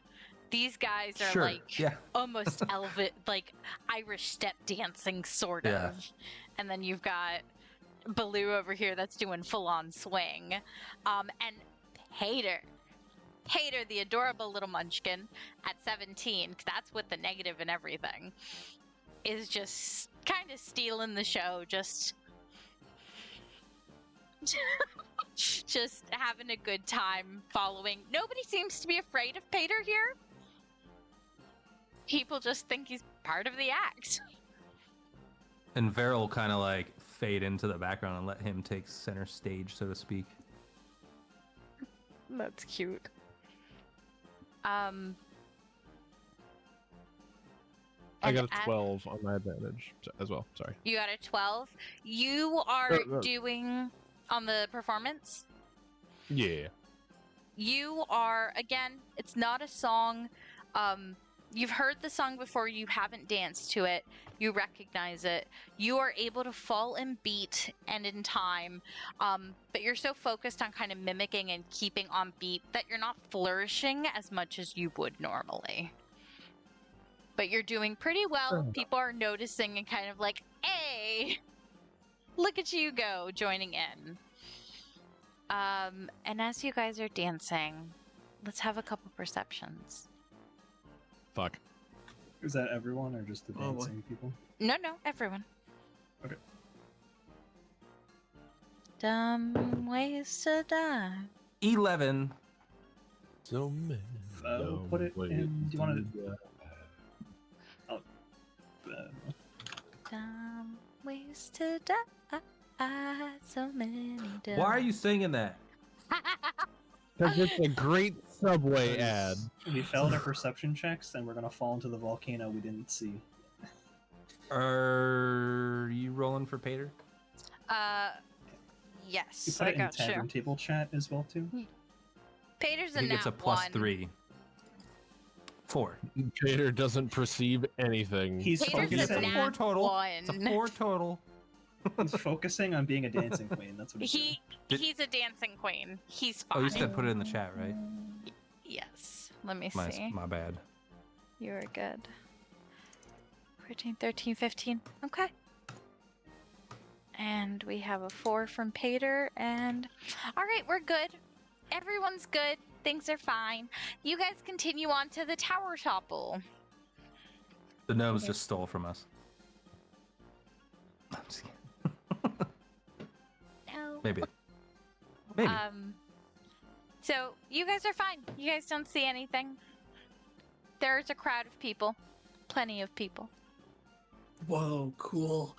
These guys are Sure, like yeah. almost like Irish step dancing sort of. Yeah. And then you've got Baloo over here that's doing full on swing. And Hator, the adorable little munchkin at 17, 'cause that's with the negative and everything, is just kind of stealing the show, just having a good time following. Nobody seems to be afraid of Paeder here. People just think he's part of the act. And Vaer will kind of like fade into the background and let him take center stage, so to speak. That's cute. I got and a 12 on my advantage as well. Sorry. You got a 12. You are doing on the performance. Yeah. You are, again, it's not a song. You've heard the song before, you haven't danced to it, you recognize it. You are able to fall in beat and in time, but you're so focused on kind of mimicking and keeping on beat that you're not flourishing as much as you would normally. But you're doing pretty well. People are noticing and kind of like, hey, look at you go, joining in. And as you guys are dancing, let's have a couple perceptions. Fuck. Is that everyone or just the Oh, boy. dancing people? No, everyone. Okay. Dumb ways to die. 11. So many. Put it in. Do you want to? Dumb ways to die. So many dumb. Why are you singing that? Because it's a great Subway ad. We failed our perception checks, and we're gonna fall into the volcano we didn't see. Are you rolling for Paeder? Yes, You put I it in got tavern you. table chat as well too. Paeder's a He gets a nat +3. 1. 4. Paeder doesn't perceive anything. He's Paeder's a It's a focusing. nat 4 total. 1. It's a 4 total. He's focusing on being a dancing queen. That's what he's doing. He's a dancing queen. He's fine. Oh, you said put it in the chat, right? Yes. Let me My, see. my bad. You are good. 14, 13, 15. Okay. And we have a 4 from Paeder, and alright, we're good. Everyone's good. Things are fine. You guys continue on to the tower topple. The gnomes just stole from us. I'm just kidding. No. Maybe. So you guys are fine. You guys don't see anything. There's a crowd of people. Plenty of people. Whoa, cool.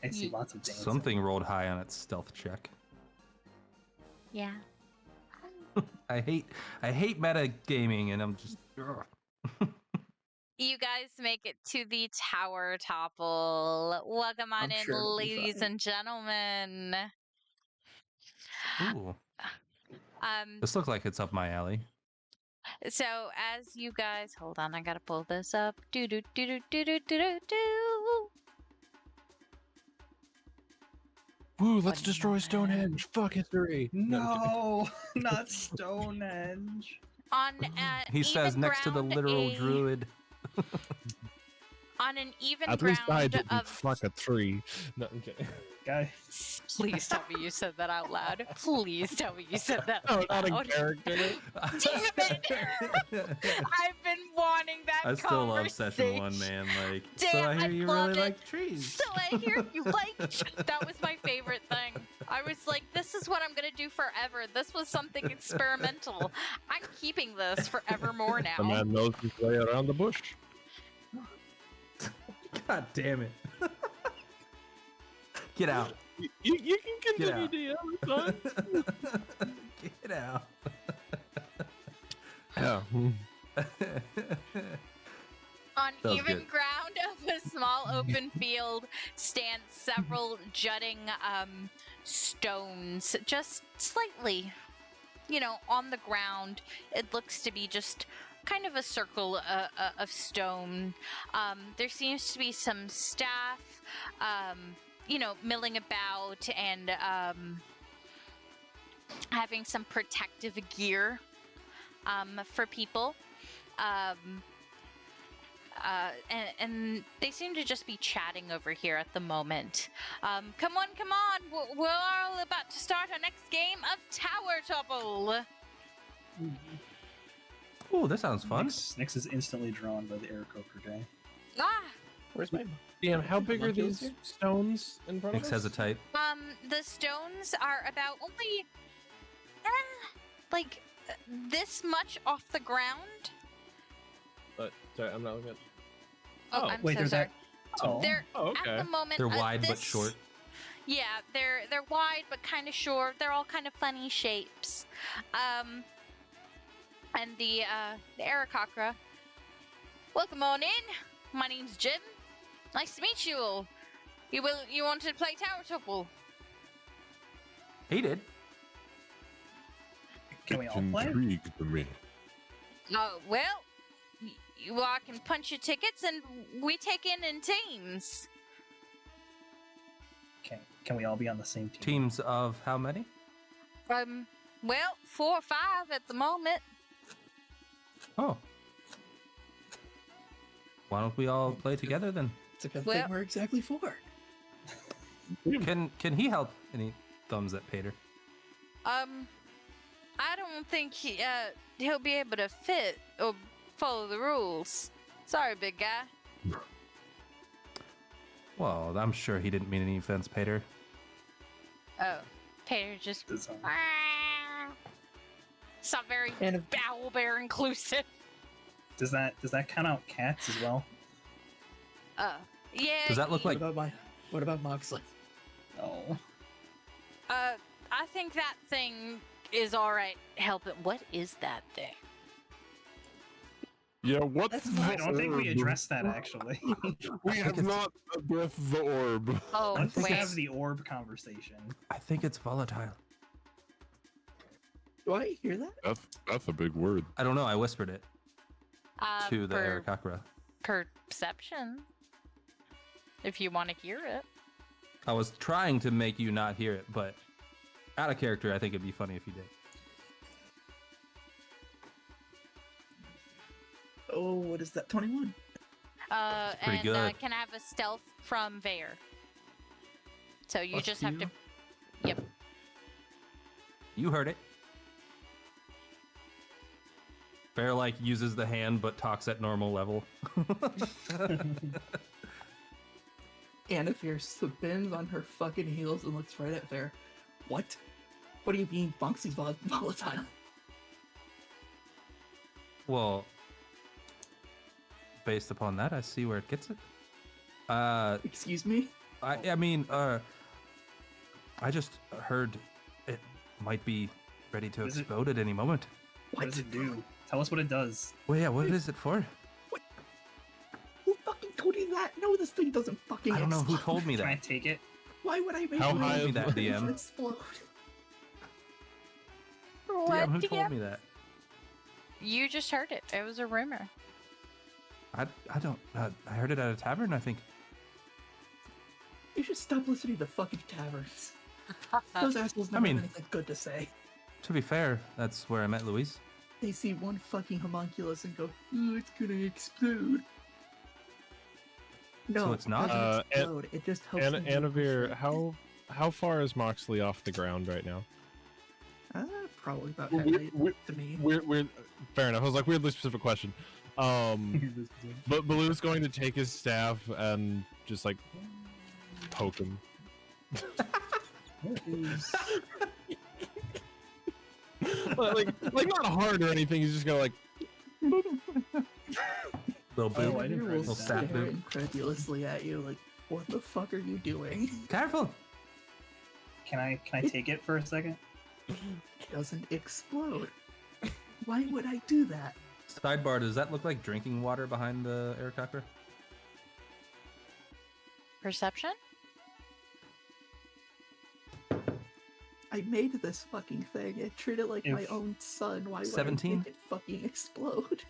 I see lots of dancing. Something rolled high on its stealth check. Yeah. I hate meta gaming, and I'm just. You guys make it to the tower topple. Welcome on I'm in, sure it'll be ladies fine. and gentlemen. Ooh, Um, this looks like it's up my alley. so as you guys hold on, I gotta pull this up. Do do do do do do do do do. Woo, let's One destroy moment. Stonehenge. Fuck history. No, not Stonehenge. On He says even next to the ground, literal druid. on an even At least I ground didn't of fuck a tree. No, okay. Guy. Please tell me you said that out loud. Please tell me you said that No, out not a loud. character. Damn it! I've been wanting that I still love conversation. session 1, man. Like, so Damn, I hear you love really it. like trees. So I hear you like that was my favorite thing. I was like, this is what I'm gonna do forever. This was something experimental. I'm keeping this forevermore The now. man knows his way around the bush. God damn it. Get out. You can Get continue, out. DM, son. Get out. Yeah. On That was even good. ground of a small open field stand several jutting stones, just slightly, on the ground. It looks to be just kind of a circle of stone. There seems to be some staff, milling about and having some protective gear for people. And they seem to just be chatting over here at the moment. Come on. We're all about to start our next game of Tower Topple. Oh, that sounds fun. Nyx is instantly drawn by the Aarakocra guy. Ah, Where's my? DM, how big are Monkey these here? stones in front of Nyx us? has a type. the stones are about only, this much off the ground. But sorry, I'm not looking at. Oh, Oh, I'm Wait, so they're sorry. that tall? They're Oh, at okay. the moment. They're wide but this- short. Yeah, they're wide but kind of short. They're all kind of funny shapes. And the Aarakocra. Welcome on in. My name's Jim. Nice to meet you all. You wanted to play Tower Topple? He did. Can we It's all play? intrigued me. Oh well, I can punch your tickets and we take in teams. Can we all be on the same team? Teams of how many? Well, 4 or 5 at the moment. Oh. Why don't we all play together then? It's a good Well- thing we're exactly 4. Can he help? Any thumbs at Paeder? I don't think he'll be able to fit or follow the rules. Sorry, big guy. Well, I'm sure he didn't mean any offense, Paeder. Oh, Paeder just. Does, It's not very And if- Bowl Bear inclusive. does that count out cats as well? Yeah. Does that look like? What about Moxley? No. I think that thing is all right. Help it. What is that thing? Yeah, what's That's the fine. I don't think we orb? addressed that actually. We have it's- not addressed the orb. Oh, Let's wait. have the orb conversation. I think it's volatile. Do I hear that? That's a big word. I don't know. I whispered it to the Per Aarakocra. perception. If you want to hear it. I was trying to make you not hear it, but out of character, I think it'd be funny if you did. Oh, what is that? 21. pretty And good. can I have a stealth from Vaer? So you Plus just have to. 2? Yep. You heard it. Bear like uses the hand but talks at normal level. Annavere spins on her fucking heels and looks right at Vaer. What? What do you mean Bonksy's volatile? Well, based upon that, I see where it gets it. Excuse me? I mean, I just heard it might be ready to Is it- explode at any moment. What does it do? Tell us what it does. Well, yeah, what is it for? Who fucking told you that? No, this thing doesn't fucking I don't know who explode. told me Can I that. take it? Why would I make How my high own is that, thing DM? explode? What? DM, who DM? told me that? You just heard it. It was a rumor. I don't. I heard it at a tavern, I think. You should stop listening to fucking taverns. Those assholes never mean- have anything good to say. To be fair, that's where I met Louise. They see one fucking homunculus and go, "Ooh, it's gonna explode." No, So it's not? It doesn't explode. It just helps. them make Annavere, shit. how far is Moxley off the ground right now? Probably about Well, head we're- height we're- to me. Weird. Fair enough. I was like, weirdly specific question. But Baloo's going to take his staff and just like poke him. What is... like not hard or anything. He's just gonna like. Little Oh, boop. I didn't He write will it sap down. stare boop. incredulously at you, like, "What the fuck are you doing?" Careful. Can I take it for a second? It doesn't explode. Why would I do that? Sidebar, does that look like drinking water behind the air cracker? Perception? I made this fucking thing. I treat it like my If- own son. Why would 17? I make it fucking explode?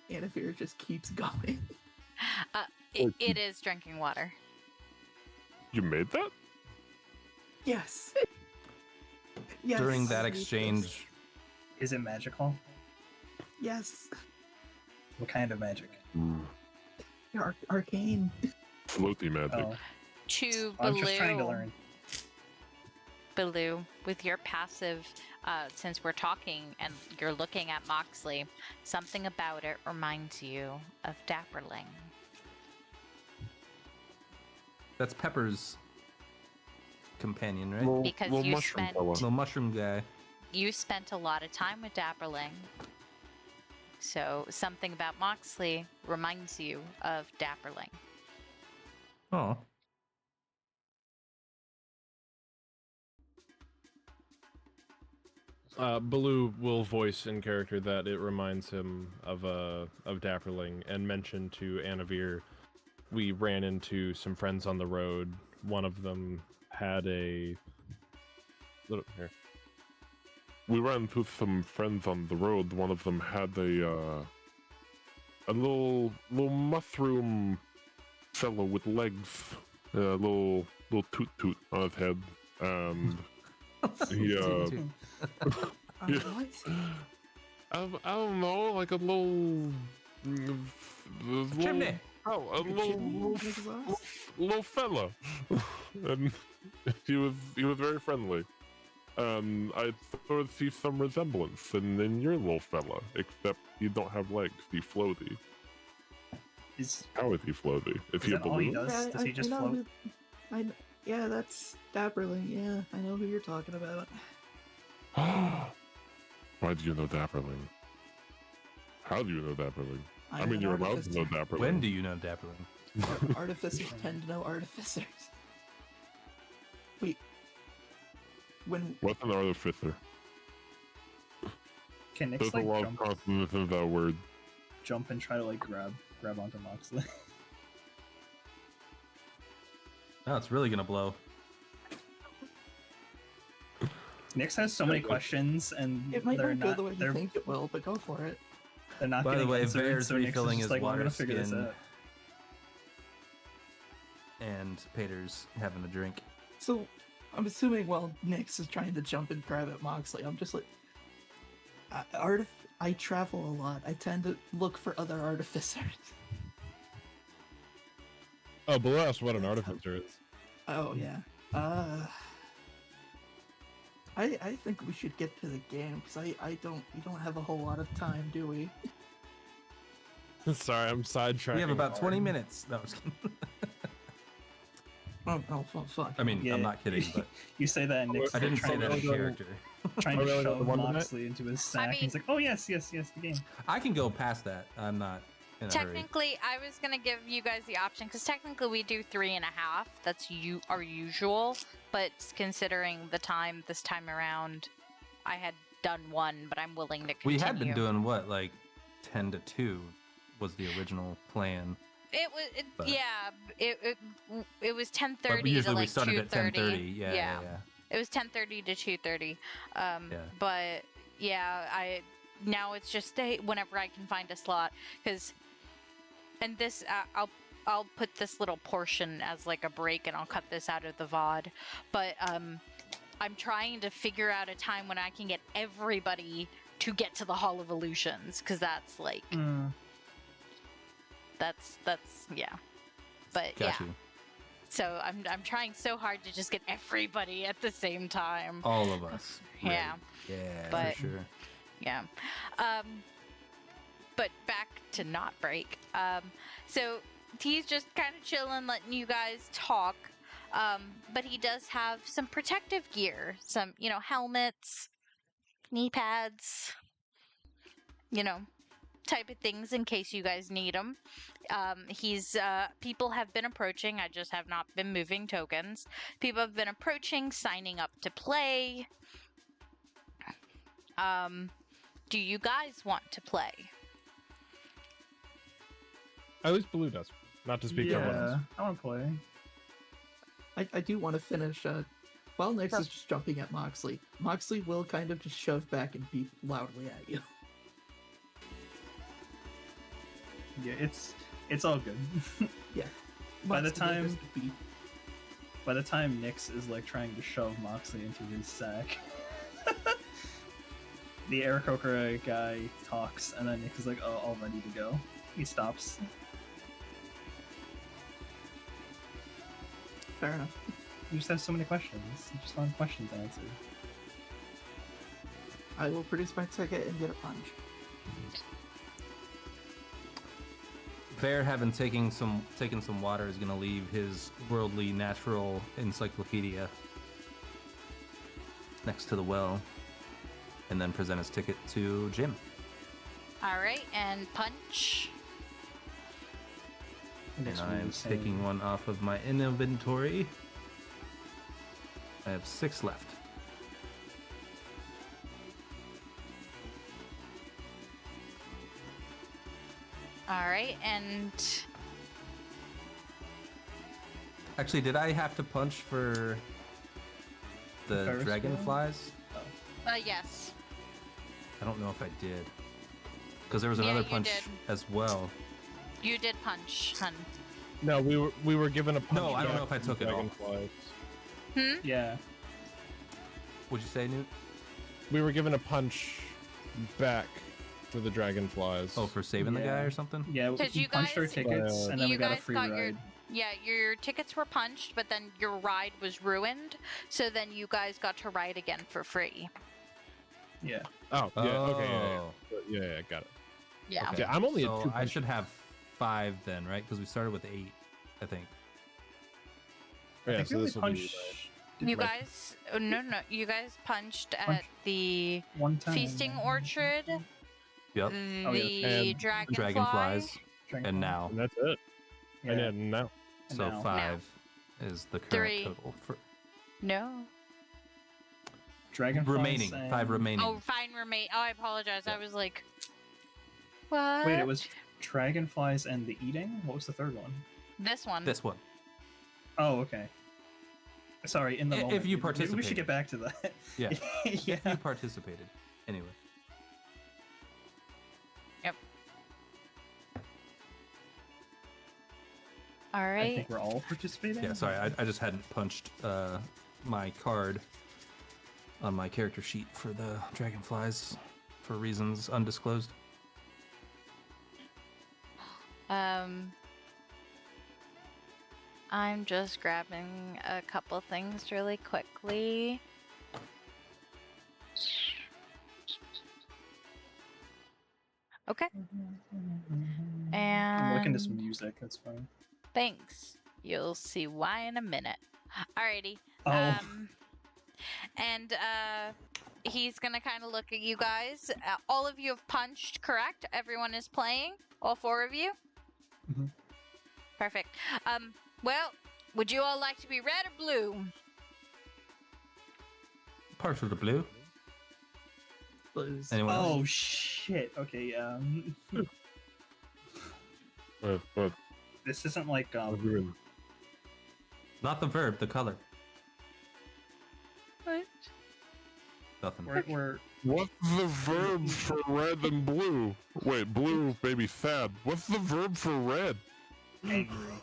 Annavere just keeps going. It is drinking water. You made that? Yes. Yes. During I that made this. exchange, Is it magical? Yes. What kind of magic? Arcane. Floaty magic. Oh, To I'm just trying to Baloo. learn. Baloo, with your passive, since we're talking and you're looking at Moxley, something about it reminds you of Dapperling. that's Pepper's companion, right? Because Little you mushroom spent- fella. Little mushroom guy. You spent a lot of time with Dapperling, so something about Moxley reminds you of Dapperling. Oh. Baloo will voice in character that it reminds him of Dapperling and mention to Annavere, we ran into some friends on the road. One of them had a little here. We ran into some friends on the road. One of them had a little mushroom fellow with legs, a little toot toot on his head, and he Yeah. What? I don't know, like a little Chimney. Oh, a Chimney exhaust? little fella, and he was very friendly. I sort of see some resemblance in your little fella, except you don't have legs. He's floaty. How is he floaty? Is he a that all he balloon? does? Does he just know float? yeah, that's Dapperling. Yeah, I know who you're talking about. Why do you know Dapperling? How do you know Dapperling? I I'm mean, an you're allowed to know artificer. Dapperling. When do you know Dapperling? Artificers tend to know artificers. Wait. When What's an artificer? Can Nick's There's a like lot of consonants in that word. jump and try to like grab onto Moxley? No, it's really gonna blow. Nyx has so many questions, and it might they're not go not. the way you They're, think it will, but go for it. they're not By the getting way, answered, Vaer's so Nyx is refilling just his like, well, I'm water gonna figure this skin. out. And Paeder's having a drink. So I'm assuming while Nyx is trying to jump and grab at Moxley, I'm just like, I travel a lot. I tend to look for other artificers. Oh, Baloo asked what an artificer is. Oh yeah. I think we should get to the game because we don't have a whole lot of time, do we? Sorry, I'm sidetracking. We have about 20 hard. minutes. No, I'm just kidding. Oh, fuck. I mean, Yeah. I'm not kidding, but You say that, and Nick's I didn't trying say that to, in character. trying Oh, to really? shove The one tonight? Moxley into his sack. and mean- he's like, oh yes, the game. I can go past that. I'm not in a hurry. Technically, I was gonna give you guys the option because technically we do 3.5. That's our usual, but considering the time this time around, I had done one, but I'm willing to We continue. had been doing what, like 10 to 2 was the original plan. It was, But- yeah. It was 10:30 But to usually like we started 2:30. at 10:30. Yeah. It was 10:30 to 2:30. Yeah. But yeah, now it's just whenever I can find a slot, and this I'll put this little portion as like a break, and I'll cut this out of the VOD. But I'm trying to figure out a time when I can get everybody to get to the Hall of Illusions, because that's like that's yeah. But Got yeah. you. So I'm trying so hard to just get everybody at the same time. All of us. Yeah. Right. Yeah, But- for sure. Yeah. But back to not break. So he's just kind of chilling, letting you guys talk. But he does have some protective gear, some, helmets, knee pads, type of things in case you guys need them. People have been approaching. I just have not been moving tokens. People have been approaching, signing up to play. Do you guys want to play? At least Blue does. Not to speak for Yeah, us. I want to play. I do want to finish. While Nyx is just jumping at Moxley, Moxley will kind of just shove back and beep loudly at you. Yeah, it's all good. By the Moxley will time- just beep. By the time Nyx is like trying to shove Moxley into his sack, the Aarakocra guy talks, and then Nyx is like, "Oh, all ready to go." He stops. Fair enough. You just have so many questions. You just want questions answered. I will produce my ticket and get a punch. Vaer, having taken some water, is gonna leave his worldly natural encyclopedia next to the well, and then present his ticket to Jim. All right, and punch. And And it's really I'm saying- taking one off of my inventory. I have 6 left. All right, and Actually, did I have to punch for the Ferris wheel? dragonflies? yes. I don't know if I did. Because there was Yeah, another you punch did. as well. You did punch, hun. No, we were given a punch. No, I don't know back if I from took it off. Dragonflies. Yeah. What'd you say, Newt? We were given a punch back for the dragonflies. Oh, for saving the guy Yeah. or something? Yeah, Did we you punched our guys- tickets, and then you we got a guys free got ride. your tickets were punched, but then your ride was ruined. So then you guys got to ride again for free. Yeah. Oh, yeah. Okay. Oh. Yeah, got it. Yeah. Okay. Yeah, I'm only at So 2 I punches. should have 5 then, right? Because we started with 8, I think. I Yeah, think so we only this will be punched You like, guys, no, you guys punched at Punch. the one time. feasting orchard, Yep. the And dragonfly. Dragonflies. Dragonfly. And now. And that's it. Yeah. And yeah, now. And So now. 5 is the current 3. total. For No. Dragonflies remaining. and- 5 remaining. Oh, fine, remain. Oh, I apologize. Yeah. I was like, what? Wait, it was dragonflies and the eating? What was the third one? this one. This one. Oh, okay. Sorry, in the If moment. you Maybe we should participated. get back to that. Yeah. yeah. You participated. Anyway. All I right. think we're all participating. Yeah, sorry. I just hadn't punched my card on my character sheet for the dragonflies for reasons undisclosed. I'm just grabbing a couple things really quickly. Okay. And I'm looking to some music. That's fine. thanks. You'll see why in a minute. Alrighty. Oh, And he's gonna kind of look at you guys. All of you have punched, correct? Everyone is playing. All 4 of you. Mhm. Perfect. Well, would you all like to be red or blue? Partial to blue. clues. Anyone else? Oh shit. Okay. But This isn't like Not the verb, the color. What? Nothing. we're what's the verb for red and blue? Wait, blue maybe sad. What's the verb for red? angry.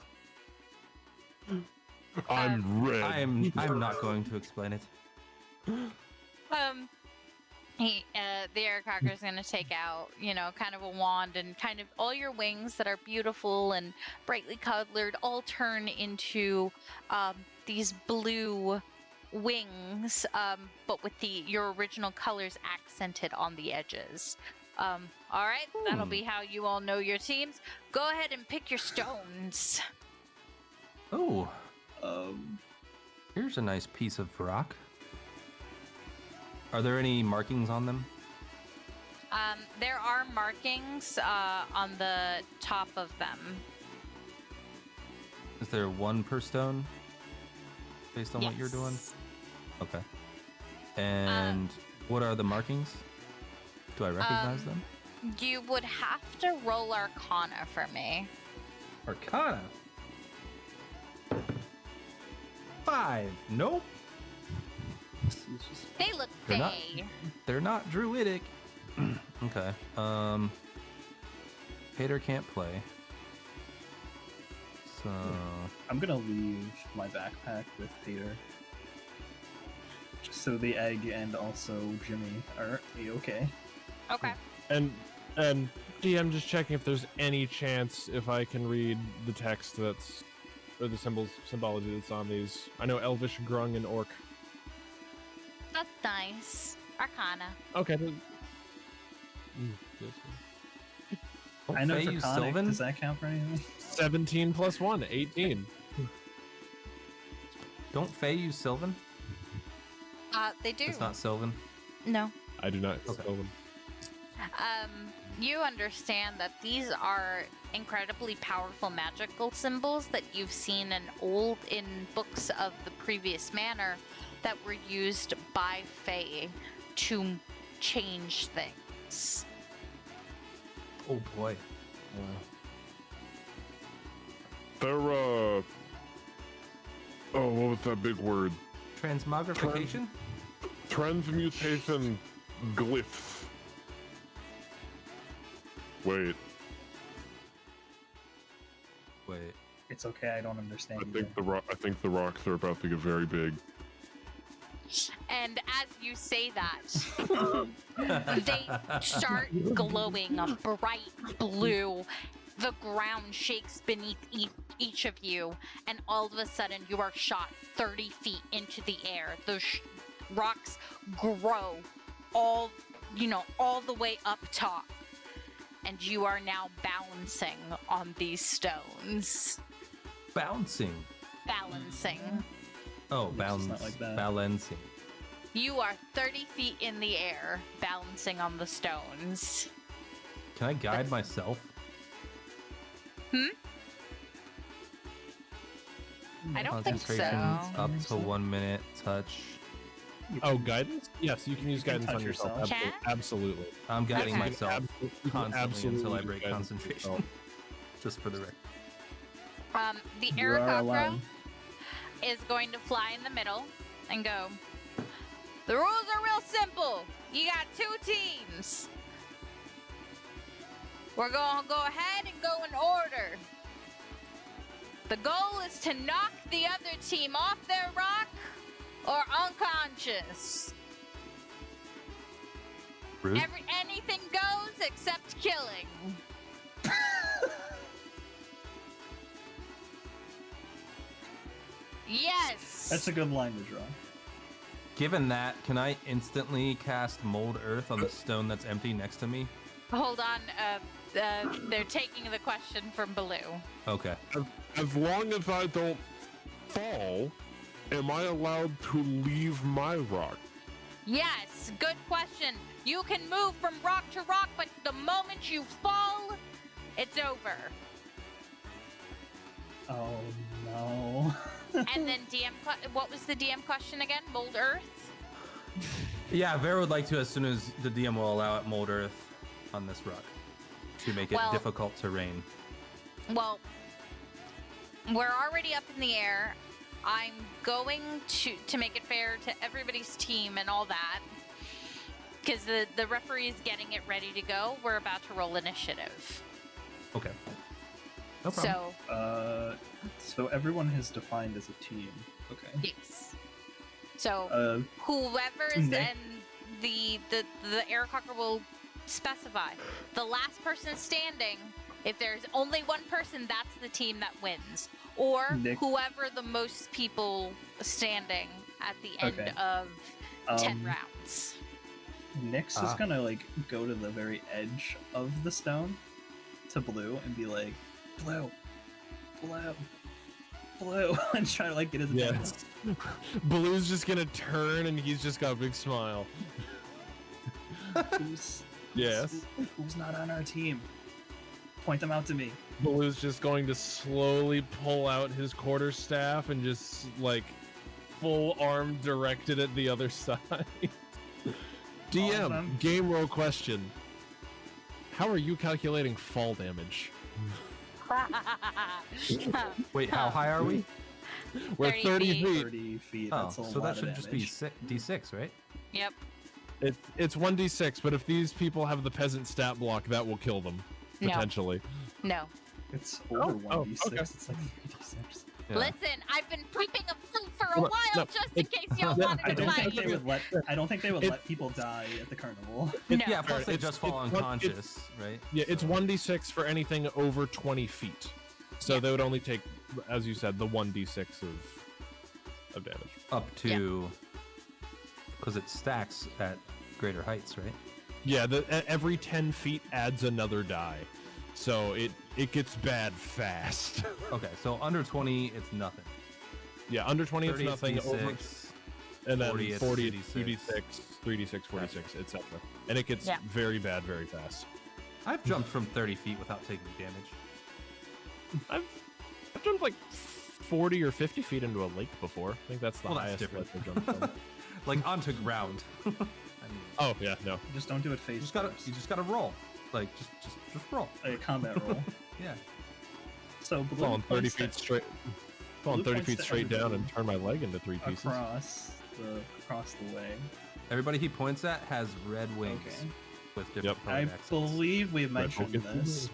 I'm red. I'm not going to explain it. The Aircocker is going to take out, kind of a wand, and kind of all your wings that are beautiful and brightly colored all turn into these blue wings, but with your original colors accented on the edges. All right, that'll be how you all know your teams. Go ahead and pick your stones. Oh, Um, here's a nice piece of rock. Are there any markings on them? There are markings on the top of them. Is there one per stone? Based on what you're doing? Yes. Okay. And what are the markings? Do I recognize them? You would have to roll Arcana for me. Arcana. 5. Nope. They look They're not- fey. They're not druidic. Okay. Paeder can't play. So I'm gonna leave my backpack with Peter. So the egg and also Jimmy are okay. Okay. And DM, just checking if there's any chance if I can read the text that's or the symbology that's on these. I know Elvish, Grung, and Orc. That's nice. Arcana. Okay. I know Fey use Draconic. Sylvan? Does that count for anything? 17 plus 1, 18. Don't Fey use Sylvan? They do. It's not Sylvan. No. I do not. Okay. Sylvan. You understand that these are incredibly powerful magical symbols that you've seen in books of the previous manor that were used by Fae to change things. Oh boy. They're oh, what was that big word? Transmogrification? Transmutation glyphs. Wait, Wait. It's okay. I don't understand. I think the rocks are about to get very big. And as you say that, they start glowing a bright blue. The ground shakes beneath each of you, and all of a sudden you are shot 30 feet into the air. Those rocks grow all the way up top, and you are now balancing on these stones. Bouncing. Balancing. Oh, It's bounce. not like that. Balancing. You are 30 feet in the air, balancing on the stones. Can I guide myself? I don't think so. Concentration's up to 1 minute. Touch. Oh, guidance? Yes, you can use You can guidance touch on yourself. yourself. Can? Absolutely. I'm guiding Okay. myself You can constantly until I use break guidance concentration. yourself. Just for the record. The You are Arakocra allowed. is going to fly in the middle and go, the rules are real simple. You got 2 teams. We're going to go ahead and go in order. The goal is to knock the other team off their rock or unconscious. Rude. Anything goes except killing. Yes. That's a good line to draw. Given that, can I instantly cast Mold Earth on the stone that's empty next to me? Hold on. They're taking the question from Baloo. Okay. As long as I don't fall, am I allowed to leave my rock? Yes, good question. You can move from rock to rock, but the moment you fall, it's over. Oh no. And then what was the DM question again? Mold Earth? Yeah, Vaer would like to, as soon as the DM will allow it, mold earth on this rock to make it difficult terrain. Well, we're already up in the air. I'm going to make it fair to everybody's team and all that, because the referee is getting it ready to go. We're about to roll initiative. Okay. No problem. So everyone is defined as a team. Okay. Yes. So whoever's in the Aarakocra will specify the last person standing. If there's only one person, that's the team that wins. Or whoever the most people standing at the end of 10 rounds. Nyx is gonna like go to the very edge of the stone to Blue and be like, Blue, and try to like get his attention. Blue's just gonna turn and he's just got a big smile. Who's not on our team? Point them out to me. Blue's just going to slowly pull out his quarterstaff and just like full arm directed at the other side. DM, game roll question. How are you calculating fall damage? Wait, how high are we? We're 30 feet. 30 feet. Oh, That's a so lot that should of just be damage. D6, right? Yep. It's 1d6, but if these people have the peasant stat block, that will kill them. No. Potentially. No. It's over 1d6. okay. It's like 3d6. Yeah. Listen, I've been prepping a food for a while just in case y'all Yeah, wanted I to don't think fight. they would let. I don't think they would let people die at the carnival. No. Yeah, plus they It's- just fall it's unconscious, right? Yeah, it's So- 1d6 for anything over 20 feet. So they would only take, as you said, the 1d6 of damage. Up to... Because it stacks at greater heights, right? Yeah, every 10 feet adds another die. So it gets bad fast. Okay, so under 20, it's nothing. Yeah, under 20 it's 30 nothing. is Over, D6, and then 40 it's 40 2d6. 2d6, 3d6, 46, etc. And it gets very bad very fast. I've jumped from 30 feet without taking damage. I've jumped like 40 or 50 feet into a lake before. I think that's the Well, that's highest different. I've jumped from. Like, onto ground. I mean, Oh, yeah, no. Just don't do it face you just gotta roll. Like, just roll. a combat roll. Yeah. So Blue Falling 30 points feet to- straight. Falling Blue 30 points feet to straight down everybody and turn my leg into 3 pieces. across the way. Everybody he points at has red wings Okay. with different I colored accents. believe we Red mentioned focus. this,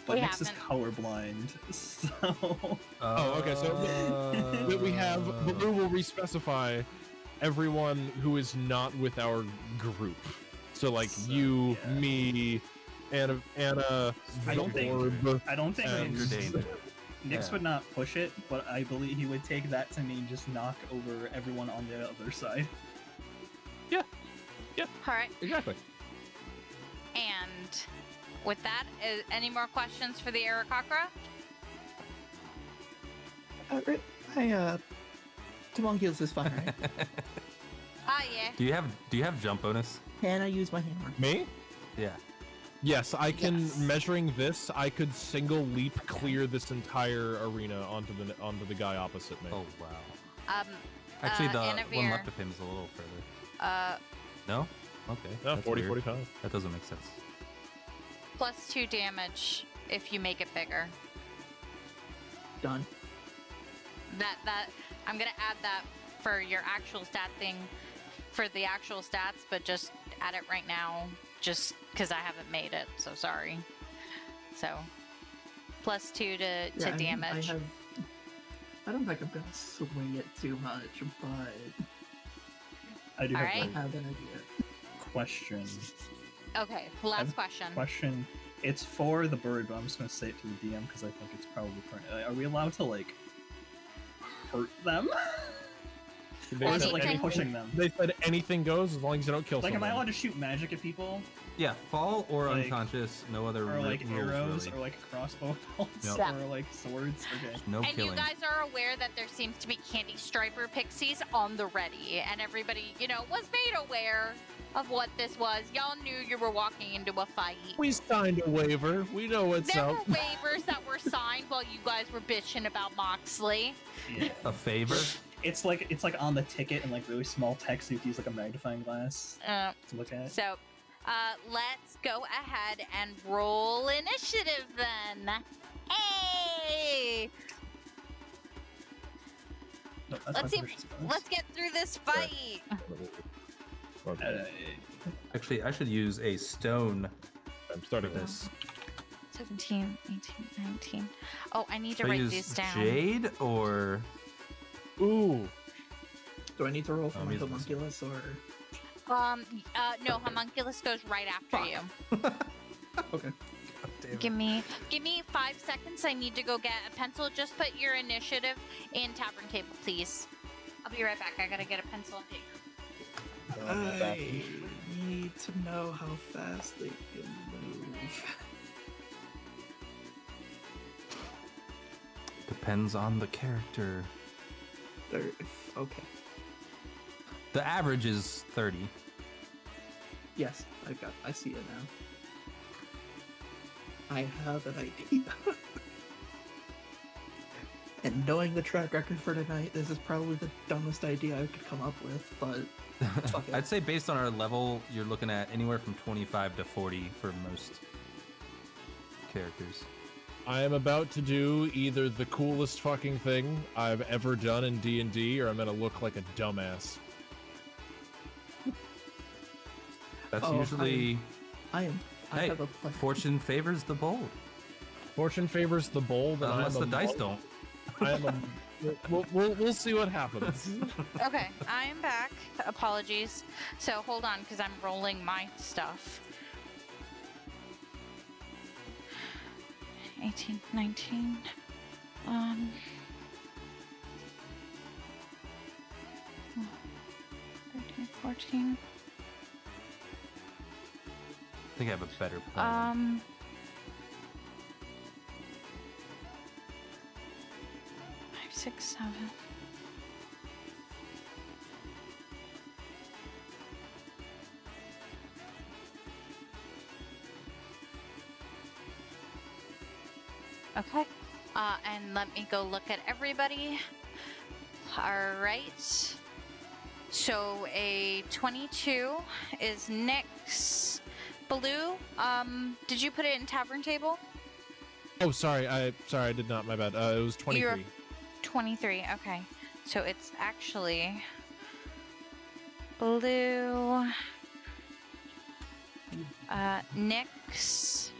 but We Nyx is haven't. colorblind, so Oh, okay, so that we have, Blue will re-specify everyone who is not with our group. So like So, you, yeah. me, Anna, I don't think- Zorb. I don't think Stranger danger. Nyx Yeah. would not push it, but I believe he would take that to mean just knock over everyone on the other side. All right. Exactly. And with that, any more questions for the Aarakocra? Tomorrow heals is fine, right? Ah, yeah. Do you have jump bonus? Can I use my hammer? Me? Yeah. Yes, I can. Yes. Measuring this, I could single leap clear this entire arena onto the guy opposite me. Oh wow. Actually, the one Annavere, left of him is a little further. No? Okay. No, that's 40, weird. 45. That doesn't make sense. +2 damage if you make it bigger. Done. That I'm gonna add that for your actual stat thing, for the actual stats, but just add it right now, just because I haven't made it. So sorry. So +2 to Yeah, damage. I don't think I'm gonna swing it too much, but I do have Alright. I one have an idea. question. Okay, last I've- question. Question. It's for the bird, but I'm just gonna say it to the DM because I think it's probably are we allowed to like hurt them? They Or is said it like Anything- pushing them? They said anything goes as long as you don't kill Like, am I someone. allowed to shoot magic at people? Yeah, fall or Like- unconscious. No other Or like rules, arrows, really. or like crossbow bolts, Nope. Yeah. or like swords? Okay. No And killing. you guys are aware that there seems to be candy striper pixies on the ready, and everybody, was made aware of what this was. Y'all knew you were walking into a fight. We signed a waiver. We know what's There up. were waivers that were signed while you guys were bitching about Moxley. Yeah. A favor? It's like on the ticket in like really small text. So you have to use like a magnifying glass to look at. So, let's go ahead and roll initiative then. Hey! No, that's Let's my see. vicious bonus. Let's get through this fight. Actually, I should use a stone I'm starting for this. this. 17, 18, 19. Oh, I need to Should I write use these down. Jade or Ooh. Do I need to roll for my he's awesome. homunculus or? No, homunculus goes right after you. Okay. Give me 5 seconds. I need to go get a pencil. Just put your initiative in tavern table, please. I'll be right back. I gotta get a pencil and paper. I need to know how fast they can move. Depends on the character. Okay. The average is 30. Yes, I see it now. I have an idea. And knowing the track record for tonight, this is probably the dumbest idea I could come up with, but fuck it. I'd say based on our level, you're looking at anywhere from 25 to 40 for most characters. I am about to do either the coolest fucking thing I've ever done in D&D, or I'm gonna look like a dumbass. That's Oh, usually I hey, have a plan. fortune favors the bold. Fortune favors the bold, and Unless I'm the a dice monk. don't. I am a. We'll see what happens. Okay, I am back. Apologies. So hold on, because I'm rolling my stuff. 18, 19. 13, 14. I think I have a better plan. 5, 6, 7. Okay. And let me go look at everybody. All right. So a 22 is Nick's. Blue, did you put it in tavern table? Oh, sorry, I did not. My bad. It was 23. You're 23. Okay. So it's actually Blue, Nick's,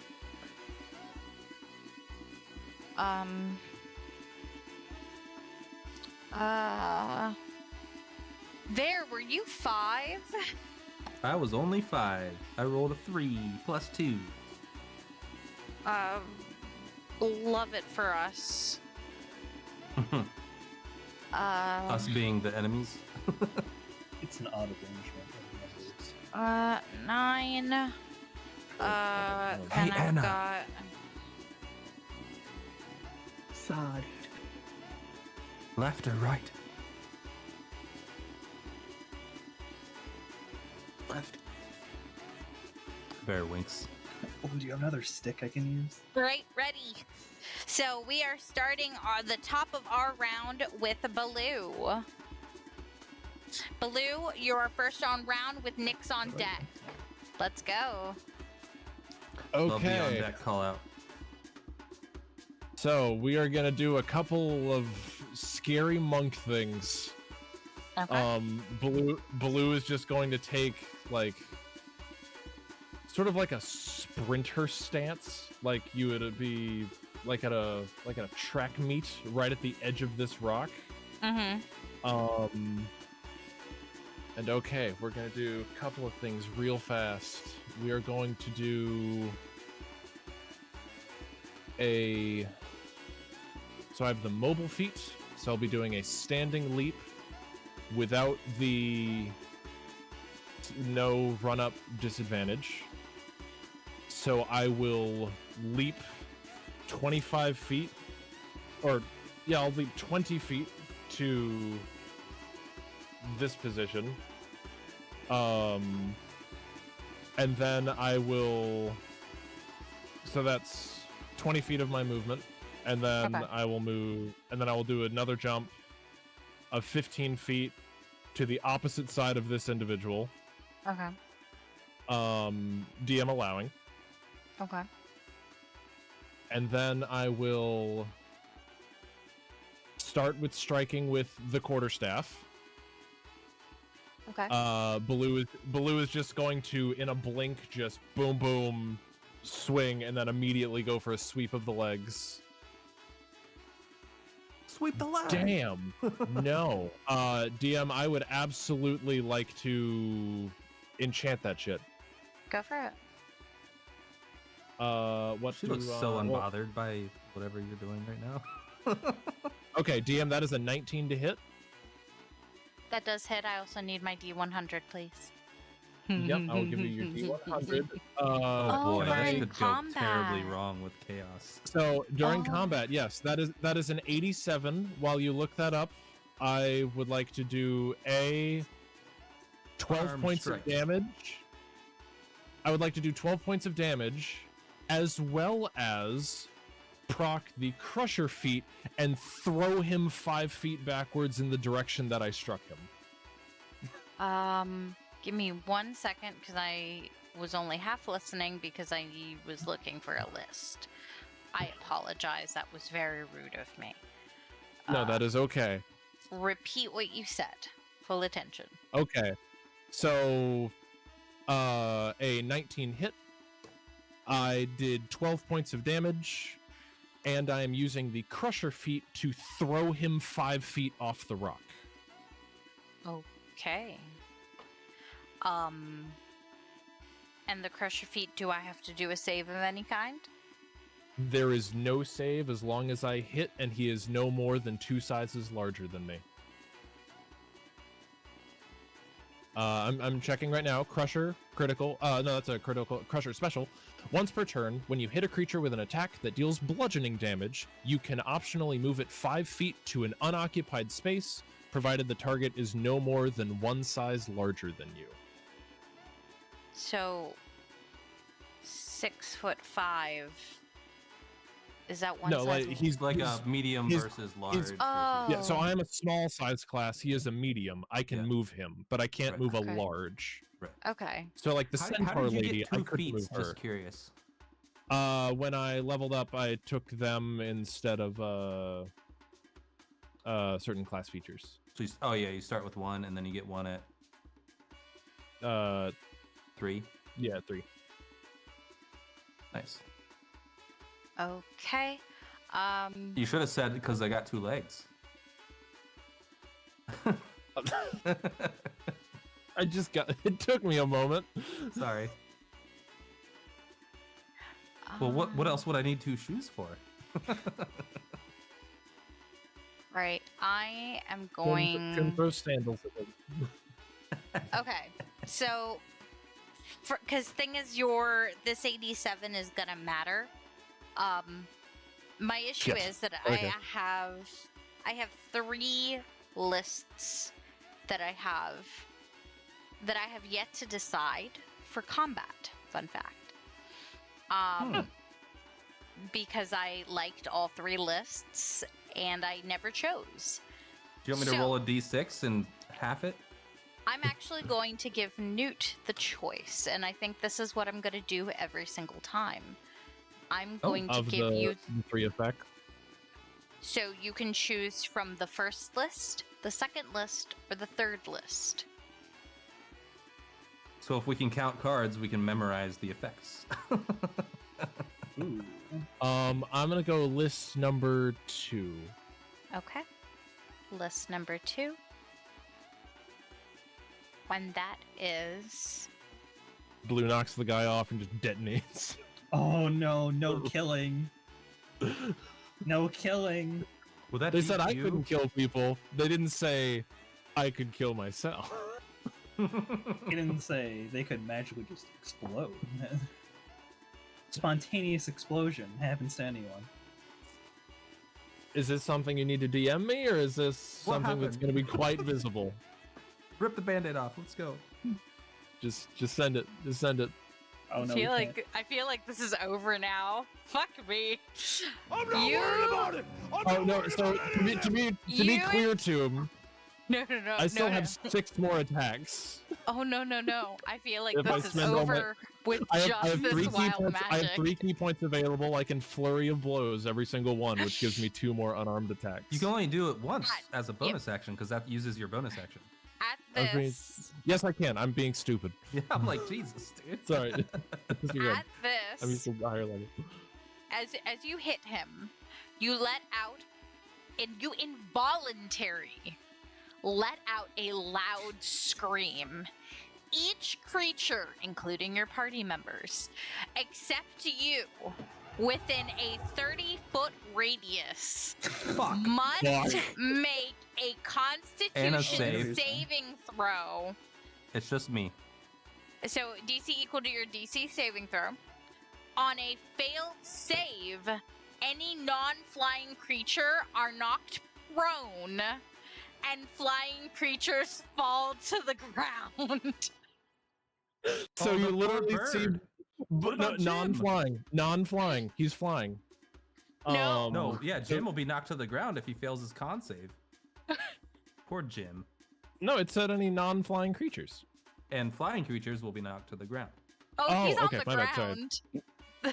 There, were you 5? I was only 5. I rolled a 3 plus 2. Love it for us. Us being the enemies. It's an odd arrangement. 9. Then Hey, I've Anna. got Sad. Left or right? Left. Bear winks. Oh, do you have another stick I can use? right, ready. So we are starting on the top of our round with Baloo. Baloo, you're first on round with Nyx on deck. Let's go. Love the on Okay, deck call out. so we are gonna do a couple of scary monk things. Okay. Baloo is just going to take like sort of like a sprinter stance, like you would be like at a track meet right at the edge of this rock. Mm-hmm. And okay, we're gonna do a couple of things real fast. We are going to do so I have the mobile feat, so I'll be doing a standing leap without the no run-up disadvantage. So I will leap 25 feet, or yeah, I'll leap 20 feet to this position. And then I will, so that's 20 feet of my movement, and then Okay. I will move, and then I will do another jump of 15 feet to the opposite side of this individual. Okay. DM allowing. Okay. And then I will start with striking with the quarterstaff. Okay. Baloo is just going to, in a blink, just boom, boom, swing, and then immediately go for a sweep of the legs. Sweep the leg. Damn. No. DM, I would absolutely like to enchant that shit. Go for it. What She looks so unbothered by whatever you're doing right now. Okay, DM, that is a 19 to hit. That does hit. I also need my D100, please. Yep, I'll give you your D100. Oh boy, we're this in could combat. go terribly wrong with chaos. So during Oh. combat, yes, that is an 87. While you look that up, I would like to do a 12 Arm points strike. of damage. I would like to do 12 points of damage, as well as proc the Crusher feat and throw him 5 feet backwards in the direction that I struck him. Give me 1 second because I was only half listening because I was looking for a list. I apologize. That was very rude of me. No, that is okay. Repeat what you said. Full attention. Okay. So, a 19 hit. I did 12 points of damage, and I am using the Crusher feat to throw him 5 feet off the rock. Okay. And the Crusher feat, do I have to do a save of any kind? There is no save as long as I hit, and he is no more than 2 sizes larger than me. I'm checking right now. Crusher, critical. No, that's a critical. Crusher special. Once per turn, when you hit a creature with an attack that deals bludgeoning damage, you can optionally move it 5 feet to an unoccupied space, provided the target is no more than 1 size larger than you. So, 6'5". Is that one No, size? like he's Like he's- a medium he's- versus large. Oh. Yeah, so I am a small size class. He is a medium. I can Yeah. move him, but I can't Right. move Okay. a large. Okay. So like the How centaur did you lady, get I 2 couldn't feet? move her. Just curious. When I leveled up, I took them instead of certain class features. So you start with 1 and then you get 1 at 3. Yeah, 3. Nice. Okay. You should have said because I got 2 legs. I just got. It took me a moment. Sorry. Well, what else would I need 2 shoes for? Right. I am Can going. throw sandals at him. Okay. So, because thing is, this 87 is gonna matter. My issue Yes. is that Okay. I have 3 lists that I have yet to decide for combat. Fun fact. Because I liked all 3 lists and I never chose. Do you want me to So- roll a d6 and half it? I'm actually going to give Newt the choice, and I think this is what I'm going to do every single time. I'm going to Of give you. the 3 effects. So you can choose from the first list, the second list, or the third list. So if we can count cards, we can memorize the effects. Ooh. I'm gonna go list number 2. Okay. List number 2. When that is. Blue knocks the guy off and just detonates. Oh no, no killing. No killing. Would that They be said I you? couldn't kill people. They didn't say I could kill myself. He didn't say they could magically just explode. Spontaneous explosion happens to anyone. Is this something you need to DM me, or is this What something that's happened? going to be quite visible? Rip the band-aid off. Let's go. Just send it. Just send it. Oh no, I we feel can't. I feel like this is over now. Fuck me. I'm not You- worried about it. I'm Oh not no! worried So about to be it. to be You- clear to him, No. I still no. have 6 more attacks. Oh no. I feel like If I this is spend all my- over with I just have this 3 key wild points. I have magic. 3 key points available. I can flurry of blows every single one, which gives me 2 more unarmed attacks. You can only do it once At- as a bonus action because that uses your bonus action. At I was being- this, Yes, I can. I'm being stupid. Yeah, I'm like, Jesus, dude. Sorry. Disregard. at I'm this, used to a higher level. as you hit him, you let out, and you involuntary let out a loud scream. Each creature, including your party members, except you, within a 30-foot radius, Fuck. must Fuck. make a And a Constitution save. saving throw. It's just me. So DC equal to your DC saving throw. On a failed save, any non-flying creature are knocked prone, and flying creatures fall to the ground. So Oh, you the poor literally see bird. What about Jim? non-flying. He's flying. No. No, yeah, Jim will be knocked to the ground if he fails his con save. Poor Jim. No, it said any non-flying creatures. And flying creatures will be knocked to the ground. Oh, he's Oh, on okay, the my bad, sorry. ground.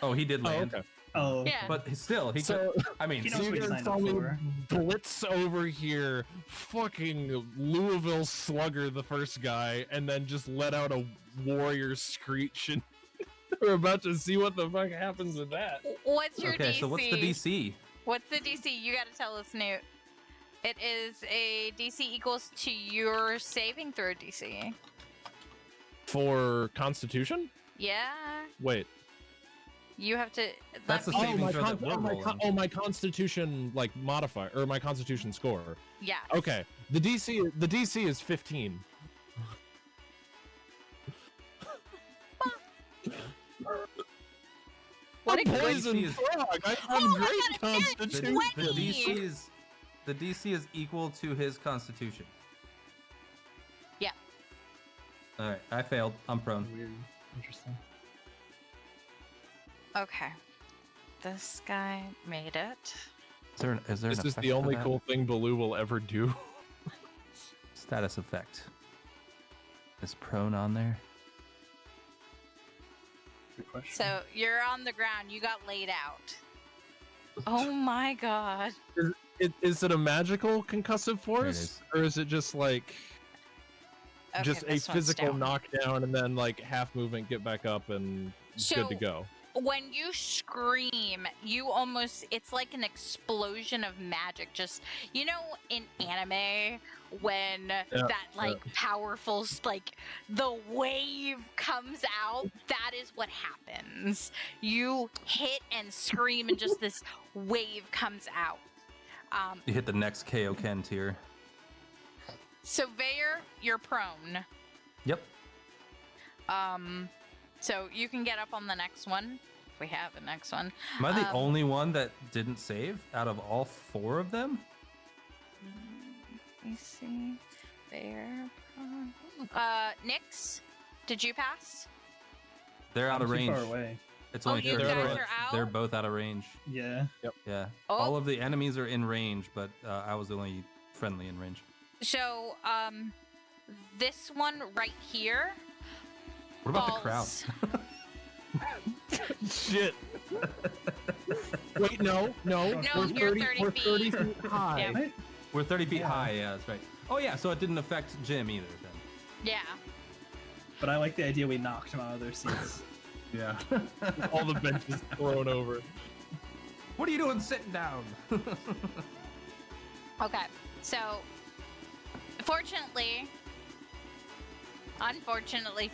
Oh, he did Oh, land. okay. Oh, Yeah. But still, he So, could. I mean, He so knows you what he guys signed up saw me for. blitz over here, fucking Louisville Slugger, the first guy, and then just let out a warrior screech, and we're about to see what the fuck happens with that. What's your okay, DC? so what's the DC? What's the DC? You gotta tell us, Newt. It is a DC equals to your saving throw DC. For Constitution? Yeah. Wait. You have to. That's let the me- saving throw that we're rolling. my Constitution like modifier or my Constitution score. Yeah. Okay, the DC is 15. What I'm a great poison DC is- frog. I have Oh my great God, it is Constitution. The DC is equal to his Constitution. Yeah. All right, I failed. I'm prone. weird. Interesting. Okay. This guy made it. Is there This an is effect the for only that? cool thing Baloo will ever do. Status effect. Is prone on there? Good question. So you're on the ground. You got laid out. Oh my god. Is it a magical concussive it force, is. or is it just like Okay, just a this one's physical down. knockdown and then like half movement, get back up, and good to So- go? When you scream, you almost, it's like an explosion of magic. Just, you know, in anime, when that, like, powerful, like, the wave comes out, that is what happens. You hit and scream, and just this wave comes out. You hit the next Kaioken tier. So, Vaer, you're prone. Yep. So you can get up on the next one, if we have a next one. Am I the Um, only one that didn't save out of all 4 of them? Let me see. There. Nyx, did you pass? They're out I'm of too range. far away. It's Oh, only you 30 guys foot. are out? They're both out of range. Yeah. Yeah. Oh. All of the enemies are in range, but I was the only friendly in range. So, this one right here. What about the crowd? falls- Shit. Wait, no. No, we're you're 30, 30 we're feet. 30 feet high. Yeah. Right? We're 30 feet Yeah. high. Yeah, that's right. Oh yeah, so it didn't affect Jim either then. Yeah. But I like the idea we knocked him out of their seats. Yeah. All the benches thrown over. What are you doing sitting down? Okay. So, unfortunately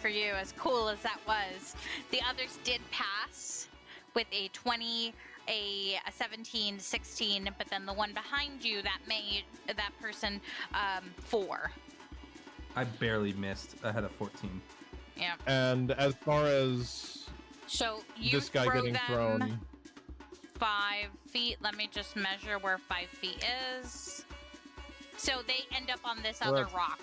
for you, as cool as that was, the others did pass with a 20, a 17, 16, but then the one behind you that made that person 4. I barely missed. I had a 14. Yeah. And as far as So you this guy throw getting them thrown, 5 feet. Let me just measure where 5 feet is. So they end up on this other Well, rock.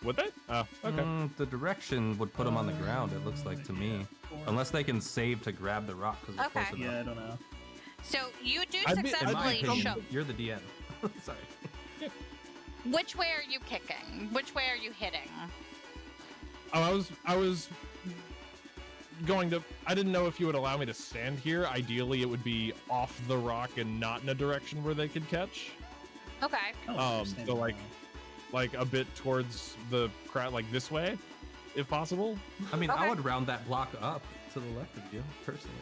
would they? Oh, okay. The direction would put them on the ground, it looks like to me. Unless they can save to grab the rock because they're Okay. close enough. Yeah, I don't know. So you do I'd be- In my successfully opinion, show. you're the DM. Sorry. Which way are you kicking? Which way are you hitting? Oh, I was going to. I didn't know if you would allow me to stand here. Ideally, it would be off the rock and not in a direction where they could catch. Okay. So like a bit towards the crowd, like this way, if possible. I mean, Okay. I would round that block up to the left of you, personally.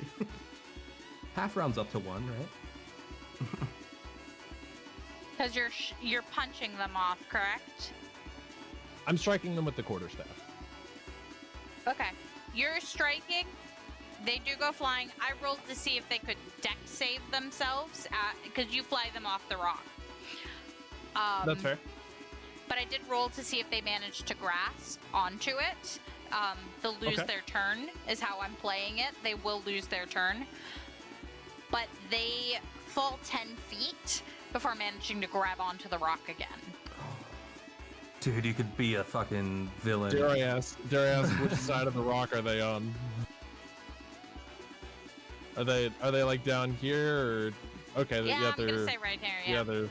Half rounds up to 1, right? Because you're punching them off, correct? I'm striking them with the quarterstaff. Okay. You're striking. They do go flying. I rolled to see if they could dex save themselves because you fly them off the rock. That's fair. But I did roll to see if they managed to grasp onto it. They'll lose their turn, is how I'm playing it. They will lose their turn. But they fall 10 feet before managing to grab onto the rock again. Dude, you could be a fucking villain. Dare I ask which side of the rock are they on? Are they like down here or okay? Yeah, I'm gonna say right here. Yeah. They're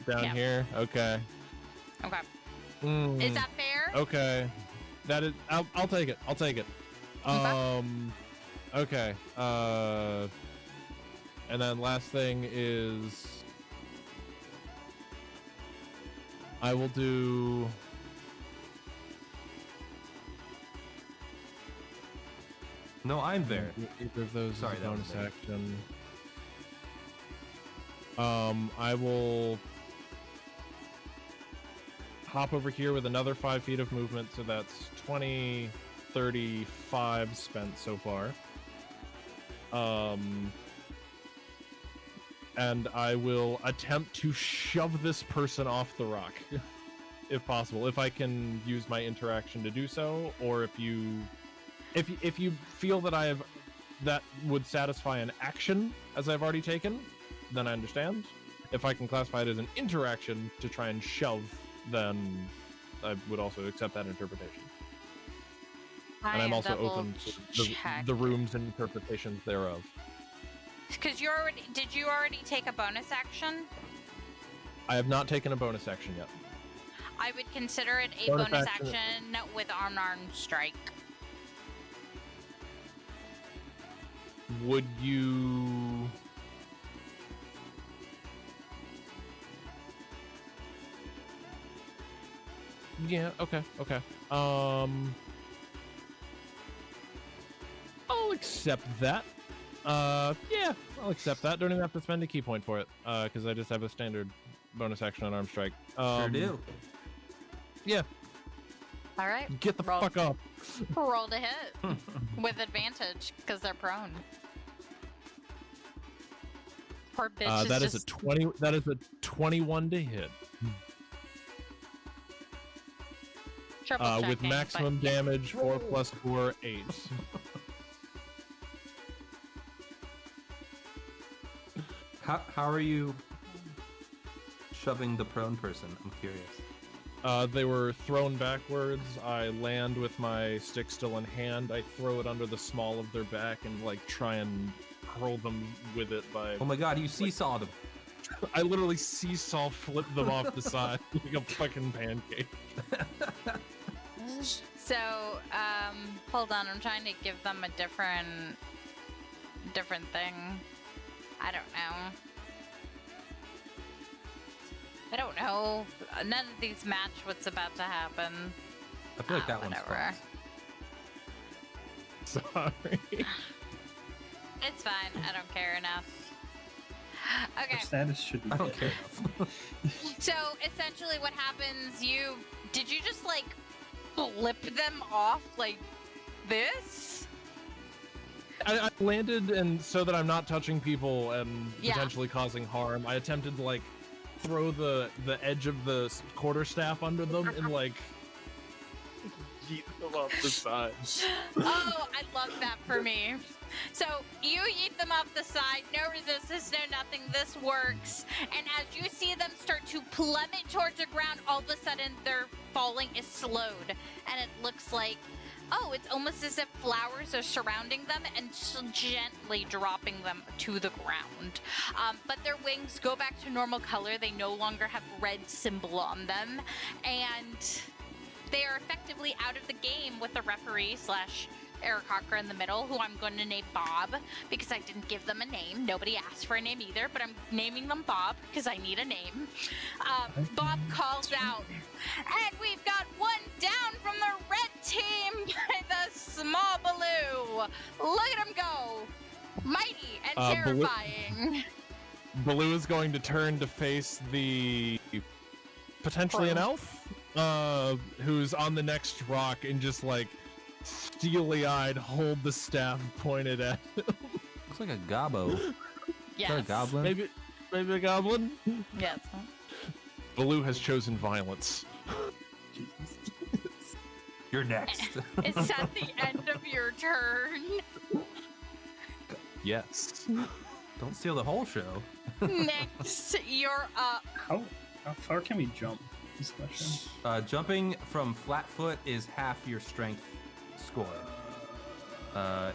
down here. Okay. Okay. Mm, Is that fair? okay? That is. I'll take it. I'll take it. Okay. And then last thing is I will do. No, I'm there. Either of those Sorry, is a that was bonus me. action. I will hop over here with another 5 feet of movement, so that's 20, 35 spent so far. And I will attempt to shove this person off the rock, if possible. If I can use my interaction to do so, or if you feel that that would satisfy an action as I've already taken, then I understand. If I can classify it as an interaction to try and shove, then I would also accept that interpretation. And I'm also open to the room's interpretations thereof. Because did you already take a bonus action? I have not taken a bonus action yet. I would consider it a Bonus bonus action. action with unarmed strike. Would you... Yeah, okay. I'll accept that. Yeah, I'll accept that. Don't even have to spend a key point for it, because I just have a standard bonus action on arm strike. Sure do. Yeah, All right. get the Roll. fuck up. Roll to hit with advantage because they're prone. Poor bitch That is just... a 20. That is a 21 to hit. triple With checking, maximum but yeah. damage, 4 plus 4, 8. How are you shoving the prone person? I'm curious. They were thrown backwards. I land with my stick still in hand. I throw it under the small of their back and like try and hurl them with it by. Oh my god, you seesawed them. I literally seesaw flip them off the side like a fucking pancake. So, hold on. I'm trying to give them a different thing. I don't know. None of these match what's about to happen. I feel like that one's whatever. fucked. Sorry. It's fine. I don't care enough. Okay. Their status should be I don't hit. care. So essentially, what happens? Did you just like flip them off like this? I landed, and so that I'm not touching people and Yeah. potentially causing harm, I attempted to like throw the edge of the quarterstaff under them and like yeet them off the side. Oh, I love that for me. So you yeet them off the side, no resistance, no nothing, this works. And as you see them start to plummet towards the ground, all of a sudden their falling is slowed. And it looks like Oh, it's almost as if flowers are surrounding them and gently dropping them to the ground. But their wings go back to normal color. They no longer have red symbol on them. And they are effectively out of the game with the referee / Eric Hawker in the middle, who I'm going to name Bob because I didn't give them a name. Nobody asked for a name either, but I'm naming them Bob because I need a name. Bob calls out, and we've got one down from the red team by the small Baloo. Look at him go. Mighty and terrifying. Baloo is going to turn to face the potentially an elf who's on the next rock and just like steely-eyed hold the staff pointed at him. Looks like a gobbo. Yes. Is that a goblin? Maybe a goblin? Yes. Baloo has chosen violence. You're next. It's at the end of your turn. Yes. Don't steal the whole show. Next, you're up. How far can we jump? This question. Jumping from flat foot is half your strength score.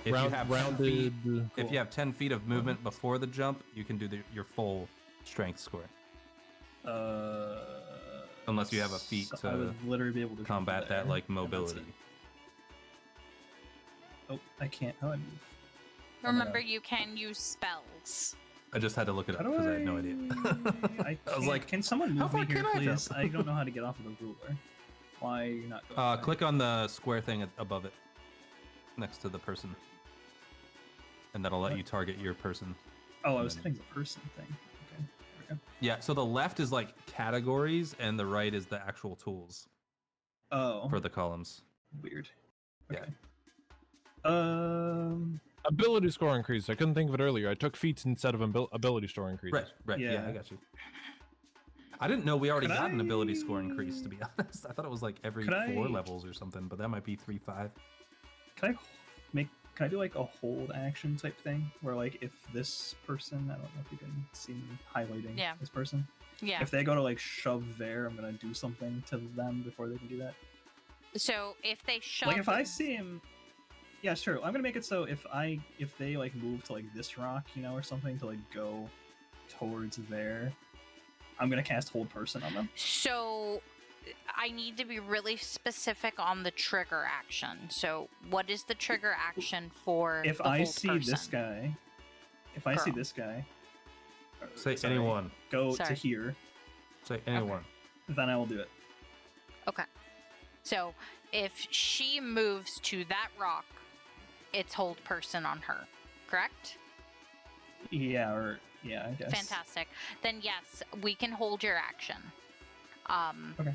If you have 10 feet, if you have 10 feet of movement before the jump, you can do your full strength score. Unless you have a feat so I would literally be able to combat that, like mobility. Oh, I can't. How do I move? Remember, you can use spells. I just had to look it up because I had no idea. I was like, can someone how move me far here, can I please? jump? I don't know how to get off of the ruler. Why are you not going? Click on the square thing above it, next to the person, and that'll let you target your person. Oh, I was hitting the person thing. Okay, there we go. Yeah, so the left is like categories, and the right is the actual tools Oh, for the columns. weird. Yeah. Okay. Ability score increase. I couldn't think of it earlier. I took feats instead of ability score increases. Right. Yeah, Yeah. I got you. I didn't know we already Could got an I- ability score increase, to be honest. I thought it was like every Could 4 I- levels or something, but that might be 3-5. Can I do like a hold action type thing where like if this person, I don't know if you can see me highlighting this person. Yeah. If they go to like shove there, I'm gonna do something to them before they can do that. So if they shove, Like if I see him, yeah, sure. I'm gonna make it so if they like move to like this rock, or something to like go towards there, I'm gonna cast hold person on them. So I need to be really specific on the trigger action. So what is the trigger action for If the I hold see person? this guy, Say sorry, anyone. go Sorry. to here, Say anyone. then I will do it. Okay. So if she moves to that rock, it's hold person on her, correct? Yeah, I guess. Fantastic. Then yes, we can hold your action. Okay.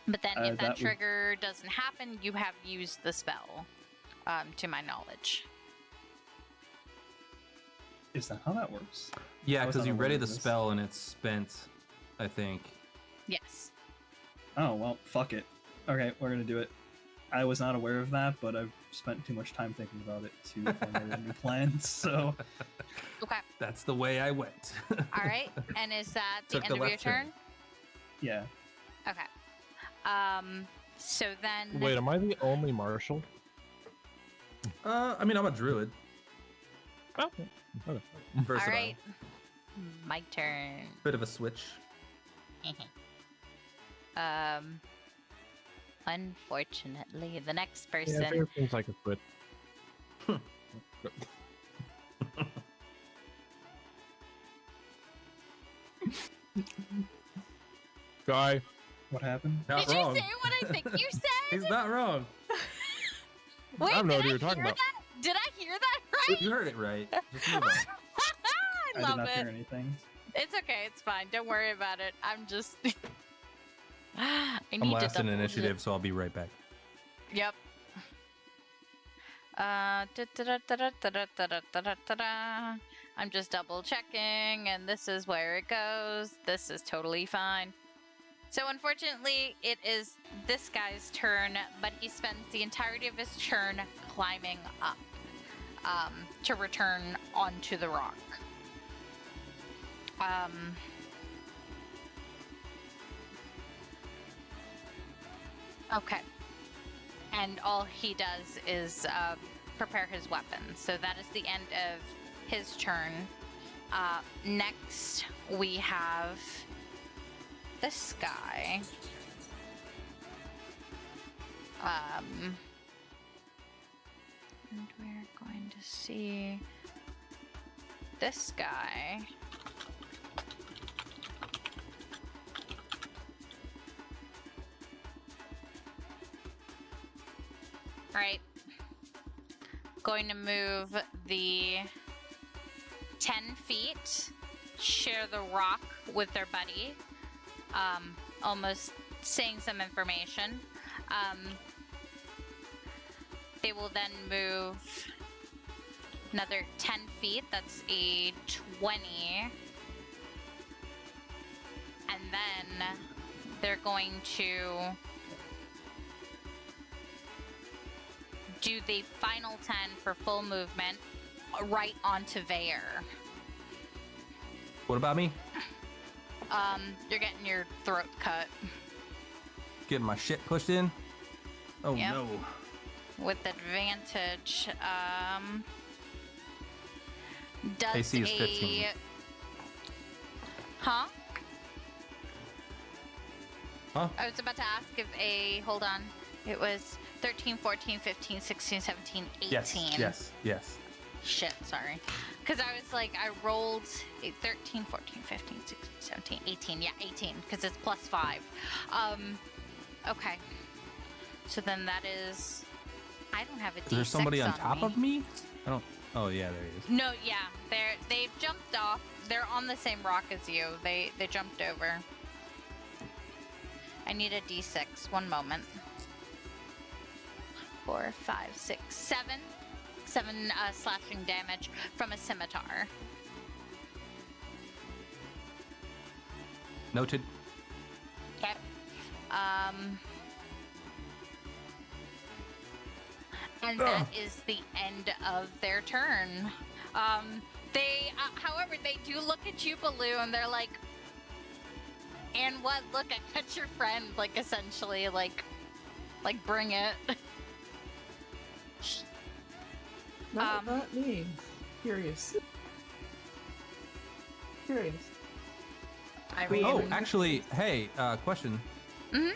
But then if that that would- trigger doesn't happen, you have used the spell, to my knowledge. Is that how that works? Yeah, I was because you unaware ready of the this. spell and it's spent, I think. Yes. Oh well, fuck it. Okay, we're gonna do it. I was not aware of that, but I've spent too much time thinking about it to formulate a new plan. So Okay. That's the way I went. All right. And is that the Took end the of your left turn. turn? yeah, Okay. So then. Wait, am I the only marshal? I mean, I'm a druid. Oh, okay. All Versatile. right. My turn. Bit of a switch. Unfortunately, the next Yeah, person. it seems like a switch. Guy. what happened? Not Did wrong. you say what I think you said? He's not wrong. Wait, I don't know did what you were talking hear about. that? Did I hear that right? You heard it right. Just move on. I I love did not it. hear anything. It's okay. It's fine. Don't worry about it. I'm just. I need I'm to last in double initiative, so I'll be right back. Yep. I'm just double checking, and this is where it goes. This is totally fine. So unfortunately, it is this guy's turn, but he spends the entirety of his turn climbing up to return onto the rock. Okay. and all he does is prepare his weapon. So that is the end of his turn. Next, we have this guy. And we're going to see this guy. Right. Going to move the 10 feet, share the rock with their buddy, almost saying some information. They will then move another 10 feet, that's a 20. And then they're going to do the final 10 for full movement right onto Vaer. What about me? You're getting your throat cut. Getting my shit pushed in? Oh Yep. no. With advantage. Does AC is 15. Huh? Huh? I was about to ask if hold on. It was 13, 14, 15, 16, 17, 18. Yes. Shit, sorry. Because I was like, I rolled a 13, 14, 15, 16, 17, 18. Yeah, 18, because it's plus 5. Okay. So then that is... I don't have a D6 Is there somebody on top me. of me? I don't... Oh, yeah, there he is. No, yeah. They jumped off. They're on the same rock as you. They jumped over. I need a D6. One moment. 4, 5, 6, 7. 7 slashing damage from a scimitar. Noted. Okay. And that is the end of their turn. They, however, they do look at you, Baloo, and they're like, and what? Look, I cut your friend, like, essentially, like bring it. Not me. Curious. Oh, actually, hey, question. Mm-hmm.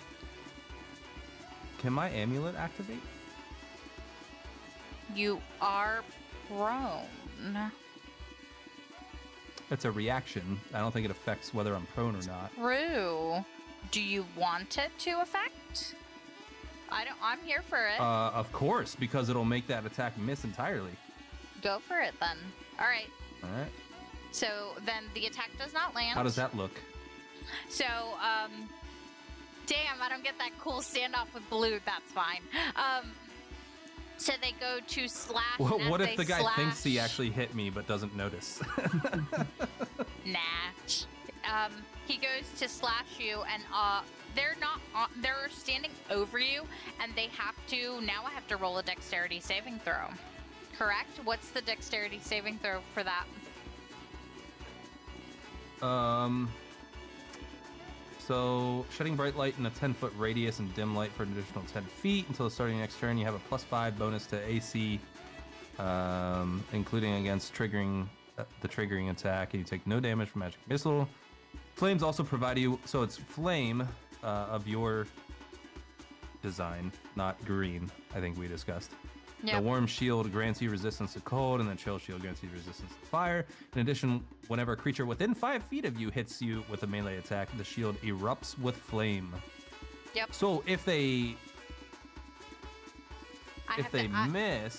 Can my amulet activate? You are prone. It's a reaction. I don't think it affects whether I'm prone or not. True. Do you want it to affect? I'm here for it. Of course, because it'll make that attack miss entirely. Go for it then. All right. All right. So then the attack does not land. How does that look? So, damn, I don't get that cool standoff with Blue. That's fine. So they go to slash. Well, and what as if they the guy thinks he slash- actually hit me but doesn't notice? Nah. He goes to slash you, and they're not. They're standing over you, and they have to. Now I have to roll a dexterity saving throw. Correct? What's the dexterity saving throw for that? So shedding bright light in a 10-foot radius and dim light for an additional 10 feet until the starting next turn. You have a +5 bonus to AC, including against triggering the triggering attack, and you take no damage from magic missile. Flames also provide you, so it's flame of your design, not green. I think we discussed. Yep. The warm shield grants you resistance to cold, and the chill shield grants you resistance to fire. In addition, whenever a creature within 5 feet of you hits you with a melee attack, the shield erupts with flame. Yep. So if they miss,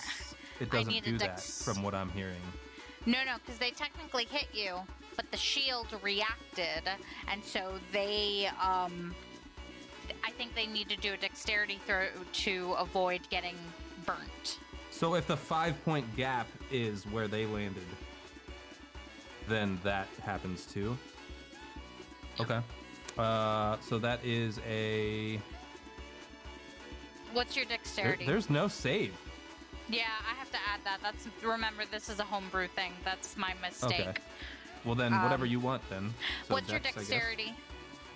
it doesn't need a do that, dex- from what I'm hearing. No, because they technically hit you, but the shield reacted, and so they, I think they need to do a dexterity throw to avoid getting burnt. So if the 5-point gap is where they landed, then that happens too. Okay. So that is a... What's your dexterity? There's no save. Yeah, I have to add that. Remember, this is a homebrew thing. That's my mistake. Okay. Well then, whatever you want then. So What's your dex, I guess. dexterity?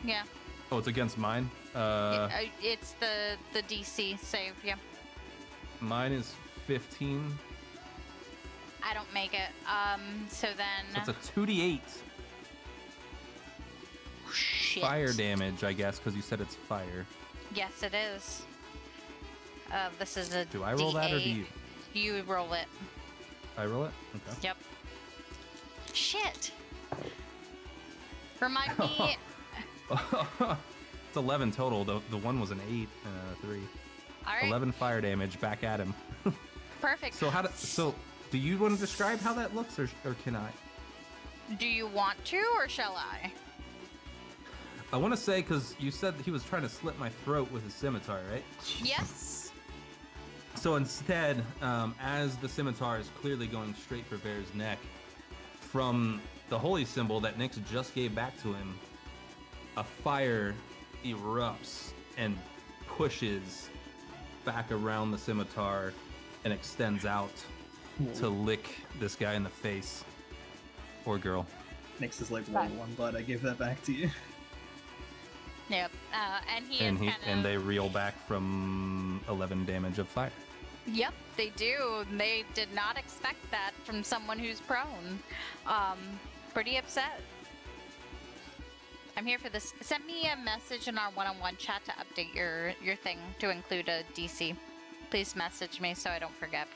Yeah. Oh, it's against mine? It's the DC save, yeah. Mine is 15. I don't make it. So then. So it's a 2d8 Shit. fire damage, I guess, because you said it's fire. Yes, it is. This is a Do I roll D8. that or do you? You roll it. I roll it? Okay. Yep. Shit. Remind me. It's 11 total. The one was an 8 and a 3. All right. 11 fire damage back at him. Perfect. So do you want to describe how that looks, or can I? Do you want to, or shall I? I want to say, because you said he was trying to slit my throat with his scimitar, right? Yes. So instead, as the scimitar is clearly going straight for Vaer's neck, from the holy symbol that Nyx just gave back to him, a fire erupts and pushes back around the scimitar and extends out to lick this guy in the face. Or girl. Nyx is like, well, one, but I gave that back to you. Yep. And they reel back from 11 damage of fire. Yep, they do. They did not expect that from someone who's prone. Pretty upset. I'm here for this. Send me a message in our one-on-one chat to update your thing to include a DC. Please message me so I don't forget.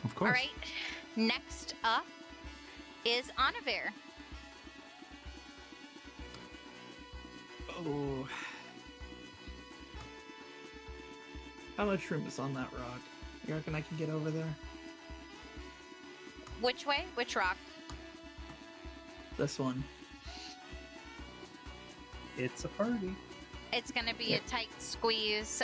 Of course. All right. Next up is Annavere. Oh. How much room is on that rock? You reckon I can get over there? Which way? Which rock? This one. It's a party. It's going to be a tight squeeze.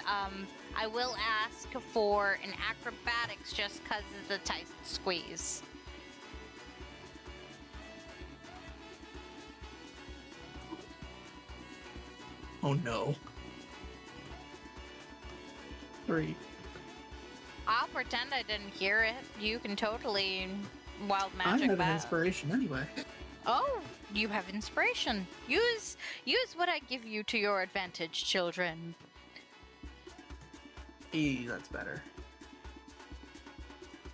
I will ask for an acrobatics just because of the tight squeeze. Oh no. 3. I'll pretend I didn't hear it. You can totally wild I magic have an that. inspiration anyway. Oh, you have inspiration. Use what I give you to your advantage, children. That's better.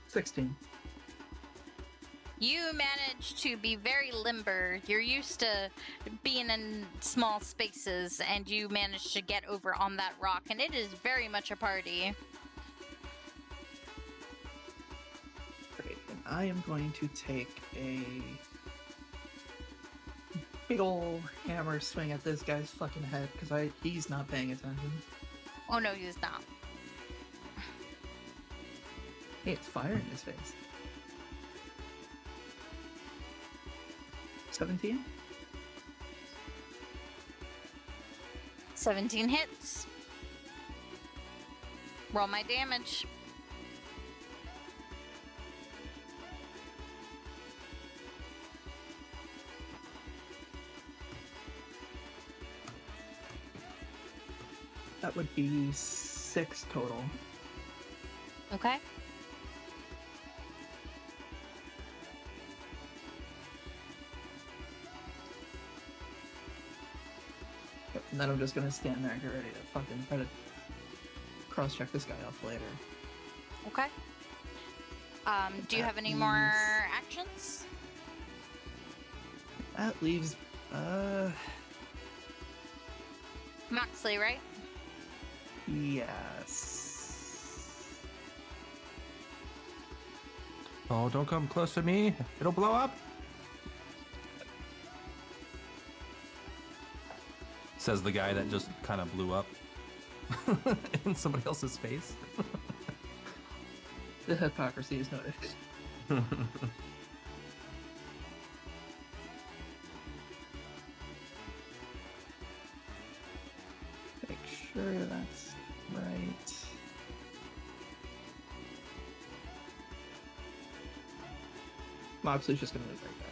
16. You manage to be very limber. You're used to being in small spaces, and you manage to get over on that rock, and it is very much a party. Great, and I am going to take a big ol' hammer swing at this guy's fucking head, because he's not paying attention. Oh no, he's not. Hey, it's fire in his face. 17? 17 hits. Roll my damage. That would be 6 total. Okay. Yep, and then I'm just gonna stand there and get ready to fucking try to cross-check this guy off later. Okay. Do you have any more actions? That leaves, Moxley, right? yes. Oh, don't come close to me. It'll blow up. Says the guy that just kind of blew up in somebody else's face. The hypocrisy is noted. Make sure that's right. Moxley's just gonna move right there.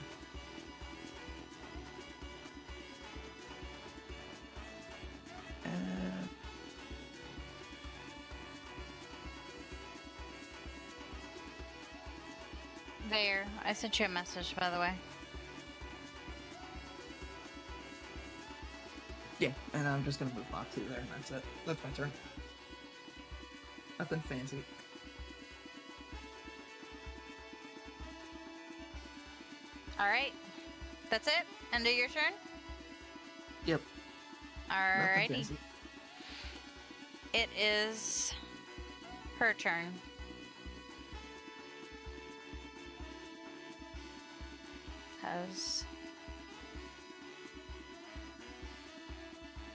There. I sent you a message, by the way. Yeah, and I'm just gonna move Moxley there, and that's it. That's my turn. Nothing fancy. All right. That's it? End of your turn? Yep. Nothing Alrighty. fancy. It is her turn. Has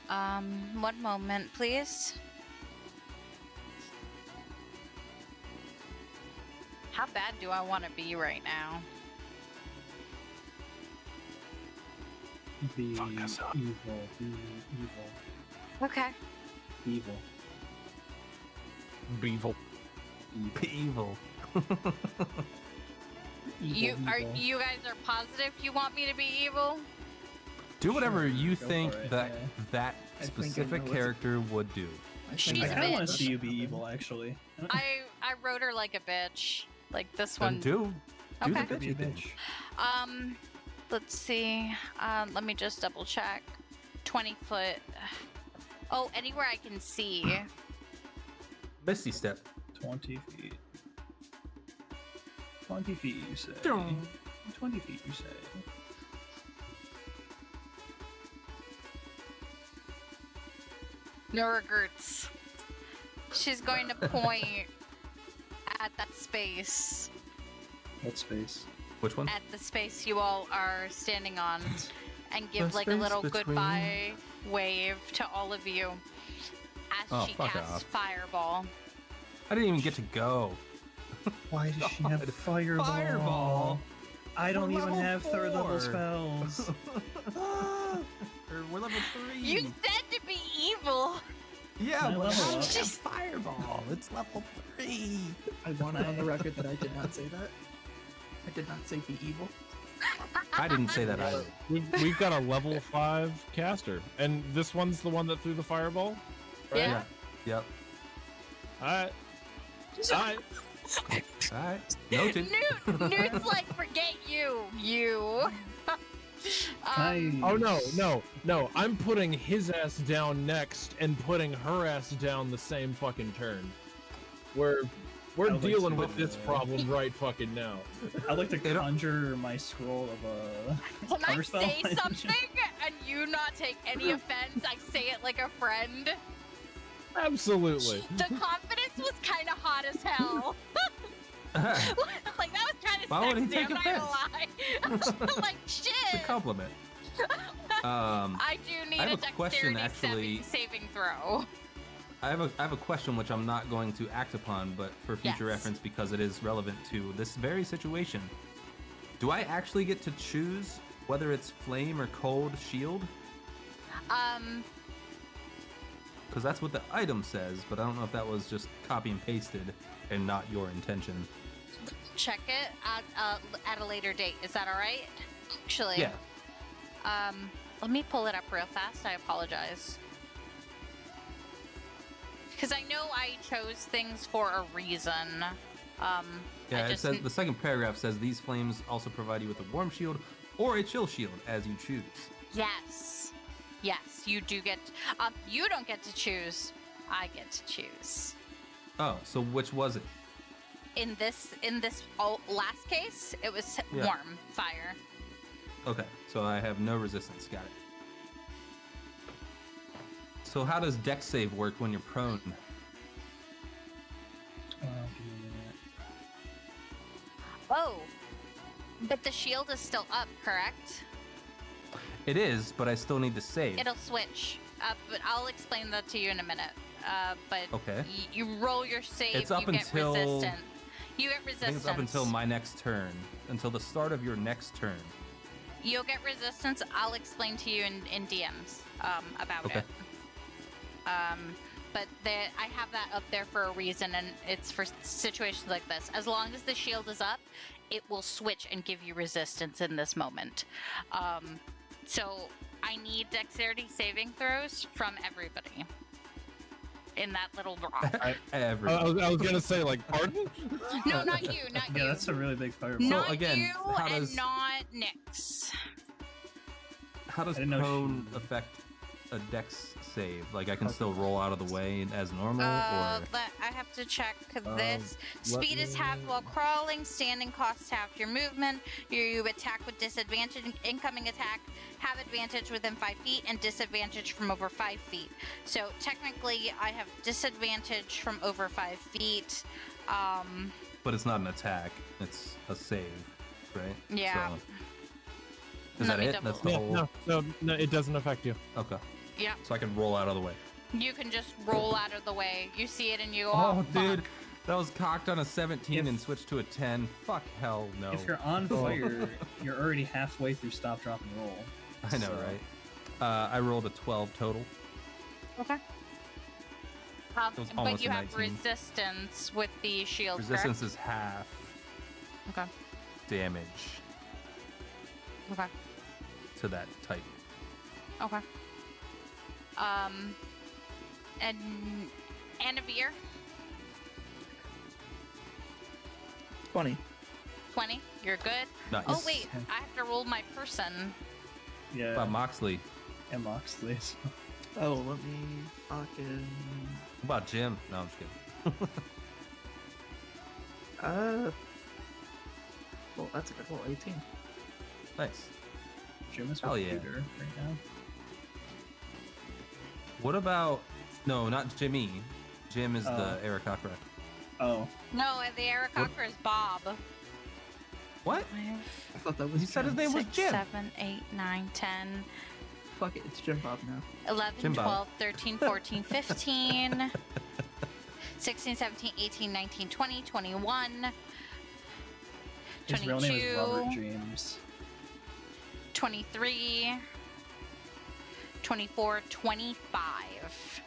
1 moment, please. How bad do I want to be right now? Be Fuck us up. evil. Be evil. Okay. Evil. Beevil. Evil. You Evil, are evil. you guys are positive you want me to be evil? Do whatever Sure, you go think for it, that yeah. that I think I specific know character would do. I She's think I a kind of want bitch. to see you be evil, actually. I wrote her like a bitch. Like this Then one. do Okay. the Be a bitchy thing. bitch. Let's see. Let me just double check. 20 foot. Oh, anywhere I can see. Misty step. 20 feet. 20 feet, you say. Dong. 20 feet, you say. No regrets. She's going to point at that space. What space? Which one? At the space you all are standing on. And give The like a space little between- goodbye wave to all of you. As Oh, she fuck casts off. Fireball. I didn't even get to go. Why does she have God. fireball? Fireball. I don't We're even level have third level 4. spells. Or we're level 3. You said to be evil! Yeah, My but level I up. have fireball. It's level 3. I want it on the record that I did not say that. I did not say be evil. I didn't say that either. We've got a level 5 caster, and this one's the one that threw the fireball. Right? Yeah. Yep. Alright. Alright. Alright. Noted. Newt's like, forget you. Oh no! I'm putting his ass down next and putting her ass down the same fucking turn. We're I would like dealing to, with this problem right fucking now. I'd like to conjure my scroll of a Can I counterspell. say something and you not take any offense? I say it like a friend. Absolutely. The confidence was kind of hot as hell. Like that was kind of Why would he sexy. take I'm not gonna lie. Like shit. It's a compliment. I do need I have a a question, dexterity actually. saving throw. I have a question which I'm not going to act upon, but for future Yes. reference because it is relevant to this very situation. Do I actually get to choose whether it's flame or cold shield? Because that's what the item says, but I don't know if that was just copy and pasted and not your intention. Check it at a later date. Is that all right? Actually, Yeah. let me pull it up real fast. I apologize. Because I know I chose things for a reason. Yeah, I it just says the second paragraph says these flames also provide you with a warm shield or a chill shield as you choose. Yes, you do get. You don't get to choose. I get to choose. Oh, so which was it? In this last case, it was Yeah. warm fire. Okay, so I have no resistance. Got it. So how does dex save work when you're prone? Oh, but the shield is still up, correct? It is, but I still need to save. It'll switch. But I'll explain that to you in a minute. But Okay. you roll your save. It's up you get until- resistance. You get I resistance. think it's up until my next turn. Until the start of your next turn. You'll get resistance. I'll explain to you in DMs about Okay. it. But I have that up there for a reason, and it's for situations like this. As long as the shield is up, it will switch and give you resistance in this moment. So I need dexterity saving throws from everybody in that little drop. I was gonna say, like, pardon? No, not you, not Yeah, you. that's a really big fireball. Not So, again, you how and does- not Nyx. How does I didn't know prone affect a dex save? Like I can still roll out of the way as normal, or I have to check this. Speed is halved while crawling. Standing costs half your movement. You attack with disadvantage. Incoming attack have advantage within 5 feet and disadvantage from over 5 feet. So technically, I have disadvantage from over 5 feet. but it's not an attack. It's a save, right? Yeah. So, is that it? That's the whole. No, it doesn't affect you. Okay. Yeah. So I can roll out of the way. You can just roll out of the way. You see it and you go, Oh, dude, fuck. that was cocked on a 17 and switched to a 10. Fuck hell no. If you're on fire, you're already halfway through stop, drop, and roll. I know, So- right? I rolled a 12 total. Okay. was But almost you a have 19. resistance with the shield, Resistance is half Okay. damage Okay. to that type. Okay. And Annavere, 20. 20. You're good. Nice. Oh wait, I have to roll my person. Yeah. About Moxley. And Moxley. So. Oh, let me fucking. What about Jim? No, I'm just kidding. Well, that's a good roll. 18. Nice. Jim is Hell with yeah. Paeder right now. What about... No, not Jimmy. Jim is the Aarakocra. Oh. No, the Aarakocra is Bob. What? I thought that was. He said his Jim. name was 6, Jim. 7, 8, 9, 10, Fuck it, it's Jim Bob now. 11, Jim Bob. 12, 13, 14, 15, 16, 17, 18, 19, 20, 21, His real name is Robert 22, James. 23, 24, 25.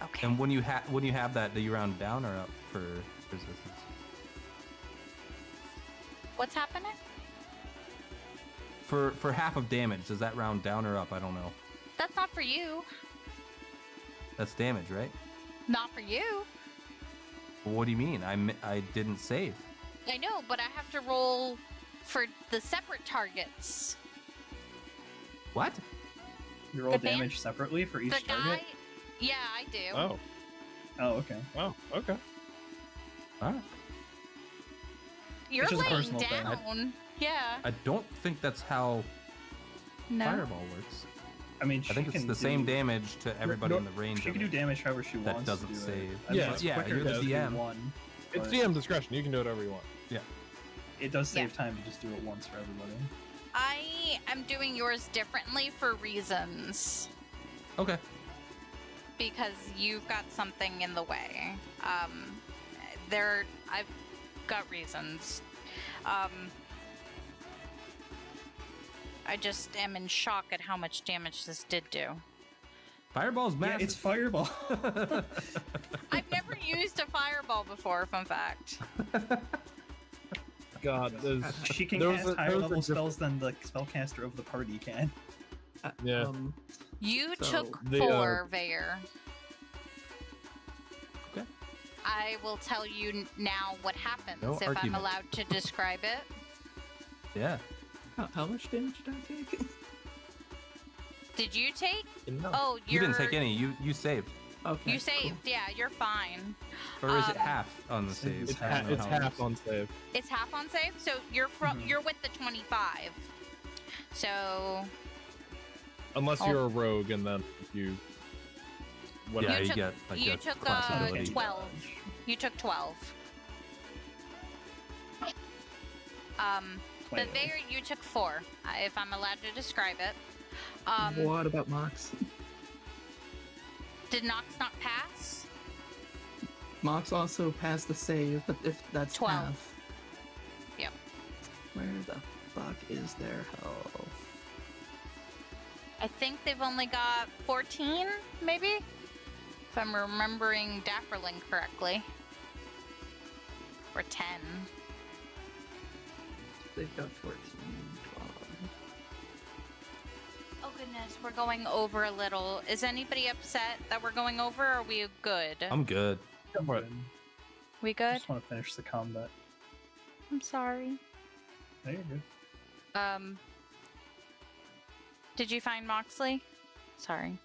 Okay. And when you have that, do you round down or up for resistance? What's happening? For half of damage, does that round down or up? I don't know. That's not for you. That's damage, right? Not for you. Well, what do you mean? I didn't save. I know, but I have to roll for the separate targets. What? You roll The band- damage separately for each The guy. target? Yeah, I do. Oh, Oh, okay. okay. All right. You're It's just a laying personal thing. down. Yeah. I don't think that's how No. Fireball works. I mean, I think she it's can the same do- damage to everybody in the range She of can do it. damage however she That wants doesn't to do save. it. I mean, Yeah, it's yeah, quicker you're the to do DM. one. It's but DM discretion. You can do whatever you want. It does save Yeah. time to just do it once for everybody. I am doing yours differently for reasons. Okay. Because you've got something in the way. I've got reasons. I just am in shock at how much damage this did do. Fireball's Yeah, massive. it's fireball. I've never used a fireball before, fun fact. God, She can There was cast a- higher there was a level diff- spells than the spellcaster of the party can. Yeah. You So, took the, 4, Vaer. Okay. I will tell you now what happens No if I'm argument. allowed to describe it. Yeah. How much damage did I take? Did you take? No. Oh, You didn't take any. You saved. Okay. You saved. Yeah, you're fine. Or is it Um, half on the save? It's, I don't know it's how it half works. on save. It's half on save, so you're from Mhm. you're with the 25. So Unless Oh. you're a rogue and then you. Yeah, Whatever. You you took- get like you a took, class ability. 12. You took 12. The 12. Vaer, you took 4, if I'm allowed to describe it. What about Mox? Did Nox not pass? Mox also passed the save, but if that's 12. half. Yep. Where the fuck is their health? I think they've only got 14, maybe? If I'm remembering Dapperling correctly. Or 10. They've got 14, 12. Oh goodness, we're going over a little. Is anybody upset that we're going over, or are we good? I'm good. What? We I good? just want to finish the combat. I'm sorry. No, you're good. Did you find Moxley? Sorry.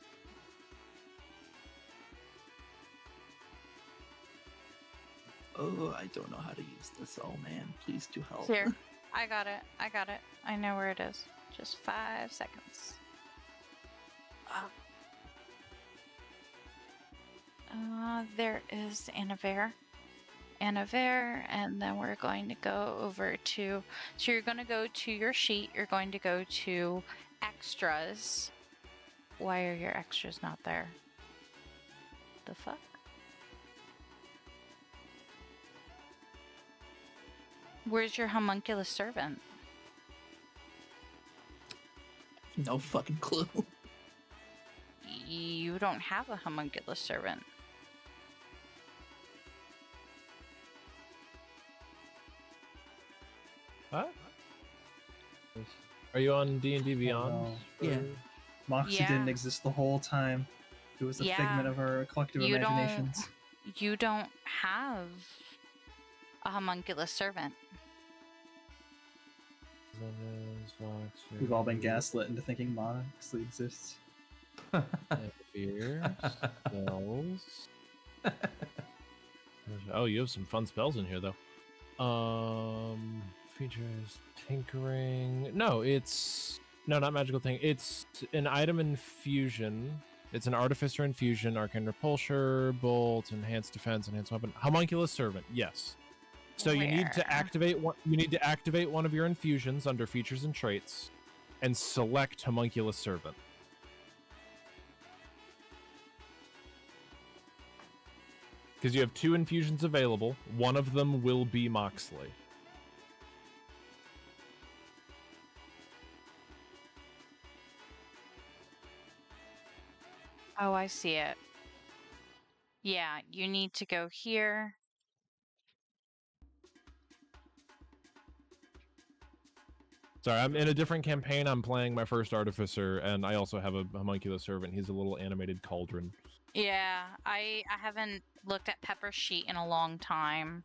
Oh, I don't know how to use this. Oh man, please do help. Here. I got it. I know where it is. Just 5 seconds. There is Annavere. Annavere, and then we're going to go over to... So you're going to go to your sheet. You're going to go to extras. Why are your extras not there? The fuck? Where's your homunculus servant? No fucking clue. You don't have a homunculus servant. What? Are you on D&D Beyond? no. Yeah. Moxie Yeah. didn't exist the whole time. It was a Yeah. figment of our collective You don't- imaginations. You don't have a homunculus servant. We've all been gaslit into thinking Moxie exists. Fear, spells. Oh, you have some fun spells in here, though. Features tinkering. No, not magical thing. It's an item infusion. It's an artificer infusion, arcane repulsor, bolt, enhanced defense, enhanced weapon, homunculus servant. Yes. So you need to Where? activate one. You need to activate one of your infusions under features and traits, and select homunculus servant. Because you have 2 infusions available. One of them will be Moxley. Oh, I see it. Yeah, you need to go here. Sorry, I'm in a different campaign. I'm playing my first Artificer, and I also have a homunculus servant. He's a little animated cauldron. Yeah, I haven't looked at Pepper's sheet in a long time.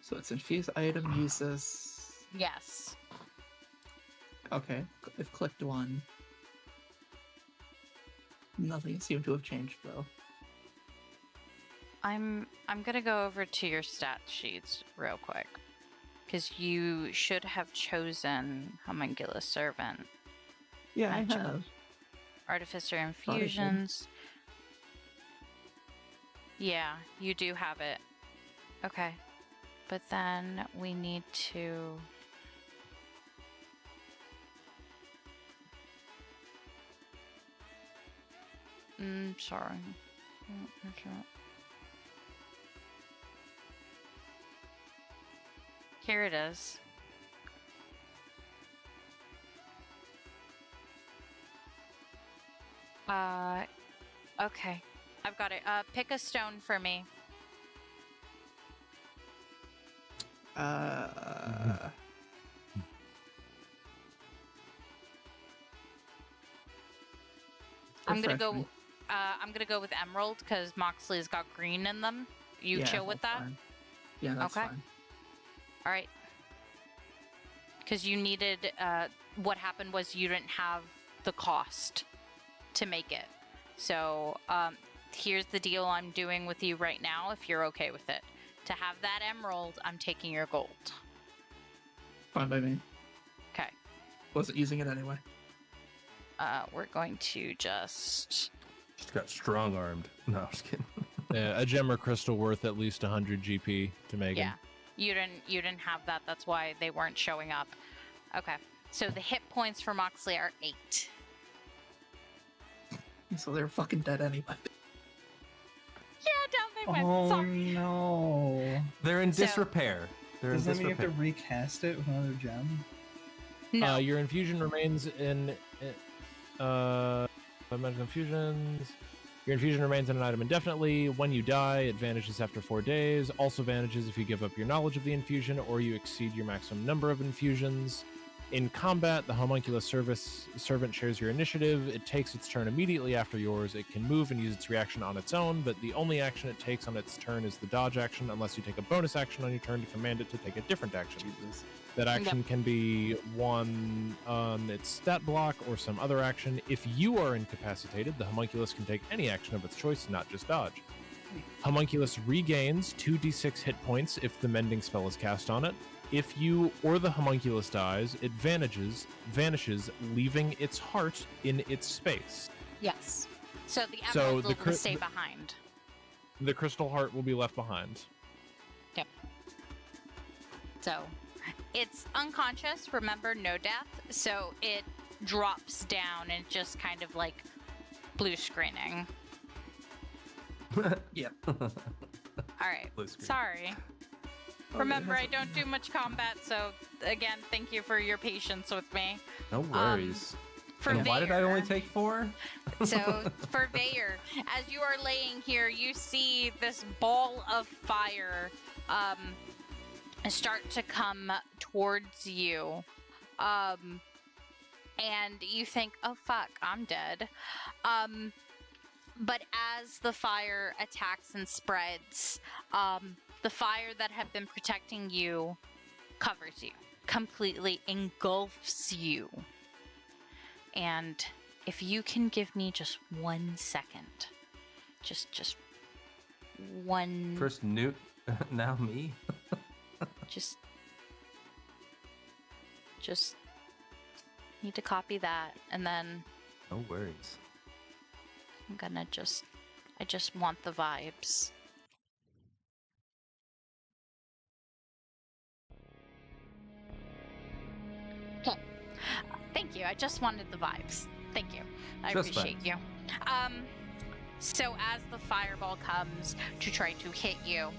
So it's infused item uses. Yes. Okay, I've clicked one. Nothing seemed to have changed though. I'm gonna go over to your stat sheets real quick. Because you should have chosen homunculus servant. Yeah, I Magical. have. Artificer I did. infusions. Yeah, you do have it. Okay. But then we need to... sorry. Here it is. Okay. I've got it. Pick a stone for me. I'm gonna refresh go. me. I'm gonna go with emerald because Moxley's got green in them. You Yeah, chill with that's that? fine. Yeah, that's Okay. fine. All right. Because you needed. What happened was you didn't have the cost to make it. So here's the deal I'm doing with you right now. If you're okay with it, to have that emerald, I'm taking your gold. Fine by me. Okay. Wasn't using it anyway. We're going to just. Just got strong armed. No, I'm just kidding. Yeah, a gem or crystal worth at least 100 GP to make Yeah. You didn't have that. That's why they weren't showing up. Okay. So the hit points for Moxley are 8. So they're fucking dead anyway. Yeah, down they went. Oh Sorry. no! They're in So- disrepair. They're Does in that mean you have to disrepair. recast it with another gem? No. Your infusion remains in. Magical infusions. Your infusion remains in an item indefinitely. When you die, it vanishes after 4 days. Also vanishes if you give up your knowledge of the infusion or you exceed your maximum number of infusions. In combat, the homunculus servant shares your initiative. It takes its turn immediately after yours. It can move and use its reaction on its own, but the only action it takes on its turn is the dodge action, unless you take a bonus action on your turn to command it to take a different action. Jesus. That action can be one on its stat block or some other action. If you are incapacitated, the homunculus can take any action of its choice, not just dodge. Homunculus regains 2d6 hit points if the mending spell is cast on it. If you or the homunculus dies, it vanishes, leaving its heart in its space. Yes. So the emerald will stay behind. The crystal heart will be left behind. Yep. So it's unconscious, remember, no death. So it drops down and just kind of like blue screening. Yep. All right. Sorry. Remember, I don't do much combat, so again, thank you for your patience with me. No worries. For And why did I only Vaer- take 4? So, for Vaer, as you are laying here, you see this ball of fire start to come towards you. And you think, oh fuck, I'm dead. But as the fire attacks and spreads, the fire that had been protecting you covers you, completely engulfs you. And if you can give me just 1 second, just one. First Newt, now me. Just need to copy that, and then No worries. I'm gonna I just want the vibes. Okay. Thank you. I just wanted the vibes. Thank you. I Just appreciate you. So as the fireball comes to try to hit you,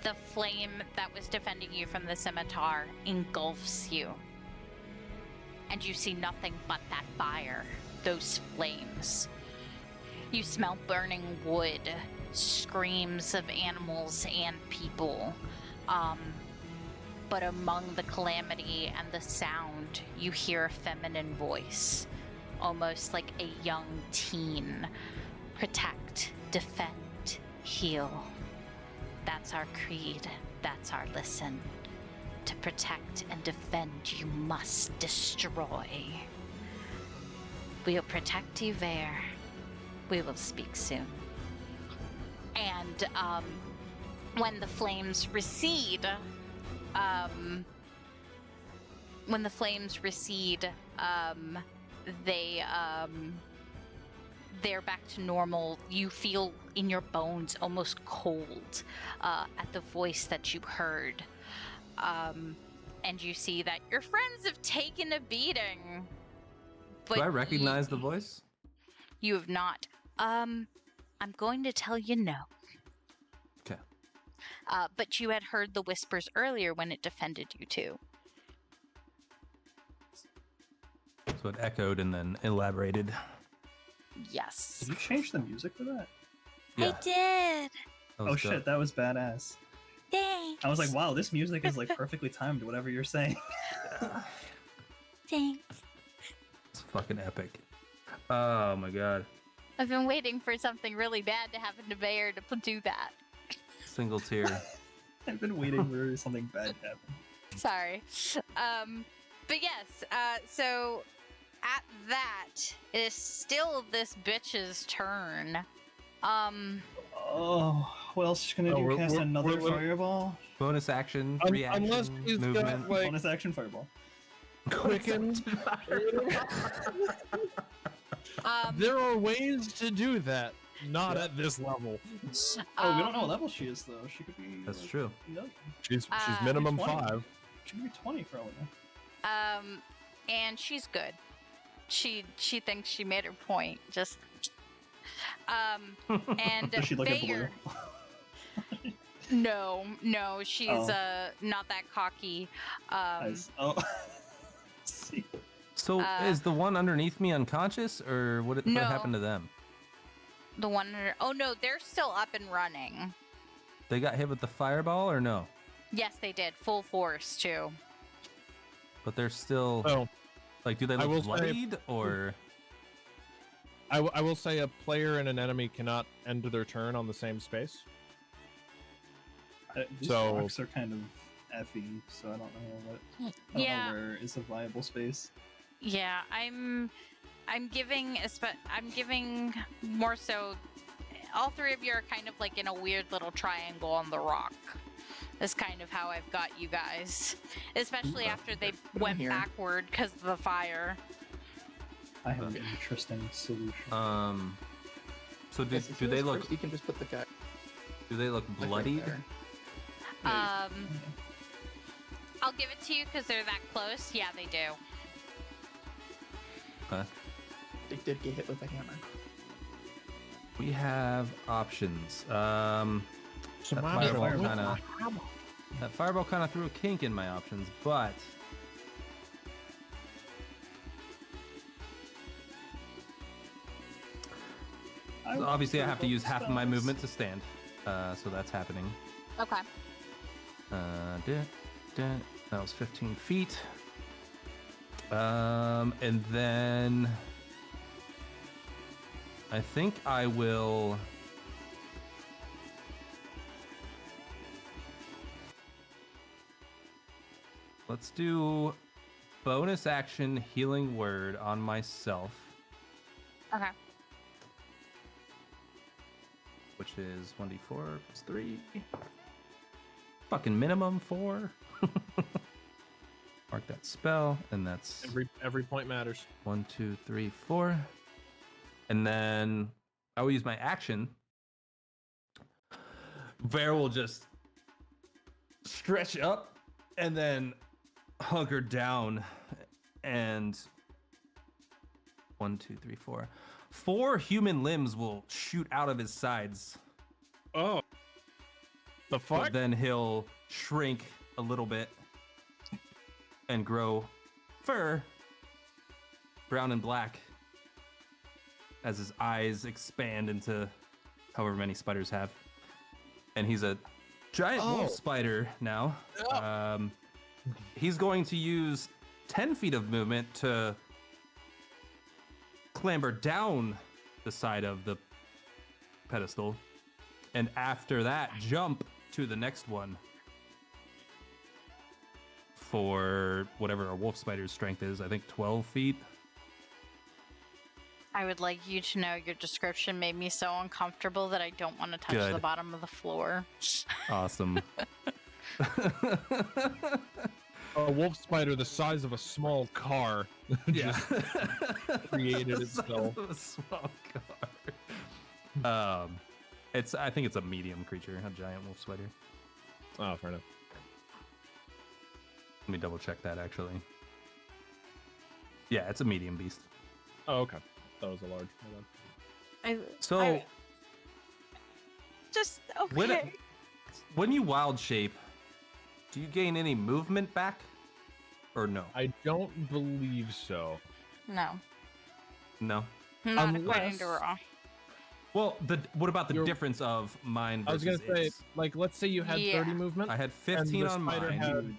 the flame that was defending you from the scimitar engulfs you. And you see nothing but that fire, those flames. You smell burning wood, screams of animals and people. But among the calamity and the sound, you hear a feminine voice, almost like a young teen. Protect, defend, heal. That's our creed. That's our listen. To protect and defend, you must destroy. We'll protect you, Vaer. We will speak soon. And when the flames recede, they're back to normal. You feel in your bones almost cold at the voice that you heard. And you see that your friends have taken a beating. But Do I recognize the voice? You have not. I'm going to tell you no. Okay. But you had heard the whispers earlier when it defended you too. So it echoed and then elaborated. Yes. Did you change the music for that? Yeah. I did. That Oh was shit, dope. that was badass. Thanks. I was like, wow, this music is like perfectly timed to whatever you're saying. Thanks. It's fucking epic. Oh my god. I've been waiting for something really bad to happen to Vaer to do that. Single tear. I've been waiting for something bad to happen. Sorry. But yes, so at that, it is still this bitch's turn. Oh, what else is she gonna do? we're- Cast we're- another we're- fireball? Bonus action, Un- reaction, unless he's got, movement. like- Bonus action fireball. Quicken. There are ways to do that. Not at this level. Oh, we don't know what level she is though. She could be. That's like, true. No, She's minimum 20. 5. she could be 20 for all we know. And she's good. She thinks she made her point. Just and Does she look at blue? Vaer- No, she's Oh. not that cocky. Nice. Oh. See. So is the one underneath me unconscious, or what No. happened to them? The one. Oh no, they're still up and running. They got hit with the fireball, or no? Yes, they did. Full force too. but they're still Oh, like, do they I will look say- bloodied or? I will say a player and an enemy cannot end their turn on the same space. These So- rocks are kind of effy, so I don't know what. I don't Yeah. know where is a viable space. Yeah, I'm giving I'm giving more so. All three of you are kind of like in a weird little triangle on the rock. Is kind of how I've got you guys, especially after they I'm went here. backward because of the fire. I have an interesting solution. So Yes, if do he they was look first, you can just put the guy like, right bloodied? there. I'll give it to you because they're that close. Yeah, they do. Okay. They did get hit with a hammer. We have options. So That my fireball option- kind of threw a kink in my options, but so obviously I have to use half of my movement to stand. So that's happening. Okay. That was 15 feet. And then I think I will. Let's do bonus action healing word on myself, Okay. which is 1d4 plus 3. Fucking minimum 4. Mark that spell, and that's Every point matters. 1, 2, 3, 4. And then I will use my action. Vaer will just stretch up and then hunker down, and 1, 2, 3, 4. 4 human limbs will shoot out of his sides. Oh, the But fuck! then he'll shrink a little bit and grow fur, brown and black, as his eyes expand into however many spiders have. And he's a giant wolf spider now. He's going to use 10 feet of movement to clamber down the side of the pedestal. And after that, jump to the next one for whatever a wolf spider's strength is. I think 12 feet. I would like you to know your description made me so uncomfortable that I don't want to touch the Good. bottom of the floor. Awesome. A wolf spider the size of a small car Yeah. just created The size itself. of a small car. I think it's a medium creature, a giant wolf spider. Oh, fair enough. Let me double check that actually. Yeah, it's a medium beast. Oh, okay. That was a large. Hold on. So Just When okay. when you wild shape, do you gain any movement back, or no? I don't believe so. No, No. not according to Unless- Raw. Well, what about the You're- difference of mine I was versus gonna say, its? like, let's say you had Yeah. 30 movement. I had 15 the on spider mine. had-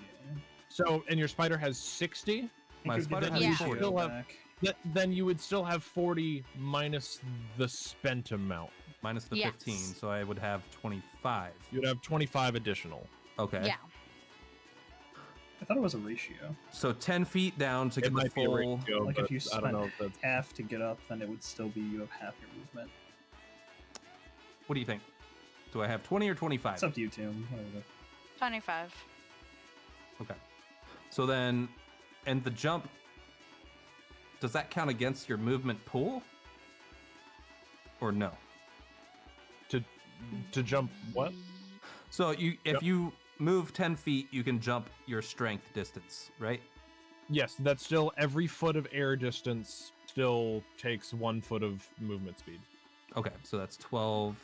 So, and your spider has 60. My spider has Yeah. you 40. still Still Then you would still have 40 minus the spent amount. Minus the Yes. 15, so I would have 25. You'd have 25 additional. Okay. Yeah. I thought it was a ratio. So 10 feet down to It get the might be a full. ratio, Like but if you I don't spent know if that's. half to get up, then it would still be you have half your movement. What do you think? Do I have 20 or 25? It's up to you, Tim. Whatever. 25. Okay. So then, and the jump, does that count against your movement pool? Or no? To jump what? So if Yep. you move 10 feet, you can jump your strength distance, right? Yes, that's still every foot of air distance still takes 1 foot of movement speed. Okay, so that's 12.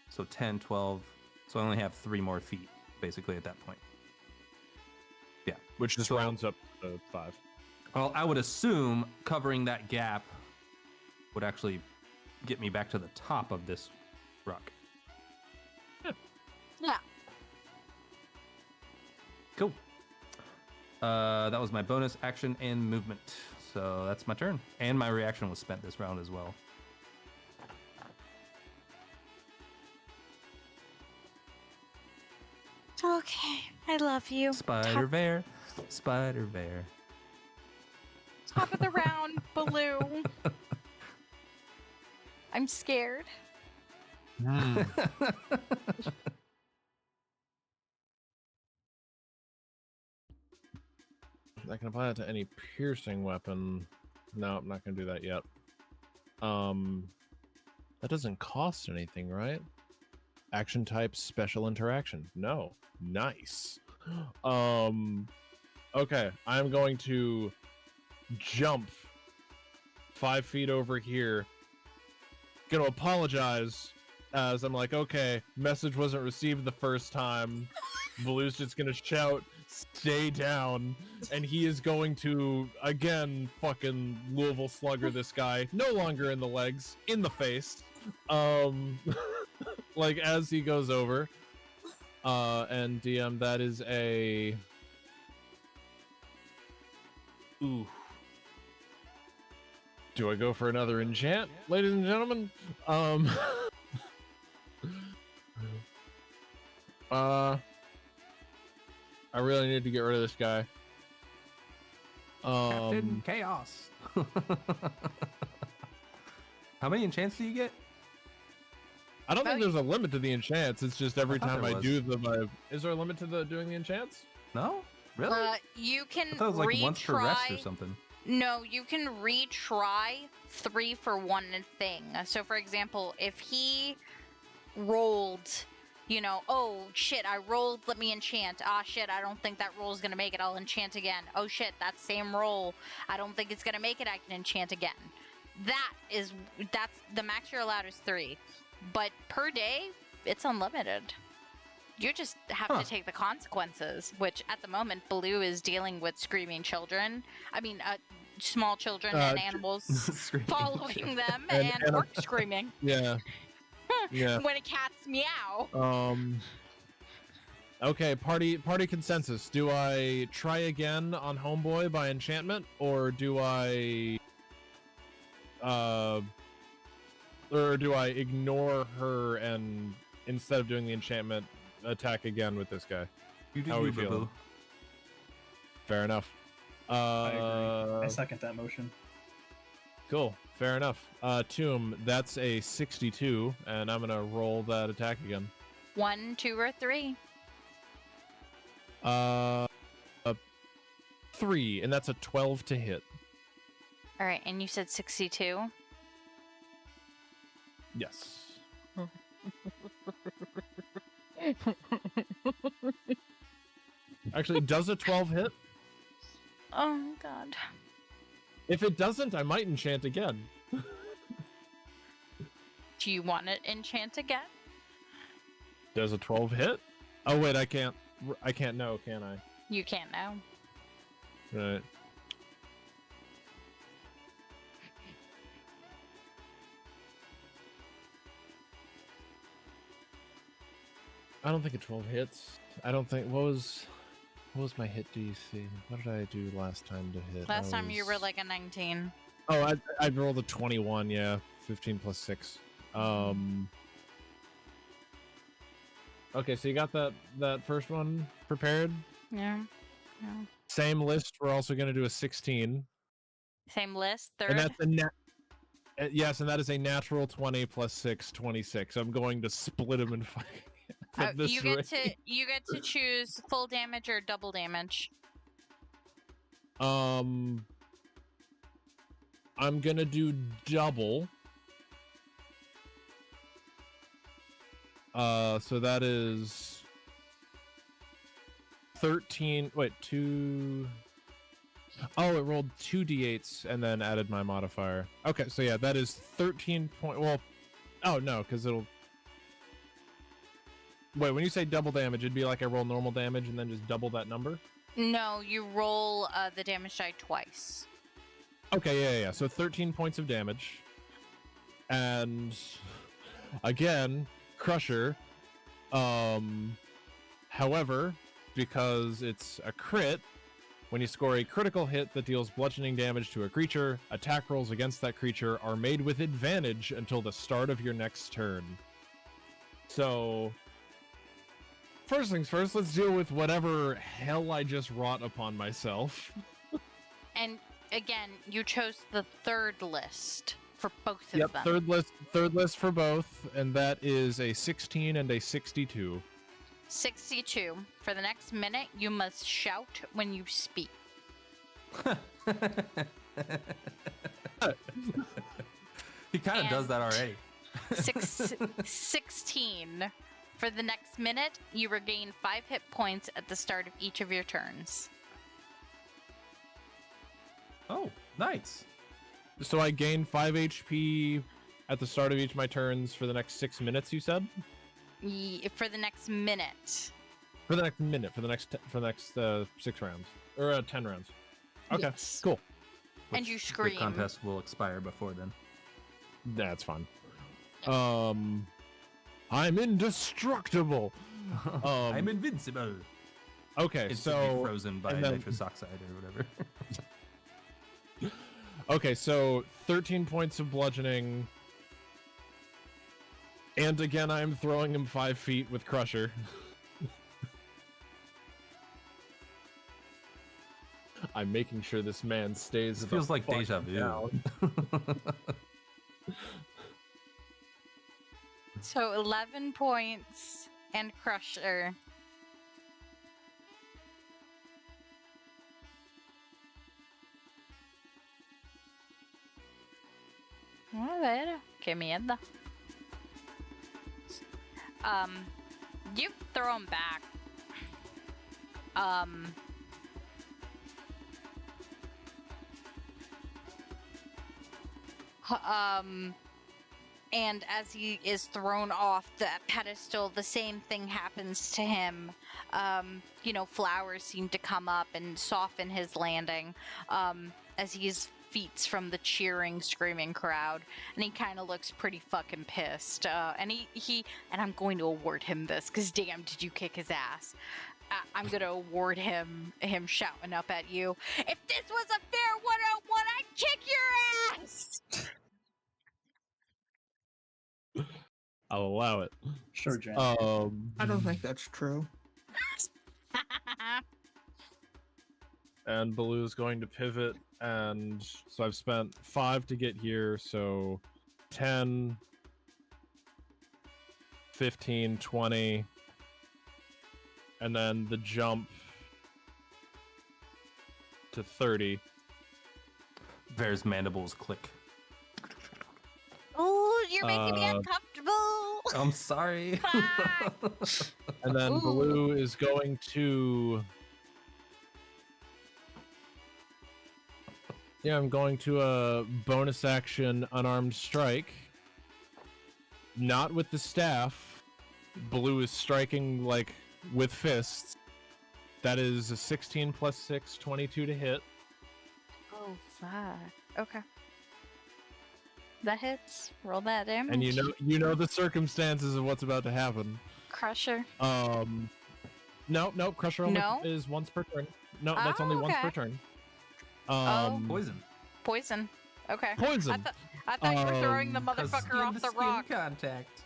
So 10, 12. So I only have 3 more feet, basically, at that point. Which just So- rounds up to 5. Well, I would assume covering that gap would actually get me back to the top of this rock. Yeah. Cool. That was my bonus action and movement. So that's my turn. And my reaction was spent this round as well. Okay, I love you. Spider Vaer. Spider Vaer. Top of the round, Baloo. I'm scared. I can apply it to any piercing weapon. No, I'm not going to do that yet. That doesn't cost anything, right? Action type, special interaction. No. Nice. Okay, I'm going to jump 5 feet over here. Gonna apologize as I'm like, okay, message wasn't received the first time. Baloo's just gonna shout, stay down, and he is going to, again, fucking Louisville Slugger this guy, no longer in the legs, in the face, like, as he goes over, and DM, that is a, ooh, do I go for another enchant, ladies and gentlemen? I really need to get rid of this guy. Captain Chaos. How many enchants do you get? I don't think there's a limit to the enchants. It's just every time I was. do them, is there a limit to doing the enchants? No? Really? You can I thought it was like once per rest or retry. something. No, you can retry 3 for one thing. So, for example, if he rolled, you know, oh shit, I rolled, let me enchant. Ah shit, I don't think that roll is gonna make it, I'll enchant again. Oh shit, that same roll, I don't think it's gonna make it, I can enchant again. That's the max you're allowed is 3. But per day, it's unlimited. You just have to take the consequences, which at the moment, Baloo is dealing with screaming children. I mean, small children and animals following them and orcs screaming. Yeah. Yeah. When a cat's meow. Okay, party consensus. Do I try again on Homeboy by enchantment, or do I ignore her and instead of doing the enchantment, attack again with this guy? How are we feeling? Fair enough. I agree. I second that motion. Cool. Fair enough. Tomb, that's a 62, and I'm gonna roll that attack again. 1, 2, or 3. 3, and that's a 12 to hit. All right, and you said 62. Yes. Actually, does a 12 hit? Oh god. If it doesn't, I might enchant again. Do you want to enchant again? Does a 12 hit? Oh wait, I can't know, can I? You can't now. Right. I don't think a 12 hits. I don't think, what was my hit DC? What did I do last time to hit? Last time you were like a 19. Oh, I rolled a 21, yeah. 15 plus 6. Okay, so you got that first one prepared? Yeah. Same list, we're also going to do a 16. Same list, third? And that's yes, and that is a natural 20 plus 6, 26. I'm going to split them in 5. You get to choose full damage or double damage. I'm gonna do double. So that is 13. Wait, 2. Oh, it rolled 2 d8s and then added my modifier. Okay, so yeah, that is 13 point. Well, oh no, because it'll. Wait, when you say double damage, it'd be like I roll normal damage and then just double that number? No, you roll the damage die twice. Okay, yeah. So 13 points of damage. And again, Crusher. However, because it's a crit, When you score a critical hit that deals bludgeoning damage to a creature, attack rolls against that creature are made with advantage until the start of your next turn. So, first things first, let's deal with whatever hell I just wrought upon myself. And again, you chose the third list for both of them. Third list for both, and that is a 16 and a 62. 62. For the next minute, you must shout when you speak. He kind of does that already. 16. For the next minute, you regain 5 hit points at the start of each of your turns. Oh, nice. So I gain 5 HP at the start of each of my turns for the next 6 minutes, you said? For the next minute. For the next minute, for the next 6 rounds. Or 10 rounds. Okay, Yes. cool. And you scream. The contest will expire before then. That's fine. I'm indestructible. I'm invincible. Okay, Instantly so frozen by nitrous oxide or whatever. okay, so 13 points of bludgeoning. And again, I'm throwing him 5 feet with Crusher. I'm making sure this man stays. It feels like deja vu. So 11 points and Crusher. A ver, qué mierda. You throw him back. And as he is thrown off the pedestal, the same thing happens to him. Flowers seem to come up and soften his landing as he's feet from the cheering, screaming crowd, and he kind of looks pretty fucking pissed. And I'm going to award him this because damn, did you kick his ass? I'm gonna award him shouting up at you. If this was a fair 101, I'd kick your ass. I'll allow it. Sure, Jen. I don't think that's true. And Baloo's going to pivot, and so I've spent 5 to get here, so 10, 15, 20, and then the jump to 30. Vaer's mandibles click. Ooh, you're making me uncomfortable. I'm sorry. And then Ooh. Baloo is going to... Yeah, I'm going to a bonus action unarmed strike. Not with the staff. Baloo is striking, like, with fists. That is a 16 plus 6, 22 to hit. Oh, fuck. Okay. That hits. Roll that damage. And you know the circumstances of what's about to happen. Crusher. No, Crusher only No? is once per turn. No, that's only once per turn. Poison. Poison. Okay. Poison. I thought you were throwing the 'Cause motherfucker off the skin-to-skin rock. contact.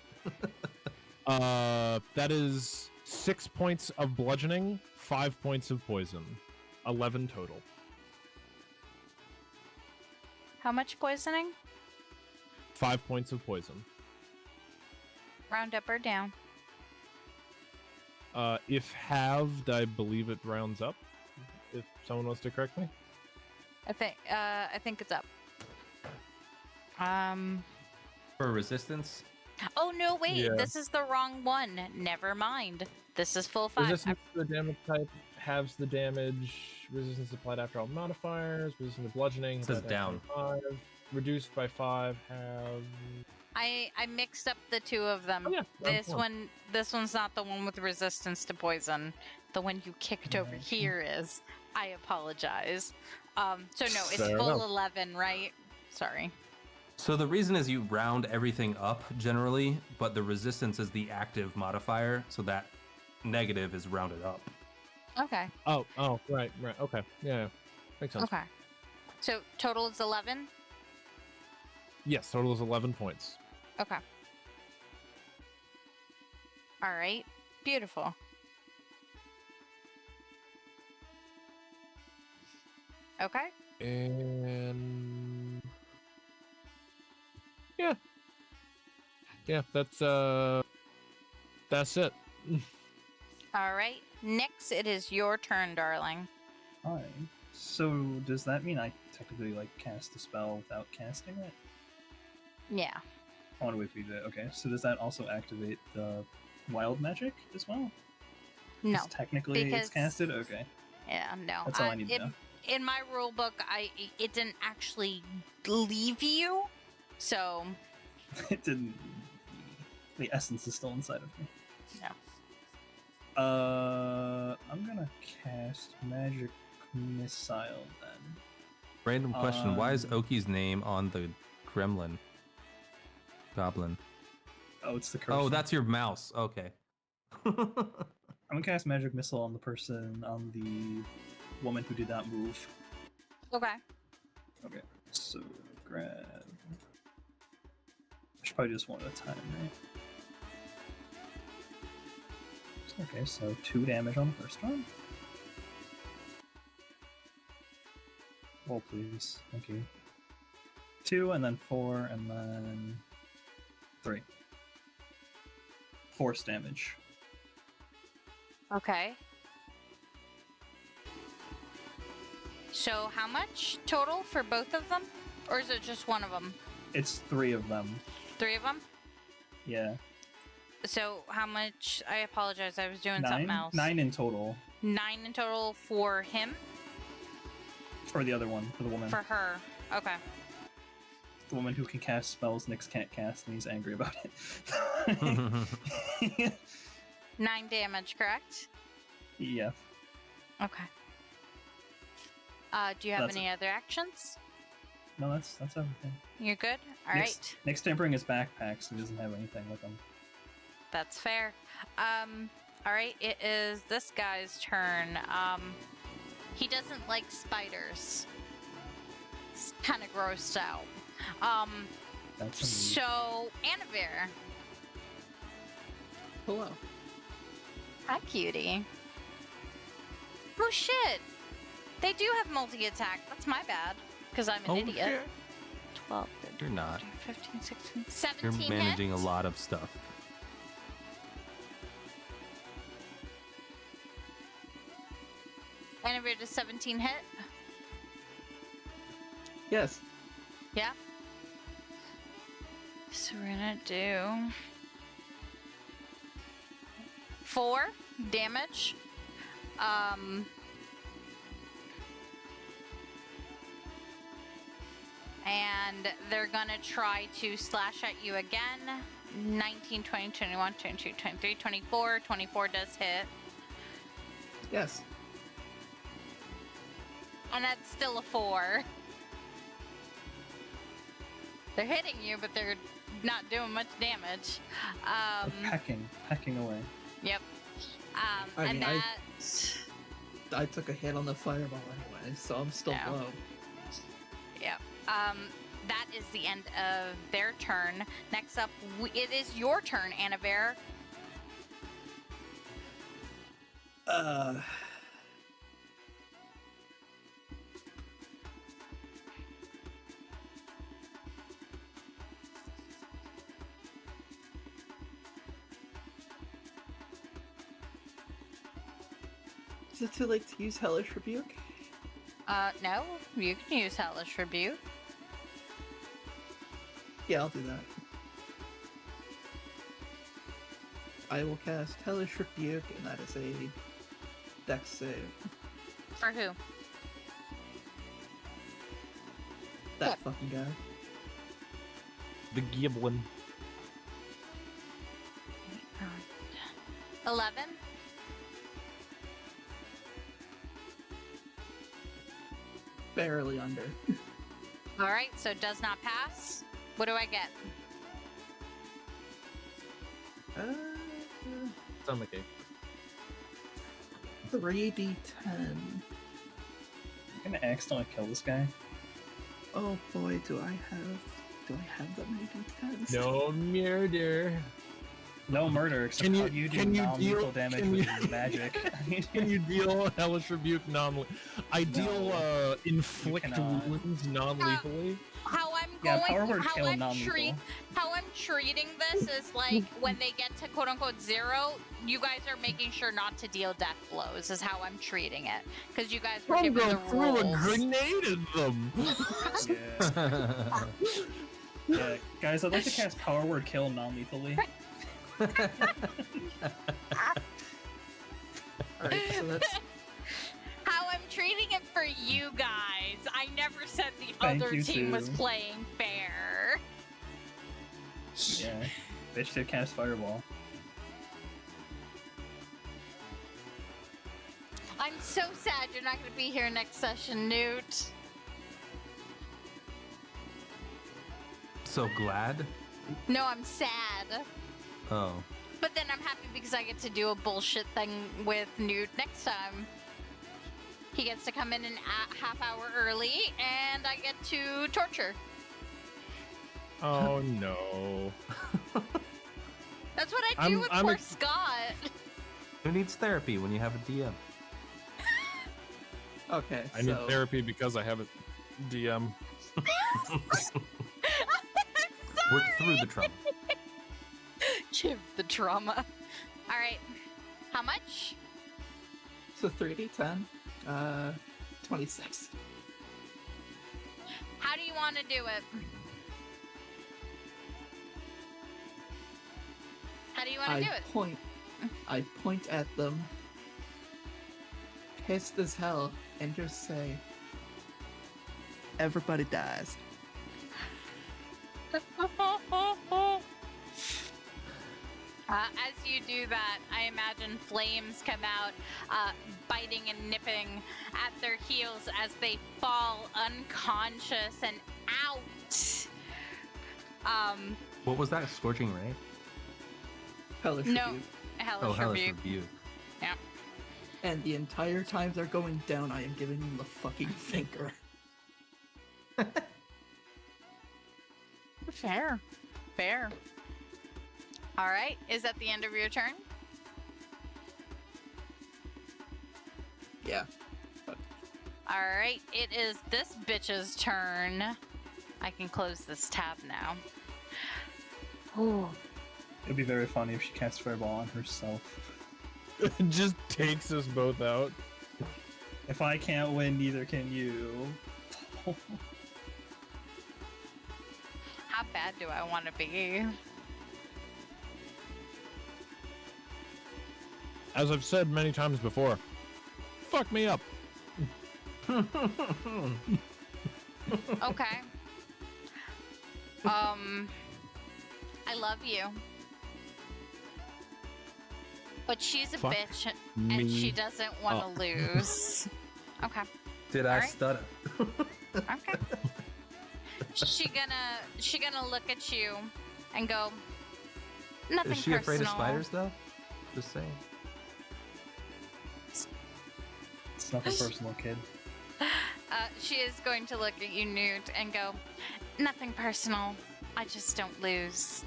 That is 6 points of bludgeoning, 5 points of poison. 11 total. How much poisoning? 5 points of poison. Round up or down? If halved, I believe it rounds up. If someone wants to correct me. I think it's up. For resistance? Oh no, wait. Yeah. This is the wrong one. Never mind. This is full 5. Resistance to the damage type halves the damage. Resistance applied after all modifiers. Resistance to bludgeoning. It says applied down. after 5. Reduced by 5. Have. I mixed up the two of them. Oh, yeah, This one's not the one with resistance to poison. The one you kicked over here is. I apologize. So no, it's Fair full enough. 11, right? Sorry. So the reason is you round everything up generally, but the resistance is the active modifier, so that negative is rounded up. Okay. Oh, right. Okay. Yeah. Makes sense. Okay. So total is 11? Yes, total is 11 points. Okay. All right. Beautiful. Okay. And yeah, that's it. All right. Next, it is your turn, darling. Hi. So does that mean I technically like cast a spell without casting it? Yeah. I want to wait for you to. Okay. So does that also activate the wild magic as well? No. 'Cause technically, because- it's casted. Okay. Yeah. No. That's all I need to know. In my rule book, it didn't actually leave you, so It didn't. The essence is still inside of me. no. I'm gonna cast magic missile then. Random question: why is Oaky's name on the gremlin? Goblin. Oh, it's the curse. Oh, that's your mouse. Okay. I'm gonna cast magic missile on the person, on the woman who did not move. Okay. Okay, so grab. I should probably do this one at a time, right? Okay, so 2 damage on the first one. Roll, please. Thank you. 2, and then 4, and then 3. Force damage. Okay. So how much total for both of them? Or is it just one of them? It's 3 of them. 3 of them? Yeah. So how much? I apologize, I was doing 9? something else. 9 in total. 9 in total for him? For the other one, for the woman. For her. Okay. The woman who can cast spells Nyx can't cast, and he's angry about it. 9 damage, correct? Yeah. Okay. Do you have That's any other actions? No, that's everything. You're good? All right. Nyx didn't bring his backpack, so he doesn't have anything with him. That's fair. All right, it is this guy's turn. He doesn't like spiders. It's kind of grossed out. That's a So, Annavere. Hello. Hi, cutie. Oh, shit. They do have multi-attack. That's my bad, because I'm an idiot. Shit. 12, 13, You're not. 15, 16, You're 17 managing hits? a lot of stuff. Annavere, does 17 hit? Yes. Yeah. So we're gonna do 4 damage. And they're gonna try to slash at you again. 19, 20, 21, 22, 23, 24. 24 does hit. Yes. And that's still a 4. They're hitting you, but they're not doing much damage. They're pecking away. Yep. I And mean, I- that. I took a hit on the fireball anyway, so I'm still Yeah. low. Yep. That is the end of their turn. Next up, it is your turn, Annavere. Is it too late to use Hellish Rebuke? No, you can use Hellish Rebuke. Yeah, I'll do that. I will cast Hellish Rebuke, and that is a Dex save. For who? That fucking guy. The Giblin. 11. Barely under. All right, so it does not pass. What do I get? Stomachache. 3d10. I'm gonna accidentally kill this guy. Oh boy, do I have that many d10s? No murder. No murder, except Can you- how you do can you non-lethal deal- damage can with you- magic. Can you deal Hellish Rebuke I deal inflict cannot. wounds non-lethally. How I'm Yeah, going, power word how kill I'm non-lethal. how I'm treating this is like when they get to quote unquote 0, you guys are making sure not to deal death blows. Is how I'm treating it because you guys were I'm given gonna the throw a rules. grenade at them. Yeah. Yeah, guys, I'd like to cast power word kill non-lethally. Alright, so that's How I'm treating it for you guys. I never said the Thank other you, team was too. playing fair. Yeah. Bitch did cast fireball. I'm so sad you're not going to be here next session, Newt. So glad. No, I'm sad. Oh. But then I'm happy because I get to do a bullshit thing with Newt next time. He gets to come in an half hour early, and I get to torture. Oh no. That's what I do with I'm poor ex- Scott. Who needs therapy when you have a DM? okay. I need so therapy because I have a DM. Work through the trauma. Chev the trauma. All right. How much? so 3d10, 26. How do you want to do it? How do you want to do it? I point at them, pissed as hell, and just say, "Everybody dies." As you do that, I imagine flames come out, biting and nipping at their heels as they fall unconscious and out. What was that? Scorching ray? Hellish No. Rebuke. Hellish Oh, hellish rebuke. rebuke. And the entire time they're going down, I am giving them the fucking finger. Fair. Fair. All right. Is that the end of your turn? Yeah. All right. It is this bitch's turn. I can close this tab now. Ooh. It'd be very funny if she cast fireball on herself. It just takes us both out. If I can't win, neither can you. How bad do I want to be? As I've said many times before, fuck me up. Okay. I love you. But she's a Fuck bitch and she me doesn't want to up. lose. Okay. Did I Alright. stutter? Okay. She gonna look at you and go, nothing Is she personal. afraid of spiders though? Just saying. It's nothing personal, kid. She is going to look at you, Newt, and go, nothing personal. I just don't lose.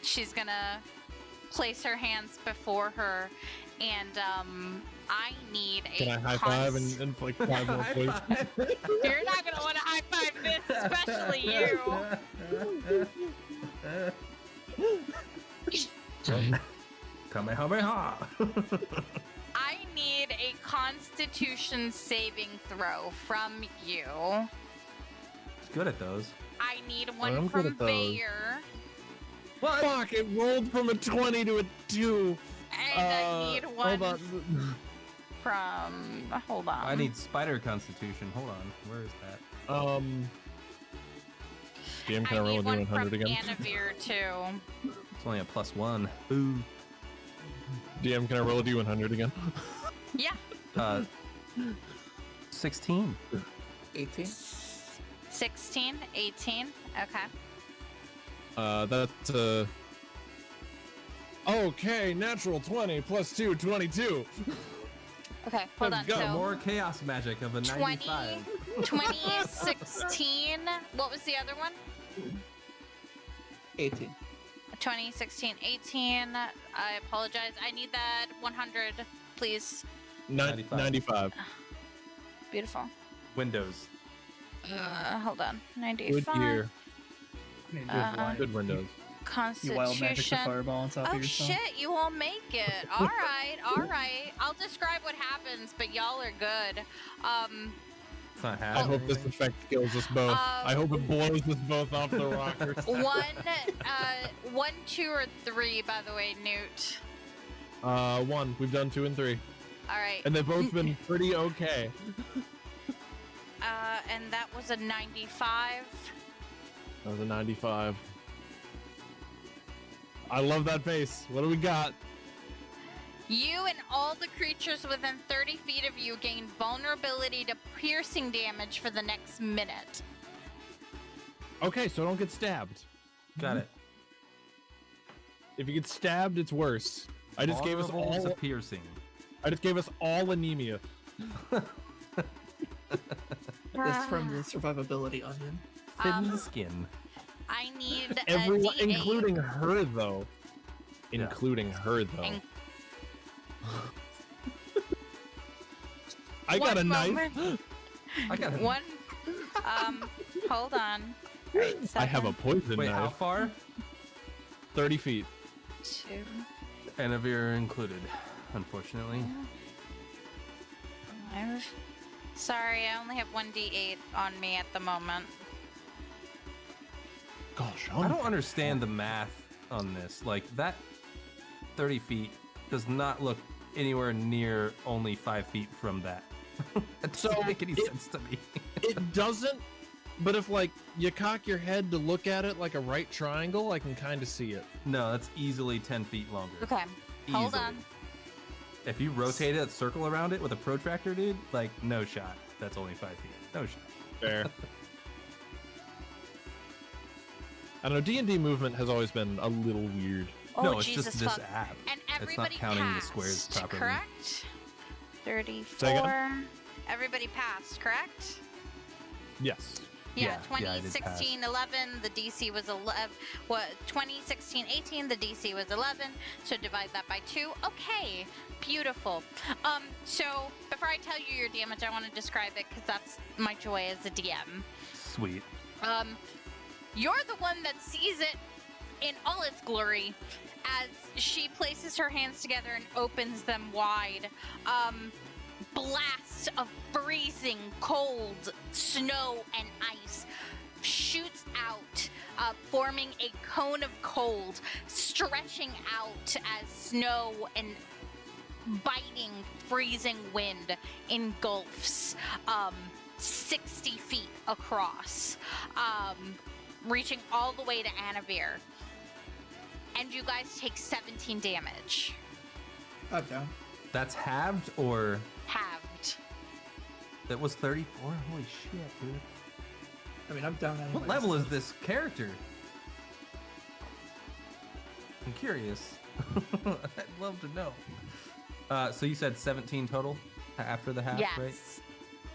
She's gonna place her hands before her, and I need a. Can I high five and inflict 5 more points? You're not gonna want to high five this, especially you. Kamehameha! I need a Constitution saving throw from you. He's good at those. I need one I'm good from at those. Vaer, Fuck, it rolled from a 20 to a 2. and I need one Hold on. from. Hold on. I need spider constitution. Hold on. Where is that? DM, can I roll need a one D100 from again? Annavere too. It's only a +1. Ooh. DM, can I roll a D100 again? Yeah. 16. 18. 16, 18. Okay. That's okay, natural 20 plus 2, 22. Okay, hold Let's on. go. So More chaos magic of a 95. 2016. What was the other one? 18. 2016, 18. I apologize. I need that 100, please. 95. Beautiful. Windows. Hold on. Good 95. year. Uh, Good windows. You wild magic the Constitution. fireball on top Oh of yourself. shit, you all make it. All right, all right. I'll describe what happens, but y'all are good. It's not I half. hope this effect kills us both. I hope it blows us both off the rockers. 1, 2, or 3, by the way, Newt. 1. We've done 2 and 3. All right. And they've both been pretty okay. And that was a 95. That was a 95. I love that face. What do we got? You and all the creatures within 30 feet of you gain vulnerability to piercing damage for the next minute. Okay, so don't get stabbed. Got it. If you get stabbed, it's worse. I just gave us Vulnerable to all. piercing. I just gave us all anemia. This from the survivability onion. Thin skin. I need Everyone, a D8. including her though. Yeah. Including her though. In- I got a One knife. moment. I got it. One. Hold on. Right, I have a 7, poison Wait, how knife. far? 30 feet. 2. Annavere included, unfortunately. 5. Sorry, I only have 1d8 on me at the moment. Gosh, I don't understand the math on this. Like, that 30 feet does not look anywhere near only 5 feet from that. That doesn't So, make any sense to me. It doesn't, but if like you cock your head to look at it like a right triangle, I can kind of see it. No, that's easily 10 feet longer. Okay, hold Easily. on. If you rotate it, circle around it with a protractor, dude, like, no shot. That's only 5 feet. No shot. Fair. I don't know, D&D movement has always been a little weird. Oh, no, it's Jesus just this fuck. app. And It's not everybody counting the passed, squares properly. correct? 34. Say again? Everybody passed, correct? Yes. Yeah, Yeah, I did 2016, 11, the DC was 11. What, 2016, 18, the DC was 11. So divide that by 2. Okay, beautiful. So before I tell you your damage, I want to describe it because that's my joy as a DM. Sweet. You're the one that sees it in all its glory as she places her hands together and opens them wide. Blast of freezing cold snow and ice shoots out, forming a cone of cold, stretching out as snow and biting, freezing wind engulfs 60 feet across, reaching all the way to Annavere. And you guys take 17 damage. I'm down. That's halved or Halved. that was 34? Holy shit, dude. I mean, I'm down anyway. What level is this character? I'm curious. I'd love to know. So you said 17 total after the half, Yes. right?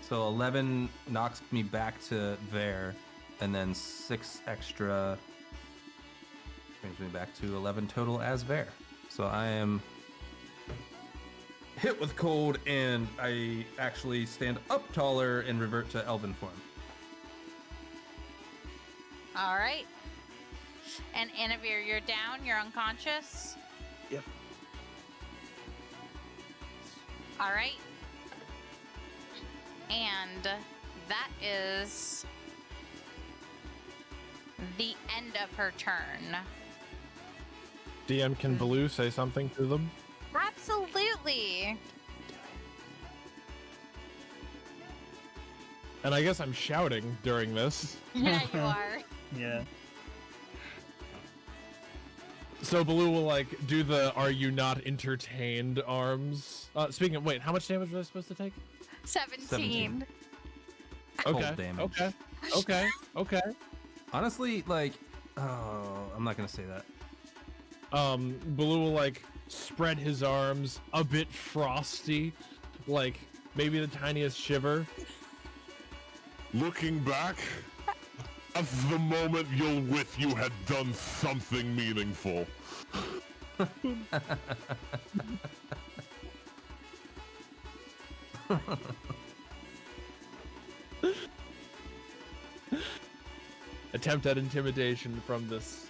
So 11 knocks me back to there, and then 6 extra brings me back to 11 total as Vaer. So I am hit with cold, and I actually stand up taller and revert to elven form. All right. And Annavere, you're down. You're unconscious. Yep. All right. And that is the end of her turn. DM, can Baloo say something to them? Absolutely. And I guess I'm shouting during this. Yeah, you are. Yeah. So Baloo will like do the "Are you not entertained?" arms. Speaking of, wait, how much damage was I supposed to take? 17. Cold Okay. damage. Okay. Honestly, like, oh, I'm not gonna say that. Baloo will like spread his arms, a bit frosty, like maybe the tiniest shiver. Looking back, at the moment you'll wish you had done something meaningful. Attempt at intimidation from this.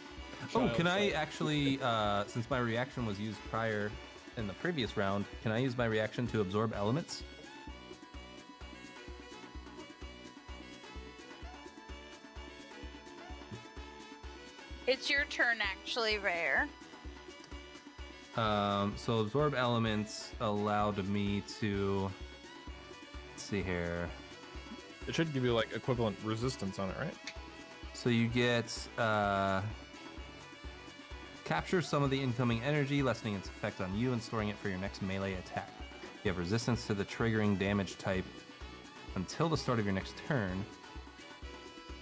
Oh, child can I size. actually, since my reaction was used prior in the previous round, can I use my reaction to absorb elements? It's your turn, actually, Rare. So absorb elements allowed me to, let's see here. It should give you like equivalent resistance on it, right? So you get, capture some of the incoming energy, lessening its effect on you and storing it for your next melee attack. You have resistance to the triggering damage type until the start of your next turn.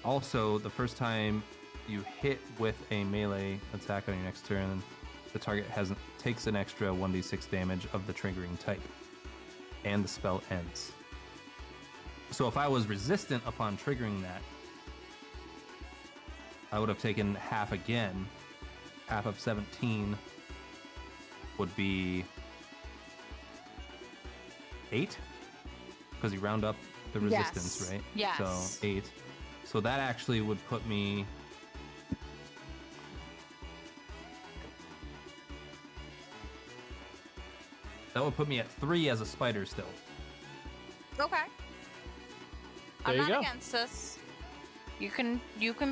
Also, the first time you hit with a melee attack on your next turn, the target takes an extra 1d6 damage of the triggering type, and the spell ends. So if I was resistant upon triggering that, I would have taken half again. Half of 17 would be 8, because you round up the resistance, Yes. right? Yes. So 8. So that actually would put me... That would put me at 3 as a spider still. Okay. There I'm you not go. against this. You can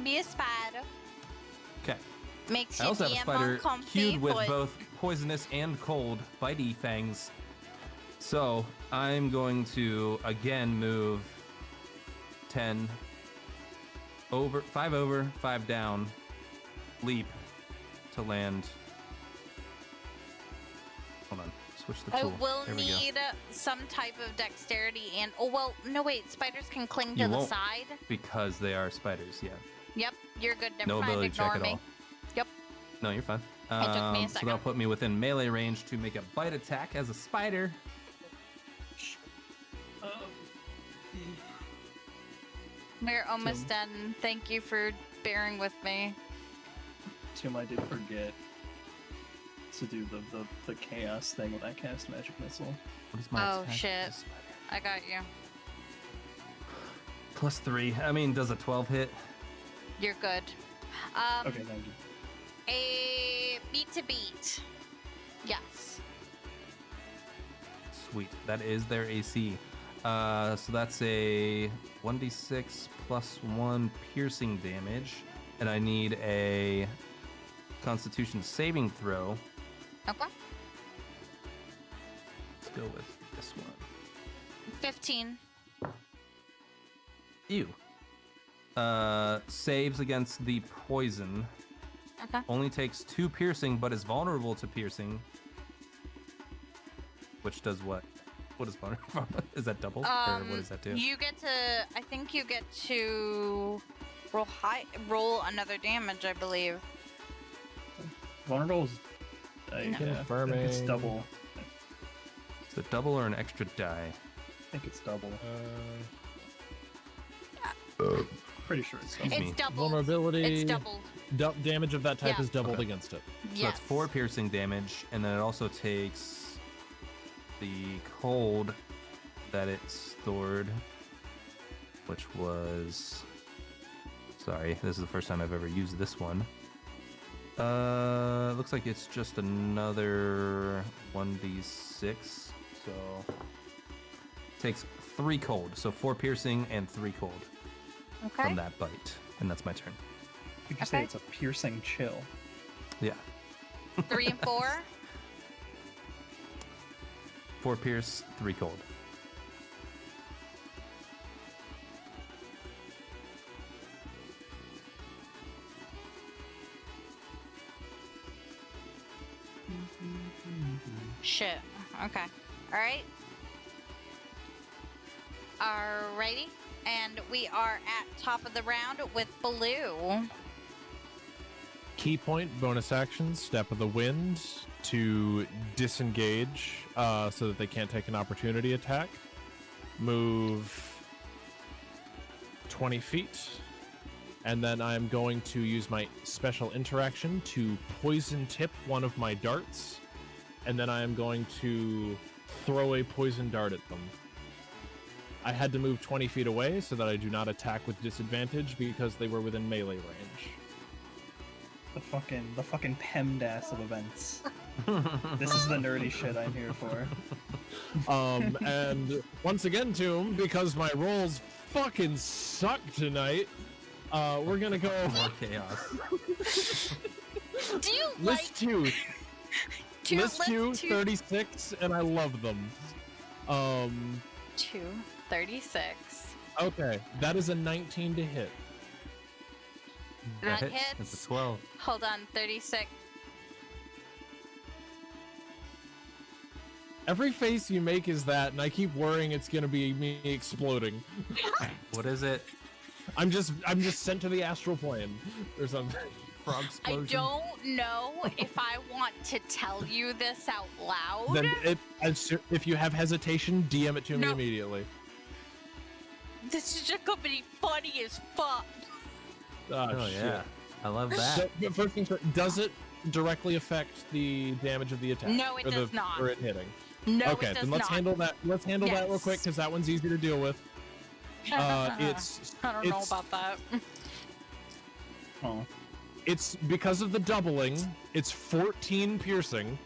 be a spider. Okay. Makes I you also have a DM spider uncomfy, cued with but both poisonous and cold bitey fangs. So I'm going to again move 10 over, 5 down, leap to land. Hold on, switch the I tool. will There we go. need some type of dexterity and no wait, spiders can cling to You the won't. side. Because they are spiders, yeah. Yep, you're good. Never No mind, ability check ignore at me. all. Yep. No, you're fine. It took me a So second. that'll put me within melee range to make a bite attack as a spider. We're almost done. Thank you for bearing with me. Tim, I did forget to do the chaos thing when I cast magic missile. What is my Oh, attack shit. as a spider? I got you. +3. I mean, does a 12 hit? You're good. Okay, thank you. A beat to beat. Yes. Sweet. That is their AC. So that's a 1d6 plus 1 piercing damage. And I need a Constitution saving throw. Okay. Let's go with this one. 15. Ew. Saves against the poison. Okay. Only takes 2 piercing, but is vulnerable to piercing. Which does what? What is vulnerable? Is that double? Or what does that do? You get to. I think you get to roll another damage. I believe. Vulnerable is... No. yeah, I think it's Confirming. double. Is it double or an extra die? I think it's double. Uh, Pretty sure it's double. Excuse me. It's doubled. Vulnerability. It's doubled. Damage of that type Yeah. is doubled Okay. against it. So Yes. that's 4 piercing damage, and then it also takes the cold that it stored, which was... Sorry, this is the first time I've ever used this one. Looks like it's just another 1d6, so... Takes 3 cold, so 4 piercing and 3 cold Okay. from that bite, and that's my turn. Could you say Okay. it's a piercing chill? Yeah. 3 and 4. 4 pierce, 3 cold. Shit. Okay. All right. Alrighty. And we are at top of the round with Blue. Key point, bonus actions, Step of the Wind to disengage so that they can't take an opportunity attack. Move 20 feet. And then I'm going to use my special interaction to poison tip one of my darts. And then I am going to throw a poison dart at them. I had to move 20 feet away so that I do not attack with disadvantage because they were within melee range. The fucking PEMDAS of events. This is the nerdy shit I'm here for. And once again, Tomb, because my rolls fucking suck tonight, we're gonna go More chaos. Do you list two. two List two, two 36, and I love them. 236? Okay, that is a 19 to hit. That hits. hits. It's a 12. Hold on, 36. Every face you make is that, and I keep worrying it's gonna be me exploding. What is it? I'm just sent to the astral plane or something. Frog I explosion? don't know if I want to tell you this out loud. Then if you have hesitation, DM it to me No. immediately. This is just gonna be funny as fuck. Oh, shit. yeah. I love that. So, but first things first, does it directly affect the damage of the attack? No, it does not. Or it hitting? No, Okay, it does then let's not. handle that. Let's handle that real Yes. quick because that one's easy to deal with. It's I don't know about that. Oh. It's because of the doubling. It's 14 piercing,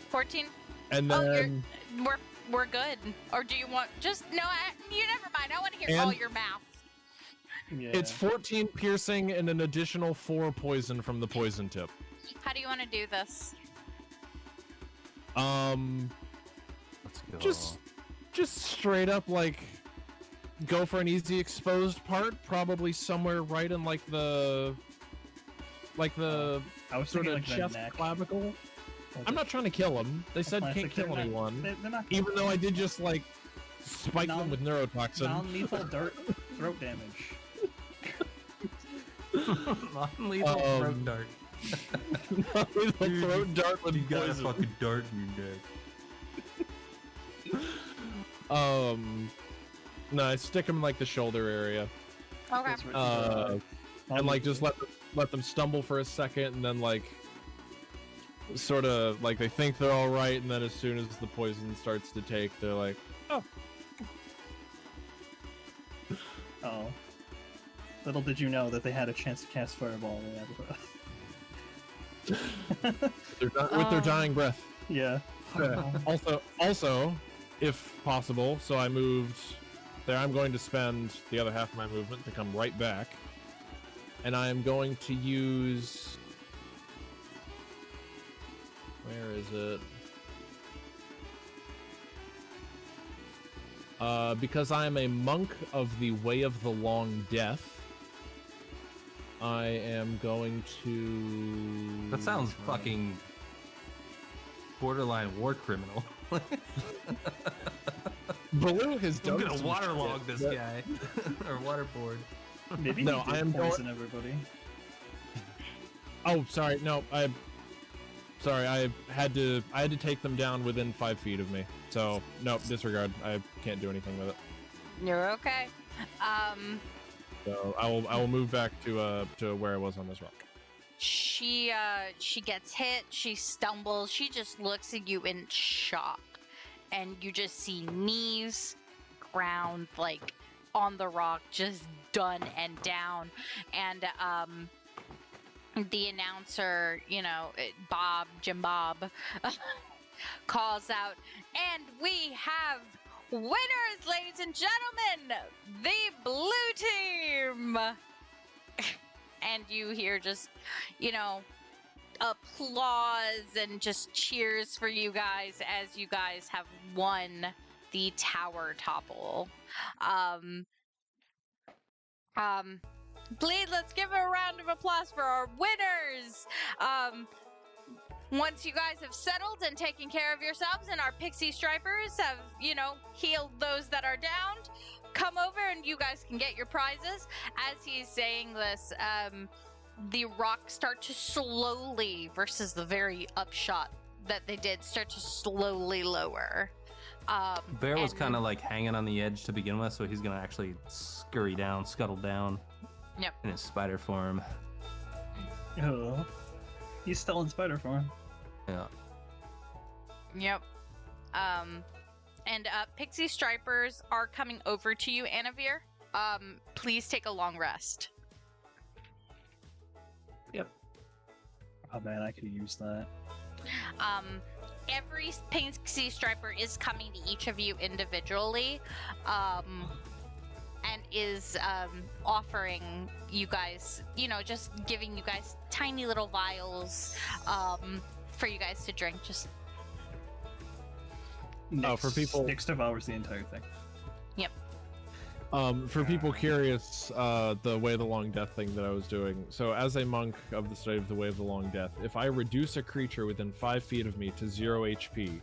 14. and Oh, then we're good. Or do you want just no? You never mind. I want to hear all And- your mouth. Yeah. it's 14 piercing and an additional 4 poison from the poison tip. How do you want to do this? Let's go. Just straight up like go for an easy exposed part, probably somewhere right in like the I was sort thinking of like the chest neck. clavicle. Or I'm the- not trying to kill him. They said plastic, can't kill they're not- anyone. They're not Even though I did just like spike them with neurotoxin. non-lethal dirt throat damage. Non-lethal throat dart. Non-lethal Dude, throat dart with You got a poison. fucking dart in your neck. No, I stick them in like the shoulder area. Okay. That's what- And like just let them stumble for a second, and then like sort of like they think they're all right, and then as soon as the poison starts to take, they're like, oh. Oh. Little did you know that they had a chance to cast Fireball. With their dying breath. Yeah. Also, if possible, so I moved there. I'm going to spend the other half of my movement to come right back, and I am going to use. Where is it? Because I am a monk of the Way of the Long Death, I am going to. That sounds fucking borderline war criminal. Baloo has I'm done gonna some waterlog shit, this but- guy or waterboard. Maybe No, he did I am poison everybody. Oh, sorry. No, I had to take them down within 5 feet of me. So no, disregard. I can't do anything with it. You're okay. So I will move back to where I was on this rock. She gets hit. She stumbles. She just looks at you in shock, and you just see knees, ground, like on the rock, just done and down, and the announcer, Jim Bob, calls out, and we have winners, ladies and gentlemen, the blue team. And you hear just, applause and just cheers for you guys as you guys have won the tower topple. Please, let's give a round of applause for our winners. once you guys have settled and taken care of yourselves and our pixie stripers have, healed those that are downed, come over and you guys can get your prizes. As he's saying this, the rocks start to slowly, versus the very upshot that they did, start to slowly lower. Bear was kind of like hanging on the edge to begin with, so he's gonna actually scuttle down. Yep. In his spider form. Oh, he's still in spider form. Yeah. Yep. And pixie stripers are coming over to you, Annavere. Please take a long rest. Yep. Oh man, I could use that. Every pixie striper is coming to each of you individually, and is offering you guys, just giving you guys tiny little vials for you guys to drink. Just Next, for people- Nix devours the entire thing. Yep. For people curious, the Way of the Long Death thing that I was doing. So as a monk of the study of the Way of the Long Death, if I reduce a creature within 5 feet of me to 0 HP,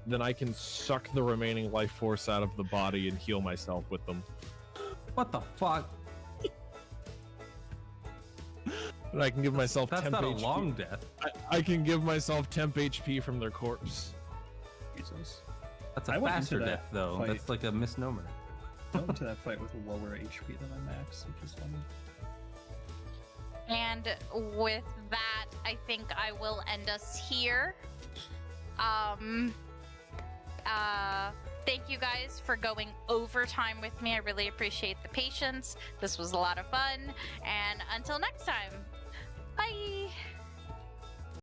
then I can suck the remaining life force out of the body and heal myself with them. What the fuck? And I can give myself That's temp not a HP. long death. I can give myself temp HP from their corpse. Jesus. That's I a went faster into that death, though. fight. That's like a misnomer. I went into that fight with a lower HP than my max, which is funny. And with that, I think I will end us here. Thank you guys for going overtime with me. I really appreciate the patience. This was a lot of fun. And until next time, bye!